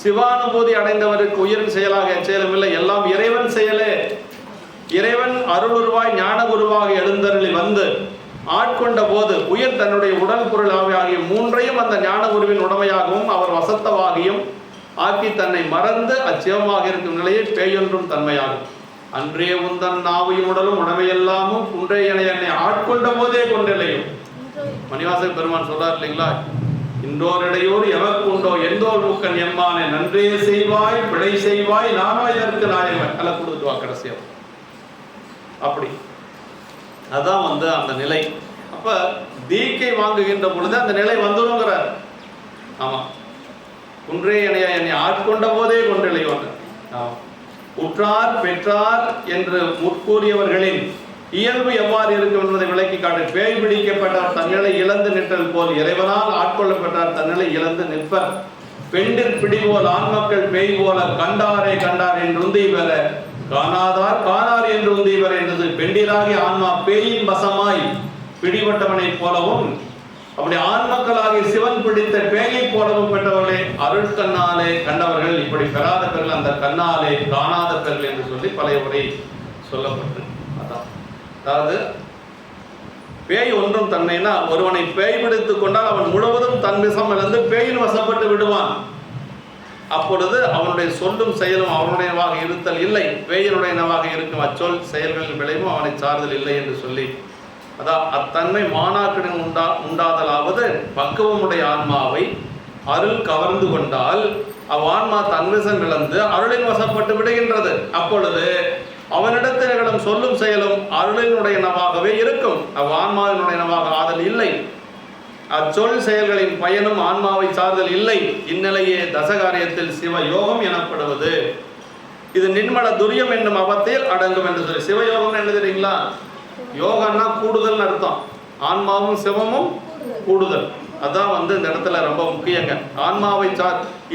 சிவானுபூதி அடைந்தவருக்கு உயிரின் செயலாக செயலும் இல்லை, எல்லாம் இறைவன் செயலே. இறைவன் அருளுருவாய் ஞான குருவாக எழுந்தருளி ஆட்கொண்ட போது உயிர் தன்னுடைய உடல் பொருள் ஆகிய மூன்றையும் அந்த ஞான குருவின் உடமையாகவும் அவர் வசத்தவாகியும் ஆக்கி தன்னை மறந்து அச்சிவமாக இருக்கும் நிலையை பேயொன்றும் தன்மையாகும். அன்றே உந்தன் நாவையும் உடலும் உடமையெல்லாமும் குன்றே என்னை ஆட்கொண்ட போதே கொண்டிலையும். மணிவாசக பெருமான் சொல்றார் இல்லைங்களா, இன்றோரிடையோடு எவருக்கு உண்டோ எந்தோர் முக்கன் எம்மானே நன்றே செய்வாய் பிழை செய்வாய் நானா இதற்கு நாயவன் அல்ல கொடுத்துவா கடைசியா. அப்படி அதான் அந்த நிலை. அப்ப தீக்கை வாங்குகின்ற பொழுது அந்த நிலை வந்துருங்கிறார். ஆமா, குன்றே என்னை ஆட்கொண்ட போதே கொண்டிலையோன்னு. ஆமா, உற்றார் பெற்றார் என்று முற்கூறியவர்களின் இயல்பு எவ்வாறு இருக்கும் என்பதை விளக்கி காட்டு. பேய் பிடிக்கப்பட்டார் தன்னிலை இழந்து நிற்றல் போல் இறைவனால் ஆட்கொள்ளப்பட்டார் தன்னிலை இழந்து நிற்பர். பெண்டிற் பிடிபோல் ஆண்மக்கள் பேய் போல கண்டாரே கண்டார் என்று உந்தி பெற காணாதார் காணார் என்று உந்தி பெற என்றது. பெண்டிராகி ஆன்மா பேயின் வசமாய் பிடிபட்டவனை போலவும் அப்படி ஆண்மக்களாகி சிவன் பிடித்த பேயை போலவும் பெற்றவர்களே அருள் கண்ணாலே கண்டவர்கள். இப்படி பெறாத பெறல் அந்த கண்ணாலே காணாத பெறல் என்று சொல்லி பழைய உரை சொல்லப்பட்டு. அதாவது பேய் ஒன்றும் தன்மைனா, ஒருவனை பேய் பிடித்துக் கொண்டால் அவன் முழுவதும் தன் விஷம் இழந்து பேயின் வசப்பட்டு விடுவான். அப்பொழுது அவனுடைய சொல்லும் செயலும் அவனுடையவாக இருத்தல் இல்லை, பேயினுடையனவாக இருக்கும் அச்சொல் செயல்களின் விளைவும் அவனை சார்தல் இல்லை என்று சொல்லி, அதான் அத்தன்மை மாணாக்கடன் உண்டாதலாவது பக்குவமுடைய ஆன்மாவை அருள் கவர்ந்து கொண்டால் அவ்வான்மா தன்விசம் இழந்து அருளின் வசப்பட்டு விடுகின்றது. அப்பொழுது அவனிடத்தில் நிகழும் சொல்லும் செயலும் அருளினுடையனவாகவே இருக்கும், அவ்வான்மாவினுடையனவாக ஆதல் இல்லை. அச்சொல் செயல்களின் பயனும் ஆன்மாவை சார்தல் இல்லை. இந்நிலையே தசகாரியத்தில் சிவ யோகம் எனப்படுவது. இது நின்மல துரியம் என்னும் அவத்தில் அடங்கும் என்று சொல்லி. சிவயோகம் என்ன தெரியுங்களா? யோகம்னா கூடுதல் அர்த்தம். ஆன்மாவும் சிவமும் கூடுதல். அதான் இந்த இடத்துல ரொம்ப முக்கியங்க. ஆன்மாவை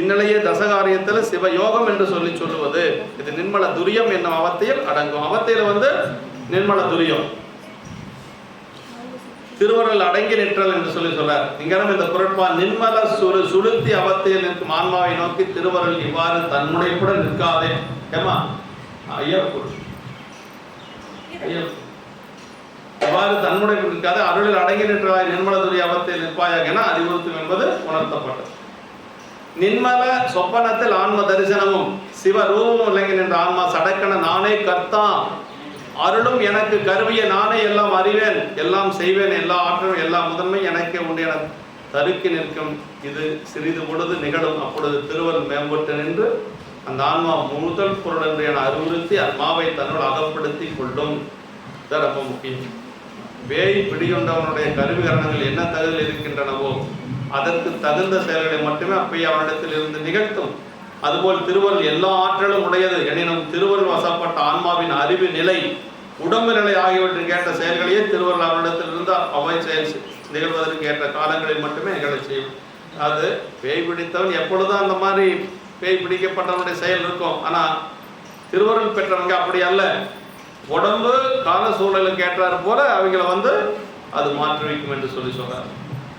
இந்நிலையே தசகாரியத்தில் சிவயோகம் என்று சொல்லி சொல்லுவது. இது நின்மல துரியம் என்னும் அவத்தையில் அடங்கும். அவத்தையில நின்மல துரியம் திருவருள் அடங்கி நிற்றல் என்று சொல்லி சொல்றார். இங்க இந்த குரட்பா நின்மல சுளுத்தி அவத்தையில் நிற்கும் ஆன்மாவை நோக்கி திருவருள் இவ்வாறு தன்னுடையப்புடன் நிற்காதே. ஏமா ஐயா இவ்வாறு தன்னுடைய இருக்காது அருளில் அடங்கி நின்றாய் நிர்மலதுரிய அவத்தில் நிற்பாயாக என அறிவுறுத்தும் என்பது உணர்த்தப்பட்டது. நின்மல சொப்பனத்தில் ஆன்ம தரிசனமும் சிவரூபமும் விளங்கி நின்ற ஆன்மா சடக்கன நானே கர்த்தா, அருளும் எனக்கு கருவிய, நானே எல்லாம் அறிவேன், எல்லாம் செய்வேன், எல்லா ஆற்றலும் எல்லா முதன்மை எனக்கே உண்டு என தருக்கி நிற்கும். இது சிறிது பொழுது நிகழும். அப்பொழுது திருவருள் மேம்பட்டு நின்று அந்த ஆன்மா முதல் பொருள் என்று என அறிவுறுத்தி ஆன்மாவை தன்னுள் அகப்படுத்தி கொள்ளும். இதான் ரொம்ப முக்கியம். வேய் பிடிகொண்டவனுடைய கருவிகரணங்கள் என்ன தகுதியில் இருக்கின்றனவோ அதற்கு தகுந்த செயல்களை மட்டுமே அப்பைய அவனிடத்தில் இருந்து நிகழ்த்தும். அதுபோல் திருவருள் எல்லா ஆற்றலும் உடையது எனினும் திருவருள் வசப்பட்ட ஆன்மாவின் அறிவு நிலை, உடம்பு நிலை ஆகியவற்றிற்கு ஏற்ற செயல்களையே திருவருள் அவனிடத்தில் இருந்து அவை செயல் நிகழ்வதற்கு ஏற்ற காலங்களில் மட்டுமே நிகழ செய்யும். அது பேய் பிடித்தவன் எப்பொழுதும் அந்த மாதிரி பேய் பிடிக்கப்பட்டவனுடைய செயல் இருக்கும். ஆனால் திருவருள் பெற்றவங்க அப்படி அல்ல. உடம்பு கால சூழலுக்கு ஏற்றாறு போல அவங்களை அது மாற்றி வைக்கும் என்று சொல்றார்.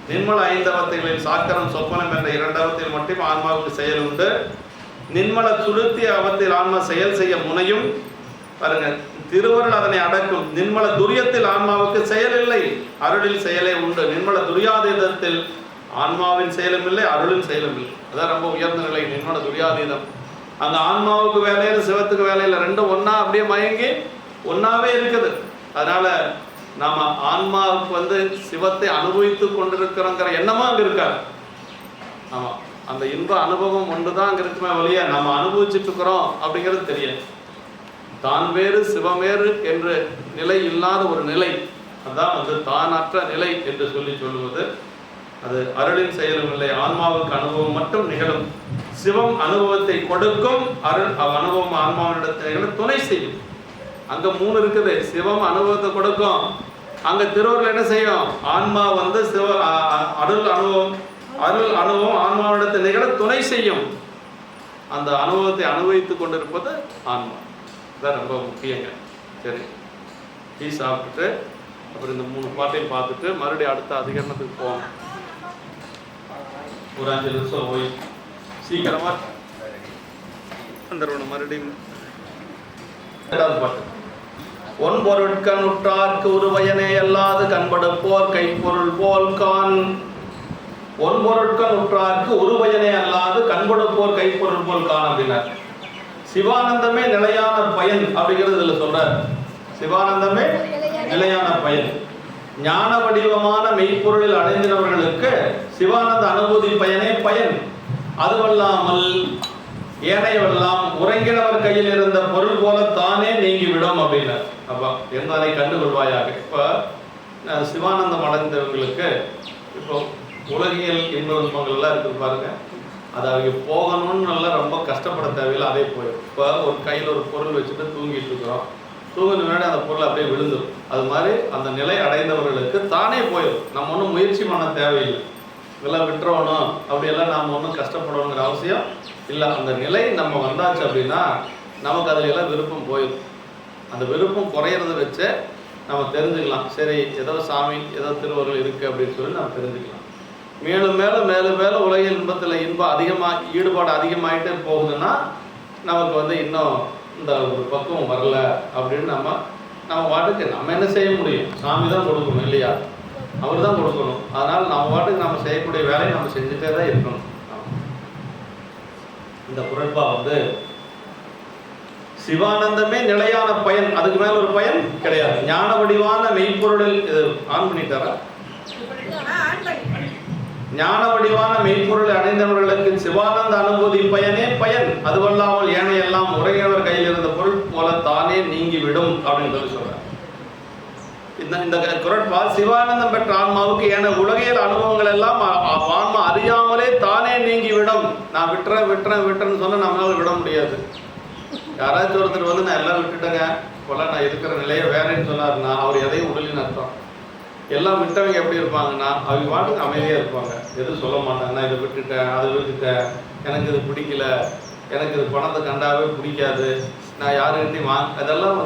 நிர்மல ஐந்தவத்தைகளில் சாக்கரம் சொப்பனம் என்ற இரண்டவத்தில் மட்டும் ஆன்மாவுக்கு செயல் உண்டு. நிர்மல சுருத்தி அவத்தில் ஆன்மா செயல் செய்ய முனையும். பாருங்க, திருவருள் அதனை அடக்கும். நிர்மல துரியத்தில் ஆன்மாவுக்கு செயல் இல்லை, அருளில் செயலே உண்டு. நிர்மல துரியாதீதத்தில் ஆன்மாவின் செயலும் இல்லை, அருளின் செயலும் இல்லை. அதான் ரொம்ப உயர்ந்த நிலை நிர்மல துரியாதீதம். அந்த ஆன்மாவுக்கு வேலையில் சிவத்துக்கு வேலையில் ரெண்டும் ஒன்னா அப்படியே மயங்கி ஒன்னாவே இருக்குது. அதனால நாம ஆன்மாவுக்கு சிவத்தை அனுபவித்து கொண்டிருக்கிறோங்கிற எண்ணமும் அங்க இருக்காது. ஆமா, அந்த இன்ப அனுபவம் ஒன்றுதான் அங்க இருக்குமே வழியா நம்ம அனுபவிச்சுட்டு இருக்கிறோம் அப்படிங்கிறது தெரியாது. தான் வேறு சிவம் வேறு என்ற நிலை இல்லாத ஒரு நிலை, அதான் தானற்ற நிலை என்று சொல்லுவது. அது அருளின் செயலும் இல்லை, ஆன்மாவுக்கு அனுபவம் மட்டும் நிகழும். சிவம் அனுபவத்தை கொடுக்கும், அருள் அனுபவம் ஆன்மாவினிடத்தில் நிகழ துணை செய்யும். அங்க 3 இருக்குது. சிவம் அனுபவத்தை கொடுக்கும், அங்க திருவருள் என்ன செய்யும்? ஆன்மா சிவ அருள் அனுபவம் ஆன்மாவிடத்தை நிகழ துணை செய்யும். அந்த அனுபவத்தை அனுபவித்துக் கொண்டிருப்பது ஆன்மா. இதான் ரொம்ப முக்கியங்க. சரி, டீ சாப்பிட்டுட்டு அப்புறம் இந்த 3 பாட்டையும் பார்த்துட்டு மறுபடியும் அடுத்த அதிகரணத்துக்கு போவோம். ஒரு 5 நிமிஷம் போய் சீக்கிரமா வந்துடணும். மறுபடியும் 2வது பாட்டு. ஒன் பொருட்கண் உற்றார்க்கு உருவயனே அல்லாது கண்படுப்போர் கைப்பொருள் போல் கான். ஒன் பொருட்கண் உற்றார்க்கு உருவயனே அல்லாது கண்படுப்போர் கைப்பொருள் போல் கான் அப்படின்னார். சிவானந்தமே நிலையான பயன் அப்படிங்கிறது இதுல சொல்றார். சிவானந்தமே நிலையான பயன். ஞான வடிவமான மெய்ப்பொருளில் அடைந்தினவர்களுக்கு சிவானந்த அனுபூதி பயனே பயன். அதுவல்லாமல் ஏனையவெல்லாம் உறங்கினவர் கையில் இருந்த பொருள் போல தானே நீங்கிவிடும் அப்படின்னார். அப்பா என்னை கண்டுகொள்வாயாக. இப்போ சிவானந்தம் அடைந்தவங்களுக்கு இப்போ உலகியல் இன்பங்கள் எல்லாம் இருக்குது பாருங்க, அது அவங்க போகணும்னு நல்லா ரொம்ப கஷ்டப்பட தேவையில்லை, அதே போயிடும். இப்போ ஒரு கையில் ஒரு பொருள் வச்சுட்டு தூங்கிட்டு இருக்கிறோம், தூங்கின முன்னாடி அந்த பொருள் அப்படியே விழுந்துடும். அது மாதிரி அந்த நிலை அடைந்தவர்களுக்கு தானே போயிடும். நம்ம ஒன்றும் முயற்சி பண்ண தேவையில்லை, இதெல்லாம் விட்டுறணும் அப்படியெல்லாம் நாம் ஒன்றும் கஷ்டப்படணுங்கிற அவசியம் இல்லை. அந்த நிலை நம்ம வந்தாச்சு அப்படின்னா நமக்கு அதில் எல்லாம் விருப்பம் போயிடும். அந்த விருப்பம் குறையிறத வச்சு நம்ம தெரிஞ்சுக்கலாம், சரி ஏதோ சாமி ஏதோ திருவருள் இருக்குது அப்படின்னு சொல்லி நம்ம தெரிஞ்சுக்கலாம். மேலும் மேலும் மேலும் மேலும் உலக இன்பத்தில் இன்பம் அதிகமாக ஈடுபாடு அதிகமாகிட்டே போகுதுன்னா நமக்கு இன்னும் இந்த ஒரு பக்குவம் வரல அப்படின்னு நம்ம வாட்டுக்கு நம்ம என்ன செய்ய முடியும்? சாமி தான் கொடுக்கணும் இல்லையா? அவர் தான் கொடுக்கணும். அதனால் நம்ம வாட்டுக்கு நம்ம செய்யக்கூடிய வேலையை நம்ம செஞ்சுட்டே தான் இருக்கணும். இந்த குரட்பா சிவானந்தமே நிலையான பயன், அதுக்கு மேல ஒரு பயன் கிடையாது. ஞான வடிவான மெய்ப்பொருளில் இது ஆன் பண்ணிட்டாரா? ஞான வடிவான மெய்ப்பொருளை அடைந்தவர்களுக்கு சிவானந்த அனுபூதி பயனே பயன். அதுவல்லாமல் ஏனையெல்லாம் உரையவர் கையில் இருந்த பொருள் போல தானே நீங்கிவிடும் அப்படின்னு சொல்றார். இந்த குரட்பா சிவானந்தம் பெற்ற ஆன்மாவுக்கு ஏன உலகியல் அனுபவங்கள் எல்லாம் ஆன்மா அறியாமலே தானே நீங்கிவிடும். நான் விட்டுறேன்னு சொன்னா நம்மளால விட முடியாது. யாராச்சும் ஒருத்தர் நான் எல்லாம் விட்டுட்டேங்க போல நான் இருக்கிற நிலையை வேறேன்னு சொன்னார்னா அவர் எதையும் உடலின்னு அர்த்தம். எல்லாம் விட்டவங்க எப்படி இருப்பாங்கன்னா அவங்க பாட்டுக்கு அமைதியாக இருப்பாங்க, எதுவும் சொல்ல மாட்டாங்க. நான் இதை விட்டுட்டேன், அதை விட்டுட்டேன், எனக்கு இது பிடிக்கல, எனக்கு இது பணத்தை கண்டாவே பிடிக்காது, நான் யாருக்கிட்டையும் அதெல்லாம்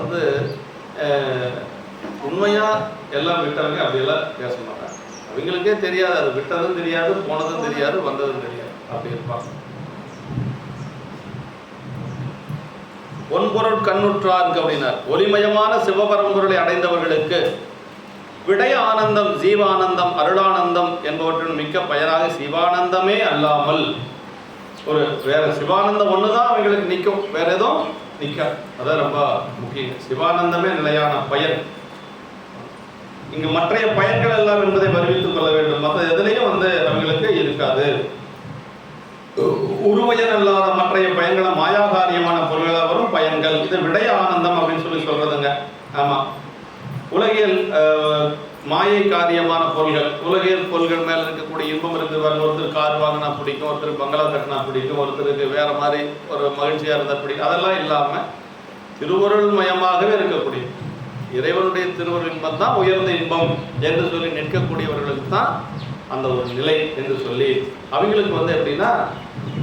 உண்மையாக எல்லாம் விட்டவங்க அப்படியெல்லாம் பேச மாட்டாங்க. அவங்களுக்கே தெரியாது, அது விட்டதும் தெரியாது, போனதும் தெரியாது, வந்ததும் தெரியாது, அப்படி இருப்பாங்க. ஒன்பொருள் கண்ணுற்றார்க்கு அப்படின்னார். ஒளிமயமான சிவபரம்பொருளை அடைந்தவர்களுக்கு விடய ஆனந்தம், ஜீவானந்தம், அருளானந்தம் என்பவற்றின் மிக்க பயனாக சிவானந்தமே அல்லாமல் ஒரு வேற சிவானந்தம் ஒண்ணுதான் அவங்களுக்கு நிற்கும், வேற எதுவும் நிற்காது. அதான் ரொம்ப முக்கியம். சிவானந்தமே நிலையான பயன். இங்கு மற்றைய பயன்கள் எல்லாம் என்பதை வருவித்துக் கொள்ள வேண்டும். மற்ற எதுலையும் அவங்களுக்கு இருக்காது. உருவயன் அல்லாத மற்றைய பயன்களை மாயாகாரியமான பொருள்களாக வரும் பயன்கள். இது விடய ஆனந்தம் அப்படின்னு சொல்றதுங்க. ஆமா, உலகியல் மாயை காரியமான பொருள்கள், உலகியல் பொருள்கள் மேல இருக்கக்கூடிய இன்பம் இருக்குது. ஒருத்தர் கார் வாங்கினா பிடிக்கும், ஒருத்தர் பங்களா கட்டினா பிடிக்கும், ஒருத்தருக்கு வேற மாதிரி ஒரு மகிழ்ச்சியா இருந்தா பிடிக்கும். அதெல்லாம் இல்லாம திருவருள் மயமாகவே இருக்கக்கூடிய இறைவனுடைய திருவருள் இன்பம் தான் உயர்ந்த இன்பம் என்று சொல்லி நிற்கக்கூடியவர்களுக்கு தான் அந்த ஒரு நிலை என்று சொல்லி அவங்களுக்கு எப்படின்னா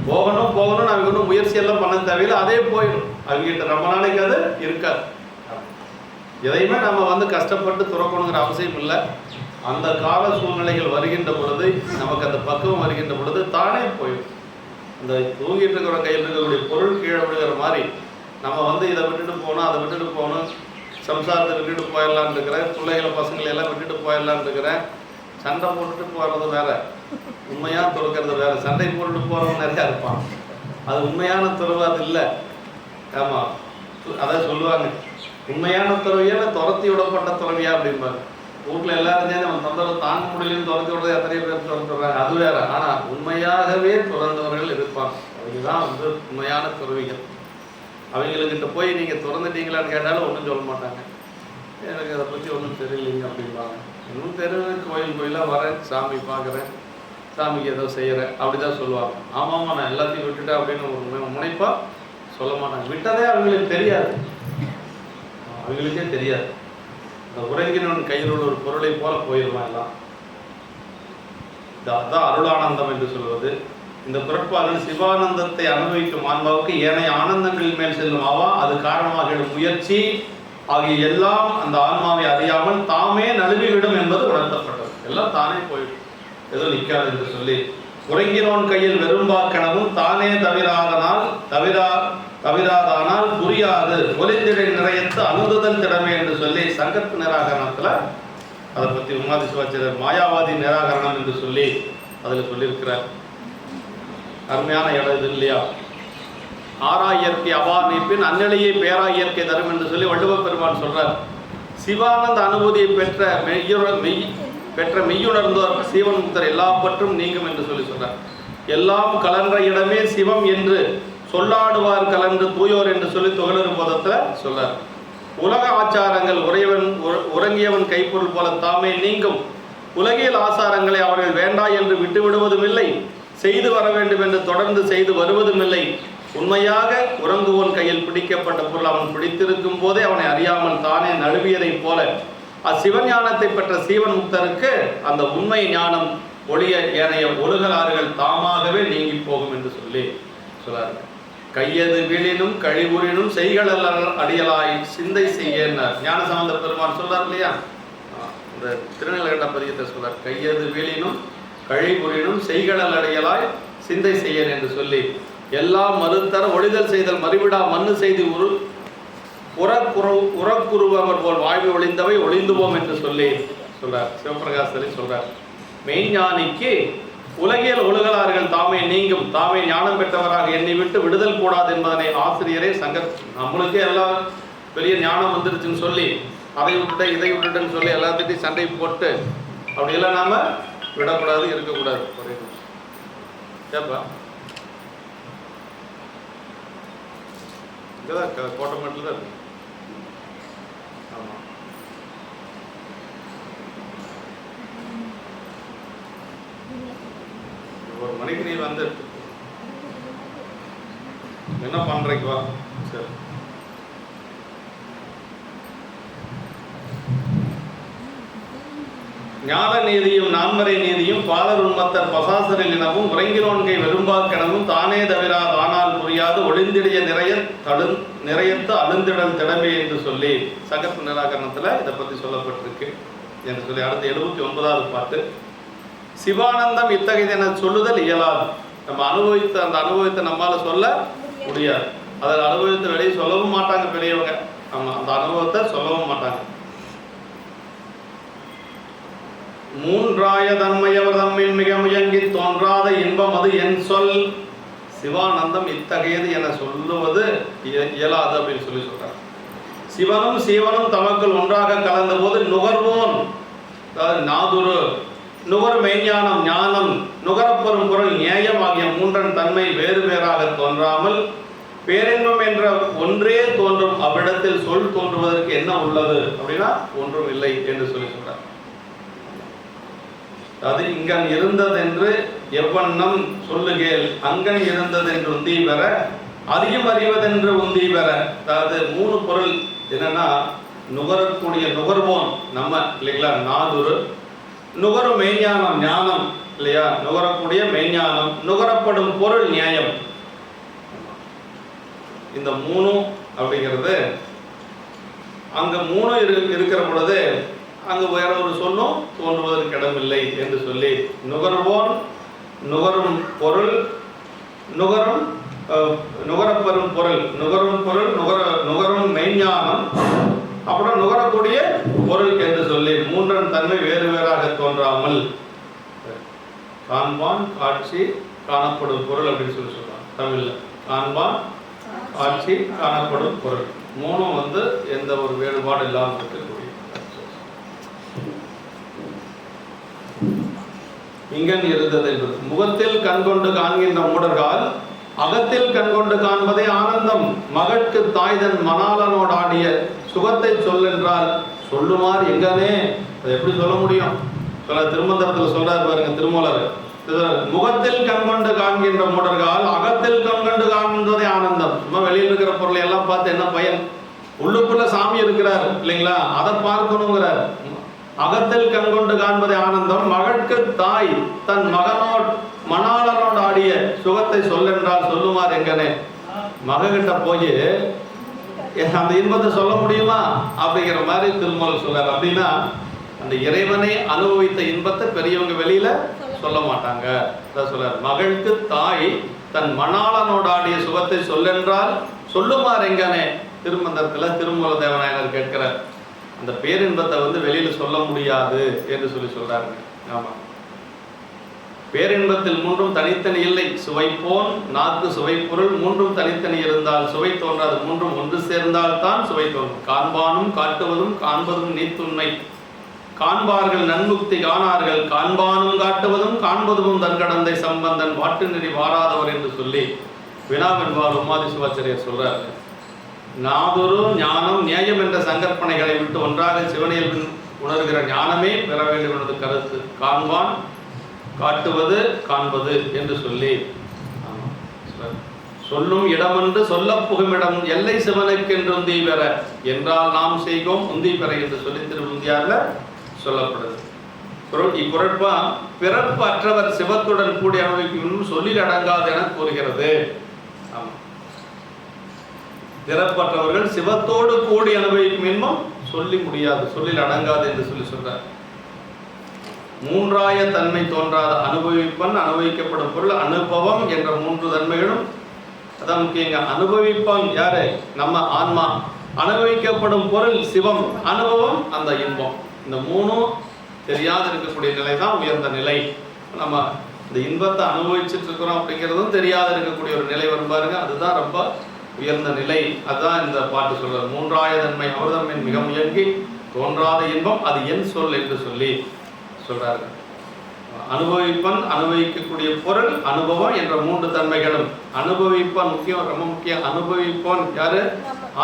போகணும் போகணும்னு அவங்க ஒன்றும் முயற்சியெல்லாம் பண்ண தேவையில்லை, அதே போயிடும். அவங்ககிட்ட ரொம்ப நாளைக்கு அது இருக்காது. எதையுமே நம்ம கஷ்டப்பட்டு துறக்கணுங்கிற அவசியம் இல்லை. அந்த கால சூழ்நிலைகள் வருகின்ற பொழுது, நமக்கு அந்த பக்குவம் வருகின்ற பொழுது தானே போயிடும். அந்த தூங்கிட்டு இருக்கிற கையில் இருக்கக்கூடிய பொருள் கீழே விழுகிற மாதிரி நம்ம இதை விட்டுட்டு போகணும், அதை விட்டுட்டு போகணும், சம்சாரத்தை விட்டுட்டு போயிடலான்னு இருக்கிறேன், பிள்ளைகளை பசங்களை எல்லாம் விட்டுட்டு போயிடலான்னு இருக்கிறேன். சண்டை போட்டுட்டு போகிறது வேற, உண்மையாக துறக்கிறது வேற. சண்டை போட்டுட்டு போகிறவங்க நிறையா இருப்பான், அது உண்மையான துறவு அது இல்லை. ஆமாம், அதான் சொல்லுவாங்க, உண்மையான துறவியா இல்லை துரத்தி விடப்பட்ட துறவியா அப்படிம்பாங்க. வீட்டில் எல்லாரும் சேர்ந்து அவன் தொந்தரவு தாங்க முடியலன்னு துரத்தி விடுறது எத்தனையோ பேர் துறந்துடுறாங்க, அது வேற. ஆனால் உண்மையாகவே துறந்தவர்கள் இருப்பாங்க. அவங்க தான் உண்மையான துறவிகள். அவங்கக்கிட்ட போய் நீங்கள் துறந்துட்டீங்களான்னு கேட்டாலும் ஒன்றும் சொல்ல மாட்டாங்க. எனக்கு அதை பற்றி ஒன்றும் தெரியலைங்க அப்படிம்பாங்க. இன்னும் தெருவில் கோயிலாக வரேன், சாமி பார்க்குறேன், சாமிக்கு ஏதோ செய்கிறேன், அப்படி தான் சொல்லுவாங்க. ஆமாம்மா நான் எல்லாத்தையும் விட்டுட்டேன் அப்படின்னு ஒரு முனைப்பாக சொல்ல மாட்டாங்க. விட்டதே அவங்களுக்கு தெரியாது, அவங்களுக்கே தெரியாது. அந்த உறங்கினவன் கையில் உள்ள ஒரு பொருளை போல போயிடுவான் எல்லாம். அதுதான் அருளானந்தம் என்று சொல்வது. இந்த பிறப்பாளர் சிவானந்தத்தை அனுபவிக்கும் ஆன்மாவுக்கு ஏனைய ஆனந்தங்களின் மேல் செல்லும் அவா, அது காரணமாக எழும் முயற்சி ஆகிய எல்லாம் அந்த ஆன்மாவை அறியாமல் தாமே நழுவிவிடும் என்பது உணர்த்தப்பட்டது. எல்லாம் தானே போயிடும், ஏதோ நிற்காது என்று சொல்லி உறங்கினோன் கையில் வெறும்பாக்கணவும் தானே தவிராதானால் புரியாது ஒலிந்திடை நிறையத்து அனுதுதல் திறமை என்று சொல்லி சங்கத்து நிராகரணத்தில் அதை பற்றி உமாதி சிவாச்சாரியர் மாயாவாதி நிராகரணம் என்று சொல்லி அதில் சொல்லியிருக்கிறார். அருமையான இடம் இது இல்லையா? ஆறா இயற்கை அவா நீப்பின் அந்நிலையை பேரா இயற்கை தரும் என்று சொல்லி வள்ளுவ பெருமான் சொல்றார். சிவானந்த அனுபூதியை பெற்ற மெய்யுணர்ந்தோர் சீவன் முக்தர் எல்லா பற்றும் நீங்கும் என்று சொல்லி சொல்றார். எல்லாம் கலன்ற இடமே சிவம் என்று சொல்லாடுவார் கலன்று தூயோர் என்று சொல்லி தொகலர் போதத்துல சொல்றார். உலக ஆச்சாரங்கள் உறங்கியவன் கைப்பொருள் போல தாமே நீங்கும். உலகியல் ஆசாரங்களை அவர்கள் வேண்டா என்று விட்டு விடுவதும் இல்லை, செய்து வர வேண்டும் என்று தொடர்ந்து செய்து வருவதும் இல்லை. உண்மையாக உறங்குவோன் கையில் பிடிக்கப்பட்ட பொருள் அவன் பிடித்திருக்கும் போதே அவனை அறியாமல் தானே நழுவியதைப் போல அச்சிவஞானத்தை பெற்ற சீவன் முக்தருக்கு அந்த உண்மை ஞானம் ஒளிய ஏனைய ஒழுகலாறுகள் தாமாகவே நீங்கி போகும் என்று சொல்லி சொல்றாரு. கையது வீழினும் கழிவுறினும் செய்கள் அடியலாய் சிந்தை செய்ய ஞானசம்பந்த பெருமான் சொல்றார் இல்லையா? இந்த திருநீலகண்ட பதிகத்தை சொல்றார். கையது வீழினும் கழிவுறினும் செய்களல் அடியலாய் சிந்தை செய்யன் என்று சொல்லி எல்லாம் மறுத்தர ஒளிதல் செய்தல் மறுவிடா மண்ணு செய்து உறக்குருவவர் போல் வாழ்வு ஒளிந்தவை ஒளிந்துவோம் என்று சொல்லி சொல்றார். சிவபிரகாசரி சொல்றார். மெய்ஞானிக்கு உலகியல் ஒழுகலார்கள் தாமே நீங்கும், தாமே ஞானம் பெற்றவராக எண்ணி விட்டு விடுதல் கூடாது என்பதனை ஆசிரியரே நம்மளுக்கே எல்லாம் பெரிய ஞானம் வந்துருச்சுன்னு சொல்லி அதை விட்டு இதை விட்டுட்டுன்னு சொல்லி எல்லாத்துட்டையும் சண்டை போட்டு அப்படியெல்லாம் நாம விடக்கூடாது, இருக்கக்கூடாது. ஏப்பா இங்கதான் கோட்டமேட்டில் தான் இருக்கு. ஆமா, ஒரு மணிக்கு நீ வந்து என்ன பண்றீங்க? வா, சரி. ஞான நீதியும் நான்மறை நீதியும் பாலர் உண்மத்தர் பசாசரில் எனவும் உறங்கினோன்கை வெறும்பாக்கெனவும் தானே தவிராது ஆனால் புரியாது ஒளிந்திடைய நிறையத்து அழுந்திடல் திடமே என்று சொல்லி சகத்து நிராகரணத்தில் இதை பற்றி சொல்லப்பட்டிருக்கு என்று சொல்லி அடுத்த 79வது பாட்டு. சிவானந்தம் இத்தகையது என சொல்லுதல் இயலாது. நம்ம அனுபவித்த அந்த அனுபவத்தை நம்மால சொல்ல முடியாது. அதை அனுபவித்த வெளியே சொல்லவும் மாட்டாங்க பெரியவங்க. ஆமாம், அந்த அனுபவத்தை சொல்லவும் மாட்டாங்க. மூன்றாய தன்மையவர் தம்மில் மிக முயங்கி தோன்றாத இன்பம் அது என் சொல் சிவானந்தம் இத்தகையது என சொல்லுவது இயலாது அப்படின்னு சொல்றார். சிவனும் சீவனும் தமக்குள் ஒன்றாக கலந்த போது நுகர்வோன், அதாவது நாதுரு, நுகர் மெய்ஞானம் ஞானம், நுகரப்பெறும் பொருள் நியாயம் ஆகிய மூன்றன் தன்மை வேறு வேறாக தோன்றாமல் பேரின்பம் என்ற ஒன்றே தோன்றும். அவ்விடத்தில் சொல் தோன்றுவதற்கு என்ன உள்ளது அப்படின்னா ஒன்றும் இல்லை என்று சொல்றார். அது இங்கன் இருந்ததென்று எவ்வண்ணம் சொல்லுகேல் அங்கன் இருந்ததென்று உந்தி பெற அதிகம் அறிவதென்று உந்தி பெற. அதாவது மூணு பொருள் என்னன்னா, நுகரக்கூடிய நுகர்வோன் நம்ம இல்லைங்களா, நாதுரு, நுகரும் மெய்ஞானம் ஞானம் இல்லையா, நுகரக்கூடிய மெய்ஞானம், நுகரப்படும் பொருள் நியாயம். இந்த மூணு அப்படிங்கிறது அங்க மூணு இருக்கிற பொழுது அங்கு வேற ஒரு சொல்லும் தோன்றுவதற்கு இடமில்லை என்று சொல்லி நுகர்வோன், நுகரும் பொருள், நுகரும் நுகரப்பெறும் பொருள், நுகரும் பொருள், நுகரும் மெய்ஞானம், அப்புறம் நுகரக்கூடிய பொருள் என்று சொல்லி மூன்றன் தன்மை வேறு வேறாக தோன்றாமல் காண்பான் காட்சி காணப்படும் பொருள் அப்படின்னு சொல்லி சொல்றாங்க தமிழ்ல. காண்பான் காட்சி காணப்படும் பொருள் மூணும் எந்த ஒரு வேறுபாடு இல்லாமல் இருக்கக்கூடிய. இங்கன் இருந்தது என்பது முகத்தில் கண்கொண்டு காண்கின்ற மூடர்கள் அகத்தில் கண்கொண்டு காண்பதே ஆனந்தம். மகட்கு தாய்தன் மணாளனோடு ஆடிய சுகத்தை சொல்லென்றால் சொல்லுமாறு எங்கனே. அதை எப்படி சொல்ல முடியும்? திருமந்திரத்தில் சொல்றாரு பாருங்க திருமூலர். முகத்தில் கண்கொண்டு காண்கின்ற மூடர்கள் அகத்தில் கண்கொண்டு காண்பதே ஆனந்தம். சும்மா வெளியில் இருக்கிற பொருளை எல்லாம் பார்த்து என்ன பயன்? உள்ளுக்குள்ள சாமி இருக்கிறார் இல்லைங்களா, அதை பார்க்கணுங்கிறார். அகத்தில் கண்கொண்டு காண்பதே ஆனந்தம். மகட்கு தாய் தன் மணாளனோடு ஆடிய சுகத்தை சொல்லென்றால் சொல்லுமாறு எங்கனே. மககிட்ட போய் அந்த இன்பத்தை சொல்ல முடியுமா அப்படிங்கிற மாதிரி திருமூலர் சொல்றார். அப்படின்னா அந்த இறைவனை அனுபவித்த இன்பத்தை பெரியவங்க வெளியில சொல்ல மாட்டாங்க. சொல்றார், மகளுக்கு தாய் தன் மணாளனோடு ஆடிய சுகத்தை சொல்லென்றால் சொல்லுமாறு எங்கனே. திருமந்திரத்துல திருமூல தேவநாயனர் கேட்கிறார். அந்த பேரின்பத்தை வெளியில சொல்ல முடியாது என்று சொல்றாரு. ஆமா, பேரின்பத்தில் மூன்றும் தனித்தனி இல்லை. சுவைப்போன் நாக்கு சுவைப்பொருள் மூன்றும் தனித்தனி இருந்தால் சுவை தோன்றாது. மூன்றும் ஒன்று சேர்ந்தால் தான் சுவை தோன்றும். காண்பானும் காட்டுவதும் காண்பதும் நீத்துண்மை. காண்பார்கள் நன்முக்தி காணார்கள். காண்பானும் காட்டுவதும் காண்பதும் தன் கடந்தை சம்பந்தன் வாட்டு நெறி வாராதவர் என்று சொல்லி வினாவென்பால் உமாதி சிவாச்சாரியர் சொல்றாரு. நாதொரு ஞானம் நியாயம் என்ற சங்கற்பனைகளை விட்டு ஒன்றாக சிவனியல் உணர்கிற ஞானமே பெற வேண்டும் என்பது கருத்து. காண்பான் காட்டுவது காண்பது என்று சொல்லி சொல்லும் இடமென்று சொல்ல புகுமிடம் எல்லை சிவனுக்கென்று உந்தி பெற என்றால் நாம் செய்வோம் உந்தி பெற என்று சொல்லி திருவுந்தியார்ல சொல்லப்படுது. இக்குறட்பா பிறப்பு அற்றவர் சிவத்துடன் கூடி அனுபவிக்கும் சொல்லில் அடங்காது என கூறுகிறது. பிறப்பற்றவர்கள் சிவத்தோடு கூடி அனுபவிக்கும் இன்பம் சொல்லி முடியாது, சொல்லில் அடங்காது என்று சொல்றார். மூன்றாய தன்மை தோன்றாத அனுபவிப்பன், அனுபவிக்கப்படும் பொருள், அனுபவம் என்ற மூன்று தன்மைகளும் அதான் முக்கியங்க. அனுபவிப்பான் யாரு? நம்ம ஆன்மா. அனுபவிக்கப்படும் பொருள் சிவம், அனுபவம் அந்த இன்பம். இந்த மூணும் தெரியாது இருக்கக்கூடிய நிலை தான் உயர்ந்த நிலை. நம்ம இந்த இன்பத்தை அனுபவிச்சுட்டு இருக்கிறோம் அப்படிங்கிறதும் தெரியாது இருக்கக்கூடிய ஒரு நிலை வரும் பாருங்க, அதுதான் ரொம்ப உயர்ந்த நிலை. அதுதான் இந்த பாட்டு சொல்றது. மூன்றாய தன்மை அவர்தம்மின் மிக முயங்கி தோன்றாத இன்பம் அது என் சொல் என்று சொல்லி சொல்றாரு. அனுபவிப்பன், அனுபவிக்கக்கூடிய பொருள், அனுபவம் என்ற மூன்று தன்மைகளும். அனுபவிப்பன் முக்கியம், ரொம்ப முக்கியம். அனுபவிப்பன் யாரு?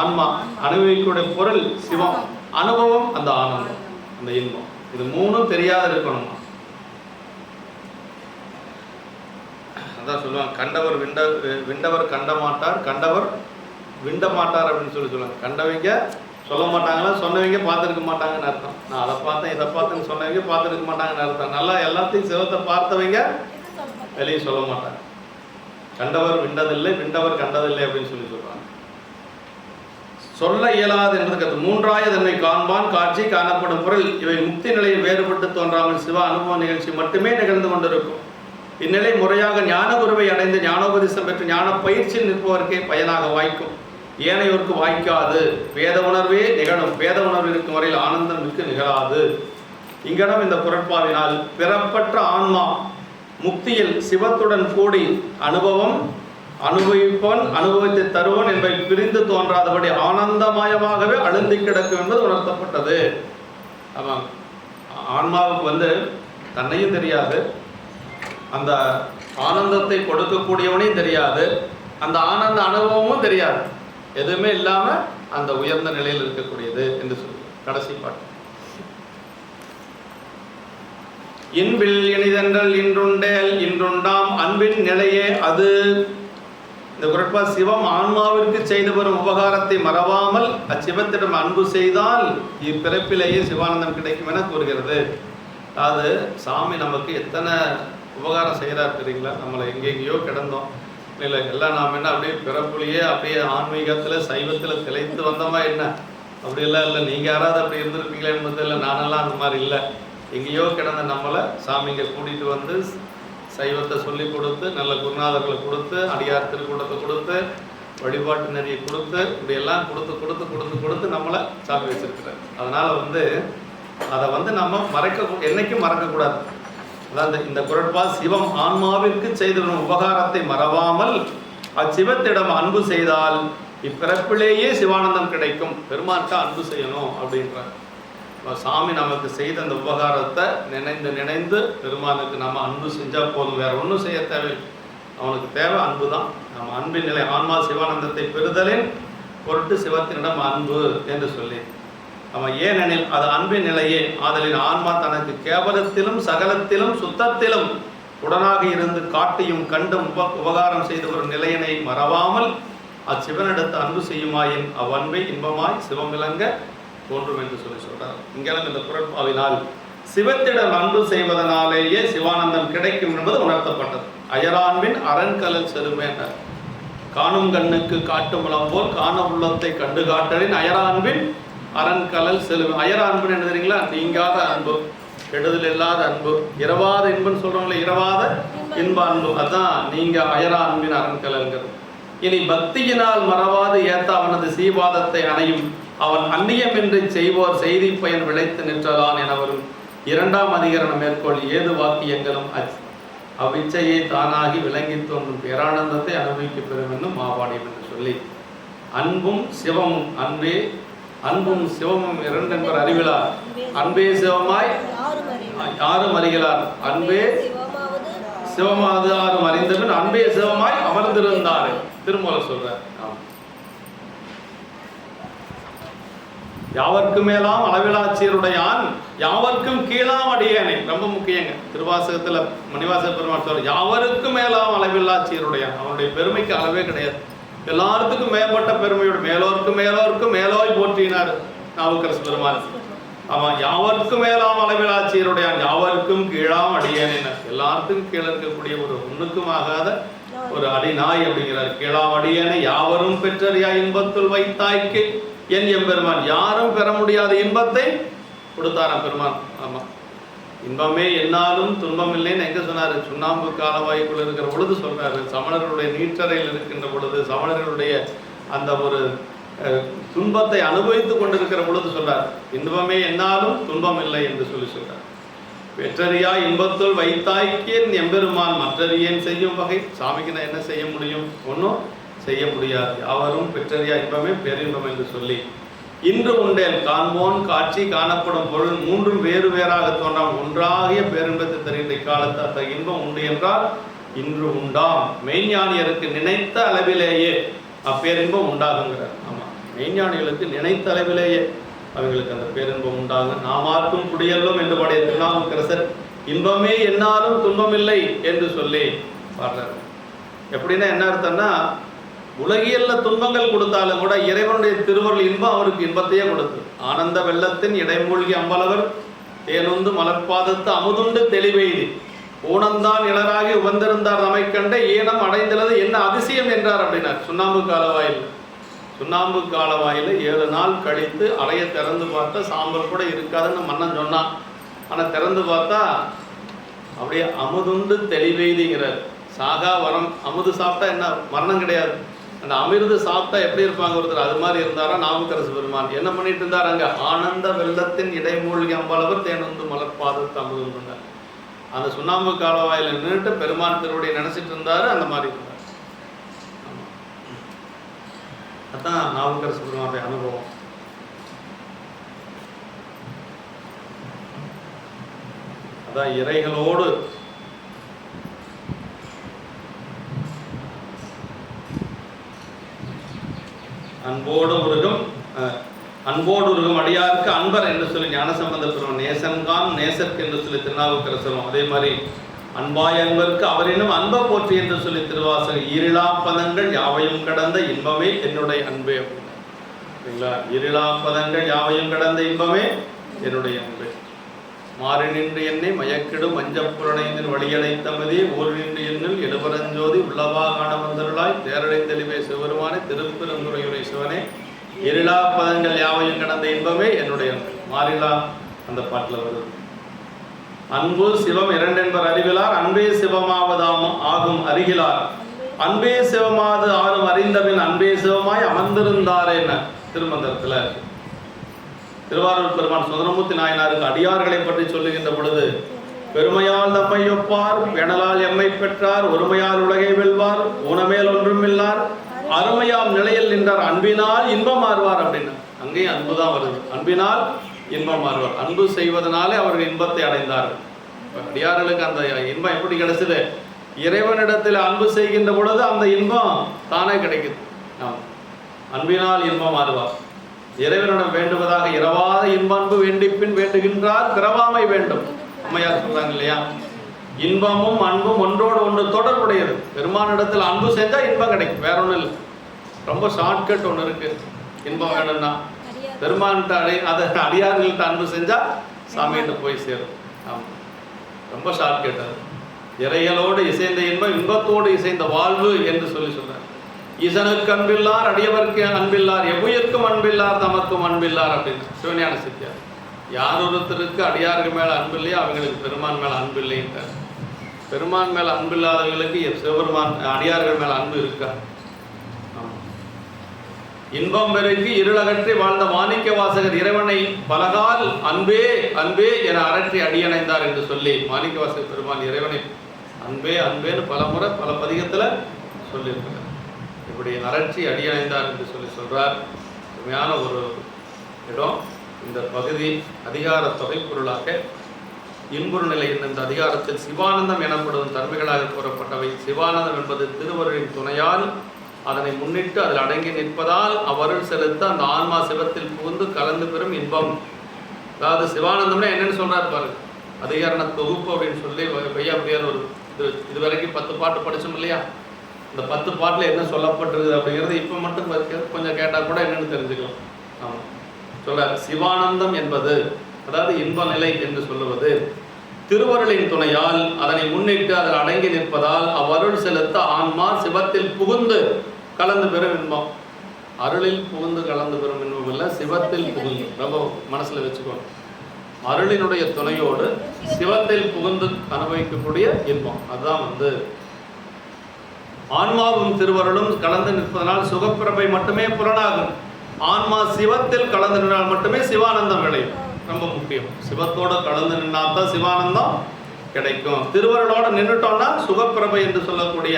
ஆன்மா. அனுபவிக்கக்கூடிய பொருள் சிவம், அனுபவம் அந்த ஆனந்தம், அந்த இன்பம். இது மூணும் தெரியாத இருக்கணுமா. அதான் சொல்லுவாங்க, கண்டவர் விண்டவர் கண்ட மாட்டார், கண்டவர் விண்ட மாட்டார் அப்படின்னு சொல்லுவாங்க. கண்டவங்க சொல்ல மாட்டாங்களா, சொன்னவங்க பார்த்துருக்க மாட்டாங்கன்னு அர்த்தம். நான் அதை பார்த்தேன் இதை பார்த்தேன்னு சொன்னவங்க பார்த்துருக்க மாட்டாங்கன்னு அர்த்தம். நல்லா எல்லாத்தையும் சிவத்தை பார்த்தவங்க வெளியே சொல்ல மாட்டாங்க. கண்டவர் விண்டதில்லை, விண்டவர் கண்டதில்லை அப்படின்னு சொல்றாங்க. சொல்ல இயலாது என்பதற்கு மூன்றாய தன்மை காண்பான் காட்சி காணப்படும் பொருள் இவை முக்தி நிலையில் வேறுபட்டு தோன்றாமல் சிவ அனுபவ நிகழ்ச்சி மட்டுமே நிகழ்ந்து கொண்டிருக்கும். இந்நிலை முறையாக ஞான குருவை அடைந்து ஞானோபதேசம் பெற்று ஞான பயிற்சியில் நிற்பவருக்கே பயனாக வாய்க்கும், ஏனையோருக்கு வாய்க்காது. வேத உணர்வே நிகழும், வேத உணர்வு இருக்கும் வரையில் ஆனந்தம் மிக்க நிகழாது. இங்கனம் இந்த குரட்பாவினால் பிறப்பற்ற ஆன்மா முக்தியில் சிவத்துடன் கூடி அனுபவிப்பவன் அனுபவித்து தருவன் என்பதை பிரிந்து தோன்றாதபடி ஆனந்தமயமாகவே அழுந்தி கிடக்கும் என்பது உணர்த்தப்பட்டது. ஆமாம், ஆன்மாவுக்கு தன்னையும் தெரியாது, அந்த ஆனந்தத்தை கொடுக்கக்கூடியவனையும் தெரியாது, அந்த ஆனந்த அனுபவமும் தெரியாது, எதுவுமே இல்லாம அந்த உயர்ந்த நிலையில் இருக்கக்கூடியது என்று சொல்லி கடைசி பாட்டு. இன்பில் இனிதென்றல் இன்றுண்டேல் இன்றுண்டாம் அன்பின் நிலையே அது. இந்த குரட்பா சிவம் ஆன்மாவிற்கு செய்து வரும் உபகாரத்தை மறவாமல் அச்சிவத்திடம் அன்பு செய்தால் இப்பிறப்பிலேயே சிவானந்தம் கிடைக்கும் என கூறுகிறது. அது சாமி நமக்கு எத்தனை உபகாரம் செய்கிறார் தெரியுங்களா? நம்மளை எங்கெங்கேயோ கிடந்தோம் இல்லை, எல்லாம் நாம் என்ன அப்படியே பிறப்புலையே அப்படியே ஆன்மீகத்தில் சைவத்தில் திளைத்து வந்தோமா என்ன? அப்படியெல்லாம் இல்லை. நீங்கள் யாராவது அப்படி இருந்திருப்பீங்களா என்பது இல்லை, நானெல்லாம் அந்த மாதிரி இல்லை. எங்கேயோ கிடந்த நம்மளை சாமிங்க கூட்டிகிட்டு வந்து சைவத்தை சொல்லி கொடுத்து, நல்ல குருநாதர்களை கொடுத்து, அடியார் திருக்கூட்டத்தை கொடுத்து, வழிபாட்டு நெறியை கொடுத்து, இப்படியெல்லாம் கொடுத்து நம்மளை சாமி வச்சிருக்கிறார். அதனால் அதை நம்ம என்னைக்கும் மறக்கக்கூடாது. அதாவது இந்த குரட்பா சிவம் ஆன்மாவிற்கு செய்த உபகாரத்தை மறவாமல் அச்சிவத்திடம் அன்பு செய்தால் இப்பிறப்பிலேயே சிவானந்தம் கிடைக்கும். பெருமானுக்கு அன்பு செய்யணும் அப்படின்றார். சாமி நமக்கு செய்த அந்த உபகாரத்தை நினைந்து பெருமானுக்கு நம்ம அன்பு செஞ்சால் போதும், வேற ஒன்றும் செய்ய தேவையில்லை. அவனுக்கு தேவை அன்பு தான். நம்ம அன்பின் நிலை ஆன்மா சிவானந்தத்தை பெறுதலின் பொருட்டு சிவத்தினிடம் அன்பு என்று சொல்லி அவன் ஏனெனில் அது அன்பின் நிலையே. ஆதலின் ஆன்மா தனக்கு கேவலத்திலும் சகலத்திலும் சுத்தத்திலும் உடனாக இருந்து காட்டியும் கண்டும் உபகாரம் செய்த ஒரு நிலையினை மறவாமல் அச்சிவனிடத்து அன்பு செய்யுமாயின் அவ்வன்பை இன்பமாய் சிவம் விளங்க தோன்றும் என்று சொல்றார். இங்கெல்லாம் இந்த குரட்பாவினால் சிவத்திடம் அன்பு செய்வதனாலேயே சிவானந்தம் கிடைக்கும் என்பது உணர்த்தப்பட்டது. அயரான்பின் அரண்கலல் செருமேனர் காணும் கண்ணுக்கு காட்டும் முலம் போல் காண உள்ளத்தை கண்டு காட்டலின் அயரான்பின் அரண்கலல் செல்வம். அயரான்புன்னு என்ன தெரியுங்களா? நீங்காத அன்பு, கெடுதல் இல்லாத அன்பு, இரவாத இன்புன்னு சொல்றோம்ல, இரவாத இன்ப அன்பு, அதான் நீங்க அயரா அன்பின் அரண்கலல்ங்கிறது. இனி பக்தியினால் மறவாது ஏத்த அவனது சீபாதத்தை அணையும் அவன் அந்நியமின்றி செய்வோர் செய்தி பயன் விளைத்து நிற்றலான் என வரும் 2ஆம் அதிகரணம் மேற்கோள் ஏது வாக்கியங்களும் அவ்விச்சையை தானாகி விளங்கி தோன்றும் பேரானந்தத்தை அனுபவிக்க பெறும் என்னும் மாவாடியம் என்று சொல்லி அன்பும் சிவமும் அன்பும் சிவமும் 2 என்பர் அறிவிலார். அன்பே சிவமாய் யாரும் அறிகிறார், அன்பே சிவமாவது யாரும் அறிந்தபின் அன்பே சிவமாய் அமர்ந்திருந்தார் திருமூலர் சொல்றார். யாவர்க்கும் மேலாம் அளவிலாச்சியருடையான் யாவர்க்கும் கீழாம் அடியேனை. ரொம்ப முக்கியங்க. திருவாசகத்துல மணிவாசக பெருமாள் சொல்ற யாவருக்கும் மேலாம் அளவில்லாச்சியருடையான். அவனுடைய பெருமைக்கு அளவே கிடையாது. எல்லாத்துக்கும் மேம்பட்ட பெருமையோடு மேலோருக்கு மேலோய் போற்றினார் நாவுக்கரசு பெருமாள். ஆமாம், யாவருக்கும் மேலாம் அளவிலாச்சியருடையான் யாவருக்கும் கீழாம் அடியேனினர். எல்லாத்துக்கும் கீழே இருக்கக்கூடிய ஒரு ஒண்ணுக்கும் ஆகாத ஒரு அடிநாய் அப்படிங்கிறார். கீழாம் அடியேனை யாவரும் பெற்றறியா இன்பத்துள் வைத்தாய்க்கு என் எம்பெருமான். யாரும் பெற முடியாத இன்பத்தை கொடுத்தாராம் பெருமான். ஆமா, இன்பமே என்னாலும் துன்பம் இல்லைன்னு எங்க சொன்னாரு? சுண்ணாம்பு காலவாய்க்குள்ள இருக்கிற பொழுது சொல்றாரு. சமணர்களுடைய நீற்றறையில் இருக்கின்ற பொழுது, சமணர்களுடைய அந்த ஒரு துன்பத்தை அனுபவித்துக் கொண்டிருக்கிற பொழுது சொல்றார், இன்பமே என்னாலும் துன்பம் இல்லை என்று சொல்றார். பெற்றறியா இன்பத்துள் வைத்தாய்க்கேன் எம்பெருமான் மற்றறியேன் செய்யும் வகை. சாமிக்கு நான் என்ன செய்ய முடியும்? ஒன்றும் செய்ய முடியாது. யாவரும் பெற்றறியா இன்பமே பேரின்பம் என்று சொல்லி இன்று உண்டேன் காண்போன் காட்சி காணப்படும் பொருள் 3ம் வேறு வேறாக தோன்றாம் ஒன்றாகிய பேரின்பத்தை தருகின்ற இக்காலத்து அத்தகைய இன்பம் உண்டு என்றால் இன்று உண்டாம். மெய்ஞானியருக்கு நினைத்த அளவிலேயே அப்பேரின்பம் உண்டாகுங்கிறார். ஆமாம், மெய்ஞானிகளுக்கு நினைத்த அளவிலேயே அவங்களுக்கு அந்த பேரின்பம் உண்டாகும். நாமார்க்கும் குடியல்லும் என்று படைய திருநாவுக்கரசர் இன்பமே என்னாலும் துன்பமில்லை என்று சொல்லி பாடுறார். எப்படின்னா என்ன அர்த்தம்னா, உலகியல்ல துன்பங்கள் கொடுத்தாலும் கூட இறைவனுடைய திருவருள் இன்பம் அவருக்கு இன்பத்தையே கொடுத்து. ஆனந்த வெள்ளத்தின் இடைமூழ்கி அம்பலவர் தேனுந்து மலர்பாதத்து அமுதுண்டு தெளிவெய்தி ஊனந்தான் இளராகி உவந்திருந்தார் நம்மை கண்ட ஈனம் அடைந்துள்ளது என்ன அதிசயம் என்றார் அப்படின்னார். சுண்ணாம்பு காலவாயில் 7 நாள் கழித்து அறைய திறந்து பார்த்தா சாம்பல் கூட இருக்காதுன்னு மன்னன் சொன்னான். ஆனால் திறந்து பார்த்தா அப்படியே அமுதுண்டு தெளிவெய்திங்கிறார். சாகா வரம். அமுது சாப்பிட்டா என்ன மரணம் கிடையாது. அந்த அமிர்து சாப்பிட்டா எப்படி இருப்பாங்க ஒருத்தர், அது மாதிரி இருந்தாரா நாவுக்கரசு பெருமான். என்ன பண்ணிட்டு இருந்தார் அங்க? ஆனந்த வெள்ளத்தின் இடைமூழ்கி அம்பளவர் தேனுந்து மலர்பாதத்து அமுதுந்தார். அந்த சுண்ணாம்பு காலவாயில நின்றுட்டு பெருமான் திருவடியை நினைச்சிட்டு இருந்தாரு. அந்த மாதிரி இருந்தார். அதான் நாவுக்கரசு பெருமானுடைய அனுபவம். அதான் இறைகளோடு அன்போடு உருகும் அடியாருக்கு அன்பர் என்று சொல்லி ஞானசம்பந்த பெருமான், நேசன்கான் நேசற்கு என்று சொல்லி திருநாவுக்கரசரும், அதே மாதிரி அன்பாய் அன்பருக்கு அவரினும் அன்பை போற்றி என்று சொல்லி திருவாசகம், ஈரிலா பதங்கள் யாவையும் கடந்த இன்பமே என்னுடைய அன்பே அப்படின்னா, ஈரிலா பதங்கள் யாவையும் கடந்த இன்பமே என்னுடைய அன்பே. மாறி நின்று என்னை மயக்கிடும் மஞ்சப்புலனைந்தின் வழியடைத்தமதே ஊர் நின்று என்னில் எழுபரஞ்சோதி உள்ளவா காண வந்தருளாய் தேரடைந்தெளிவே சிவருமானே திருப்பெருந்துறையுரை சிவனே இருளா பதங்கள் யாவையும் கடந்த இன்பமே என்னுடைய அன்பு. மாறிலா அந்த பாட்டில் வருது. அன்பு சிவம் இரண்டென்பர் அறிவிலார் அன்பே சிவமாவதாம் ஆகும் அருகிலார் அன்பே சிவமாது ஆறும் அறிந்தபின் அன்பே சிவமாய் அமர்ந்திருந்தாரேன திருமந்திரத்தில். திருவாரூர் பெருமான் சுந்தரமூர்த்தி நாயனாருக்கு அடியார்களை பற்றி சொல்லுகின்ற பொழுது, பெருமையால் தம்மை ஒப்பார், பெணலால் எம்மை பெற்றார், ஒருமையால் உலகை வெல்வார், ஊனமேல் ஒன்றும் இல்லார், அருமையாம் நிலையில் நின்றார், அன்பினால் இன்பம் மாறுவார் அப்படின்னா. அங்கேயும் அன்புதான் வருது. அன்பினால் இன்பம் மாறுவார். அன்பு செய்வதனாலே அவர்கள் இன்பத்தை அடைந்தார்கள். அடியார்களுக்கு அந்த இன்பம் எப்படி கிடைச்சது? இறைவனிடத்தில் அன்பு செய்கின்ற பொழுது அந்த இன்பம் தானே கிடைக்குது. அன்பினால் இன்பம் மாறுவார். இறைவனிடம் வேண்டுவதாக இரவாத இன்பன்பு வேண்டிப்பின் வேண்டுகின்றார், பிறவாமை வேண்டும். அம்மையார் சொல்றாங்க இல்லையா, இன்பமும் அன்பும் ஒன்றோடு ஒன்று தொடர்புடையது. பெருமானிடத்தில் அன்பு செஞ்சா இன்பம் கிடைக்கும், வேற ஒன்றும் இல்லை. ரொம்ப ஷார்ட்கட் ஒன்று இருக்கு. இன்பம் வேணும்னா பெருமான்கிட்ட அதை அடியார்கள்ட்ட அன்பு செஞ்சா சாமிகிட்ட போய் சேரும். ஆமாம், ரொம்ப ஷார்ட்கட் அது. இறைகளோடு இசைந்த இன்பம் இன்பத்தோடு இசைந்த வாழ்வு என்று சொல்லி சொல்றார். ஈசனுக்கு அன்பில்லார், அடியவருக்கு அன்பில்லார், எவ்வுயிர்க்கும் அன்பில்லார், தமக்கும் அன்பில்லார் அப்படின்னு சிவஞான சித்தியார். யார் ஒருத்தருக்கு அடியார்கள் மேல அன்பு இல்லையோ அவங்களுக்கு பெருமான் மேல அன்பு இல்லைன்றார். பெருமான் மேல அன்பு இல்லாதவங்களுக்கு சிவபெருமான் அடியார்கள் மேல அன்பு இருக்கா? இன்பம் பெருக்கி இருளகற்றி வாழ்ந்த மாணிக்க வாசகர் இறைவனை பலகால் அன்பே அன்பே என அரற்றி அடியணைந்தார் என்று சொல்லி மாணிக்க வாசகர் பெருமான் இறைவனை அன்பே அன்பேன்னு பல முறை பல பதிகத்துல சொல்லியிருக்கிறார். இப்படி அரற்றி அடியணைந்தார் என்று சொல்லி சொல்றார். உண்மையான ஒரு இடம். இந்த பகுதி அதிகார தொகை பொருளாக இன்புறு நிலை இந்த அதிகாரத்தில் சிவானந்தம் எனப்படும் தன்மைகளாக கூறப்பட்டவை. சிவானந்தம் என்பது திருவருளின் துணையால் அதனை முன்னிட்டு அதில் அடங்கி நிற்பதால் அவ்வருள் செலுத்த அந்த ஆன்மா சிவத்தில் புகுந்து கலந்து பெறும் இன்பம். அதாவது சிவானந்தம்னா என்னன்னு சொல்றாரு பாருங்க. அதிகாரண தொகுப்பு அப்படின்னு சொல்லி வையாபுரியார் ஒரு இதுவரைக்கும் 10 பாட்டு படிச்சோம் இல்லையா? இந்த 10 பாட்டில் என்ன சொல்லப்பட்டிருக்குது அப்படிங்கிறது இப்போ மட்டும் கொஞ்சம் கேட்டால் கூட என்னன்னு தெரிஞ்சுக்கலாம். ஆமாம், சொல்றார். சிவானந்தம் என்பது அதாவது இன்ப நிலை என்று சொல்லுவது திருவருளின் துணையால் அதனை முன்னிட்டு அதில் அடங்கி நிற்பதால் அவ்வருள் செலுத்த ஆன்மா சிவத்தில் புகுந்து கலந்து பெறும் இன்பம். அருளில் புகுந்து கலந்து பெறும் இன்பம் இல்லை, சிவத்தில் புகுந்து. ரொம்ப மனசுல வச்சுக்கணும். அருளினுடைய துணையோடு சிவத்தில் புகுந்து அனுபவிக்கக்கூடிய இன்பம். அதுதான் ஆன்மாவும் திருவருளும் கலந்து நிற்பதனால் சுகப்பிரபை மட்டுமே புலனாகும். ஆன்மா சிவத்தில் கலந்து நின்றால் மட்டுமே சிவானந்தம் விளையும். ரொம்ப முக்கியம். சிவத்தோட கலந்து நின்றால்தான் சிவானந்தம் கிடைக்கும். திருவருளோட நின்றுட்டோம்னா சுகப்பிரபை என்று சொல்லக்கூடிய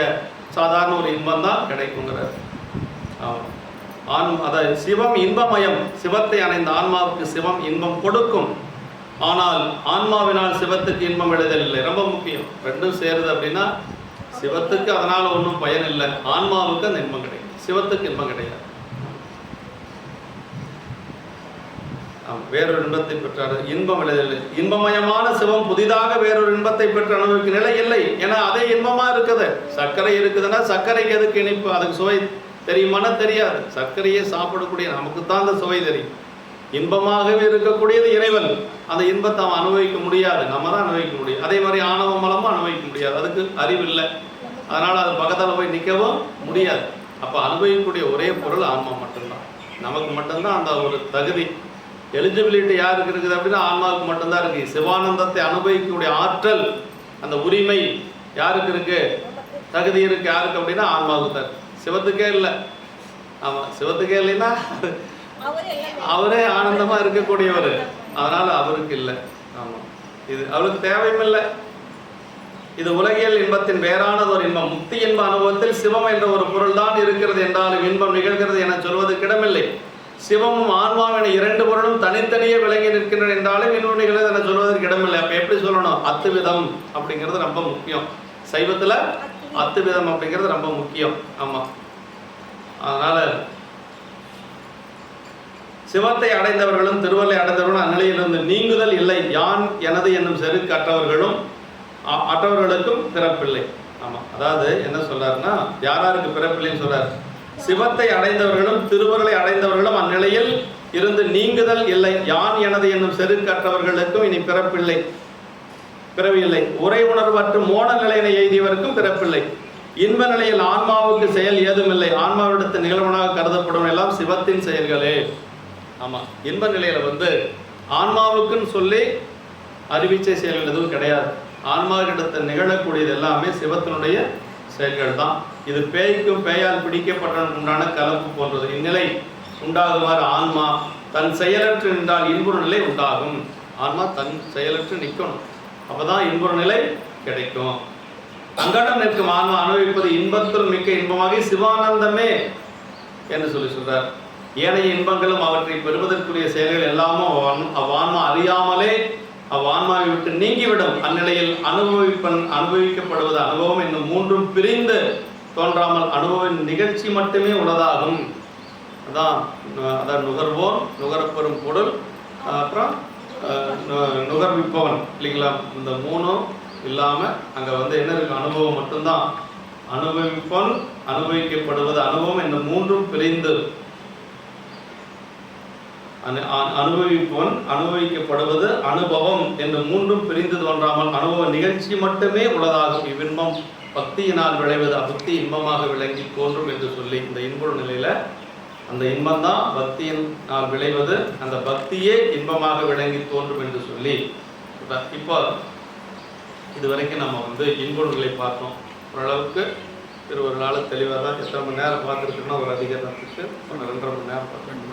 சாதாரண ஒரு இன்பம் தான் கிடைக்குங்கிறார். அதாவது சிவம் இன்பமயம். சிவத்தை அடைந்த ஆன்மாவுக்கு சிவம் இன்பம் கொடுக்கும். ஆனால் ஆன்மாவினால் சிவத்துக்கு இன்பம் விளைதல் இல்லை. ரொம்ப முக்கியம். ரெண்டும் சேருது அப்படின்னா சிவத்துக்கு அதனால் ஒன்றும் பயன் இல்லை, ஆன்மாவுக்கு அந்த இன்பம் கிடைக்கும், சிவத்துக்கு இன்பம் கிடையாது. வேறொரு இன்பத்தை பெற்றார், இன்பம் விளைதல். இன்பமயமான சிவம் புதிதாக வேறொரு இன்பத்தை பெற்று அனுபவிக்கும் நிலை இல்லை. ஏன்னா அதே இன்பமா இருக்குது. சர்க்கரை இருக்குதுன்னா சர்க்கரைக்கு எதுக்கு இனிப்பு? அதுக்கு சுவை தெரியுமானா தெரியாது. சர்க்கரையே சாப்பிடக்கூடிய நமக்கு தான் அந்த சுவை தெரியும். இன்பமாகவே இருக்கக்கூடியது இறைவன். அந்த இன்பத்தை அவன் அனுபவிக்க முடியாது, நம்ம தான் அனுபவிக்க முடியும். அதே மாதிரி ஆணவ மலமும் அனுபவிக்க முடியாது, அதுக்கு அறிவு இல்லை. அதனால் அது பக்கத்தில் போய் நிற்கவும் முடியாது. அப்போ அனுபவிக்கக்கூடிய ஒரே பொருள் ஆன்மா மட்டும்தான். நமக்கு மட்டும்தான் அந்த ஒரு தகுதி, எலிஜிபிலிட்டி யாருக்கு இருக்குது அப்படின்னா ஆன்மாவுக்கு மட்டும்தான் இருக்குது. சிவானந்தத்தை அனுபவிக்கக்கூடிய ஆற்றல் அந்த உரிமை யாருக்கு இருக்கு, தகுதி இருக்கு யாருக்கு அப்படின்னா ஆன்மாவுக்கு தான். சிவத்துக்கே இல்லை. ஆமாம், சிவத்துக்கே இல்லைன்னா அவரே ஆனந்தமா இருக்கக்கூடியவர், அதனால அவருக்கு இல்லை. ஆமாம், இது அவருக்கு தேவையும் இல்லை. இது உலகியல் இன்பத்தின் வேறானது ஒரு இன்பம். முக்தி இன்ப அனுபவத்தில் சிவம் என்ற ஒரு பொருள் தான் இருக்கிறது என்றாலும் இன்பம் நிகழ்கிறது என சொல்வதற்கு இடமில்லை. சிவமும் ஆன்மாவின் இரண்டு பொருளும் தனித்தனியே விளங்கி நிற்கின்றன என்றாலும் இன்பம் நிகழ்கிறது என சொல்வதற்கு இடமில்லை. அப்ப எப்படி சொல்லணும்? அத்துவிதம் அப்படிங்கிறது ரொம்ப முக்கியம். சைவத்துல அத்துவிதம் அப்படிங்கிறது ரொம்ப முக்கியம். ஆமா, அதனால சிவத்தை அடைந்தவர்களும் திருவல்லை அடைந்தவர்களும் அந்நிலையிலிருந்து நீங்குதல் இல்லை. யான் எனது என்னும் செருக்கு அற்றவர்களுக்கும் பிறப்பில்லை. ஆமா, அதாவது என்ன சொல்றாருன்னா, யாராருக்கு பிறப்பில்லைன்னு சொல்றாரு? சிவத்தை அடைந்தவர்களும் திருவருளை அடைந்தவர்களும் அந்நிலையில் இருந்து நீங்குதல் இல்லை. யான் எனது என்னும் செருக்கற்றவர்களுக்கும் இனி பிறவில்லை. உரை உணர்வற்று மோன நிலையினை எய்தியவருக்கும் பிறப்பில்லை. இன்ப நிலையில் ஆன்மாவுக்கு செயல் ஏதுமில்லை. ஆன்மாவிடத்து நிகழ்வனாக கருதப்படும் எல்லாம் சிவத்தின் செயல்களே. ஆமா, இன்ப நிலையில ஆன்மாவுக்குன்னு சொல்லி அறிவிச்சை செயல்கள் எதுவும் கிடையாது. ஆன்மாவிடத்தை நிகழக்கூடியது எல்லாமே சிவத்தினுடைய செயல்கள் தான். இது பேய்க்கும் பேயால் பிடிக்கப்பட்டவனுக்கு உண்டான கலப்பு போன்றது. இந்நிலை உண்டாகுமாறு ஆன்மா தன் செயலற்று நின்றால் இன்புற நிலை உண்டாகும். ஆன்மா தன் செயலற்று நிற்கணும், அப்பதான் இன்புற நிலை கிடைக்கும். தங்கடம் நிற்கும் ஆன்மா அனுபவிப்பது இன்பத்துள் மிக்க இன்பமாக சிவானந்தமே என்று சொல்றார். ஏனைய இன்பங்களும் அவற்றை பெறுவதற்குரிய செயல்கள் எல்லாமும் அவ்வான்மா அறியாமலே அவ்வான்மாவை விட்டு நீங்கிவிடும். அந்நிலையில் அனுபவிக்கப்படுவது அனுபவம் என்னும் மூன்றும் பிரிந்து தோன்றாமல் அனுபவ நிகழ்ச்சி மட்டுமே உள்ளதாகும். அதான் நுகர்வோன், நுகரப்பெறும் பொருள், அப்புறம் நுகர்விப்பவன் இல்லைங்களா? இந்த மூணும் இல்லாம அங்க என்ன இருக்கு? அனுபவம் மட்டும்தான். அனுபவிப்பவன், அனுபவிக்கப்படுவது அனுபவம் என்னும் மூன்றும் பிரிந்து, அனுபவிப்பவன், அனுபவிக்கப்படுவது அனுபவம் என்று மூன்றும் பிரிந்து தோன்றாமல் அனுபவ நிகழ்ச்சி மட்டுமே உள்ளதாகும். இவ்வின்பம் பக்தியினால் விளைவது அபக்தி இன்பமாக விளங்கி தோன்றும் என்று சொல்லி, இந்த இன்புற நிலையில அந்த இன்பம் தான் பக்தியினால் விளைவது, அந்த பக்தியே இன்பமாக விளங்கி தோன்றும் என்று சொல்லி, இப்போ இதுவரைக்கும் நம்ம இன்புற நிலை பார்த்தோம். ஓரளவுக்கு திருவருளால் தெளிவாக தான். எத்தனை மணி நேரம் பார்த்துருக்குன்னா ஒரு அதிகாரத்துக்கு 2.5 மணி நேரம் பார்த்தோம்.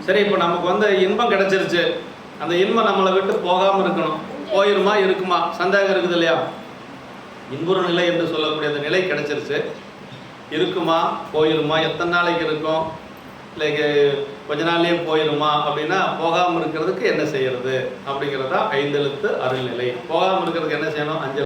சரி, இப்போ நமக்கு இன்பம் கிடைச்சிருச்சு. அந்த இன்பம் நம்மளை விட்டு போகாமல் இருக்கணும். போயிருமா இருக்குமா சந்தேகம் இருக்குது இல்லையா? இன்புற நிலை என்று சொல்லக்கூடிய அந்த நிலை கிடைச்சிருச்சு. இருக்குமா, போயிருமா, எத்தனை நாளைக்கு இருக்கும், இல்லை கொஞ்ச நாள்லயே போயிருமா அப்படின்னா, போகாமல் இருக்கிறதுக்கு என்ன செய்யறது அப்படிங்கிறதா 5 எழுத்து அருள்நிலை. போகாமல் இருக்கிறதுக்கு என்ன செய்யணும்? 5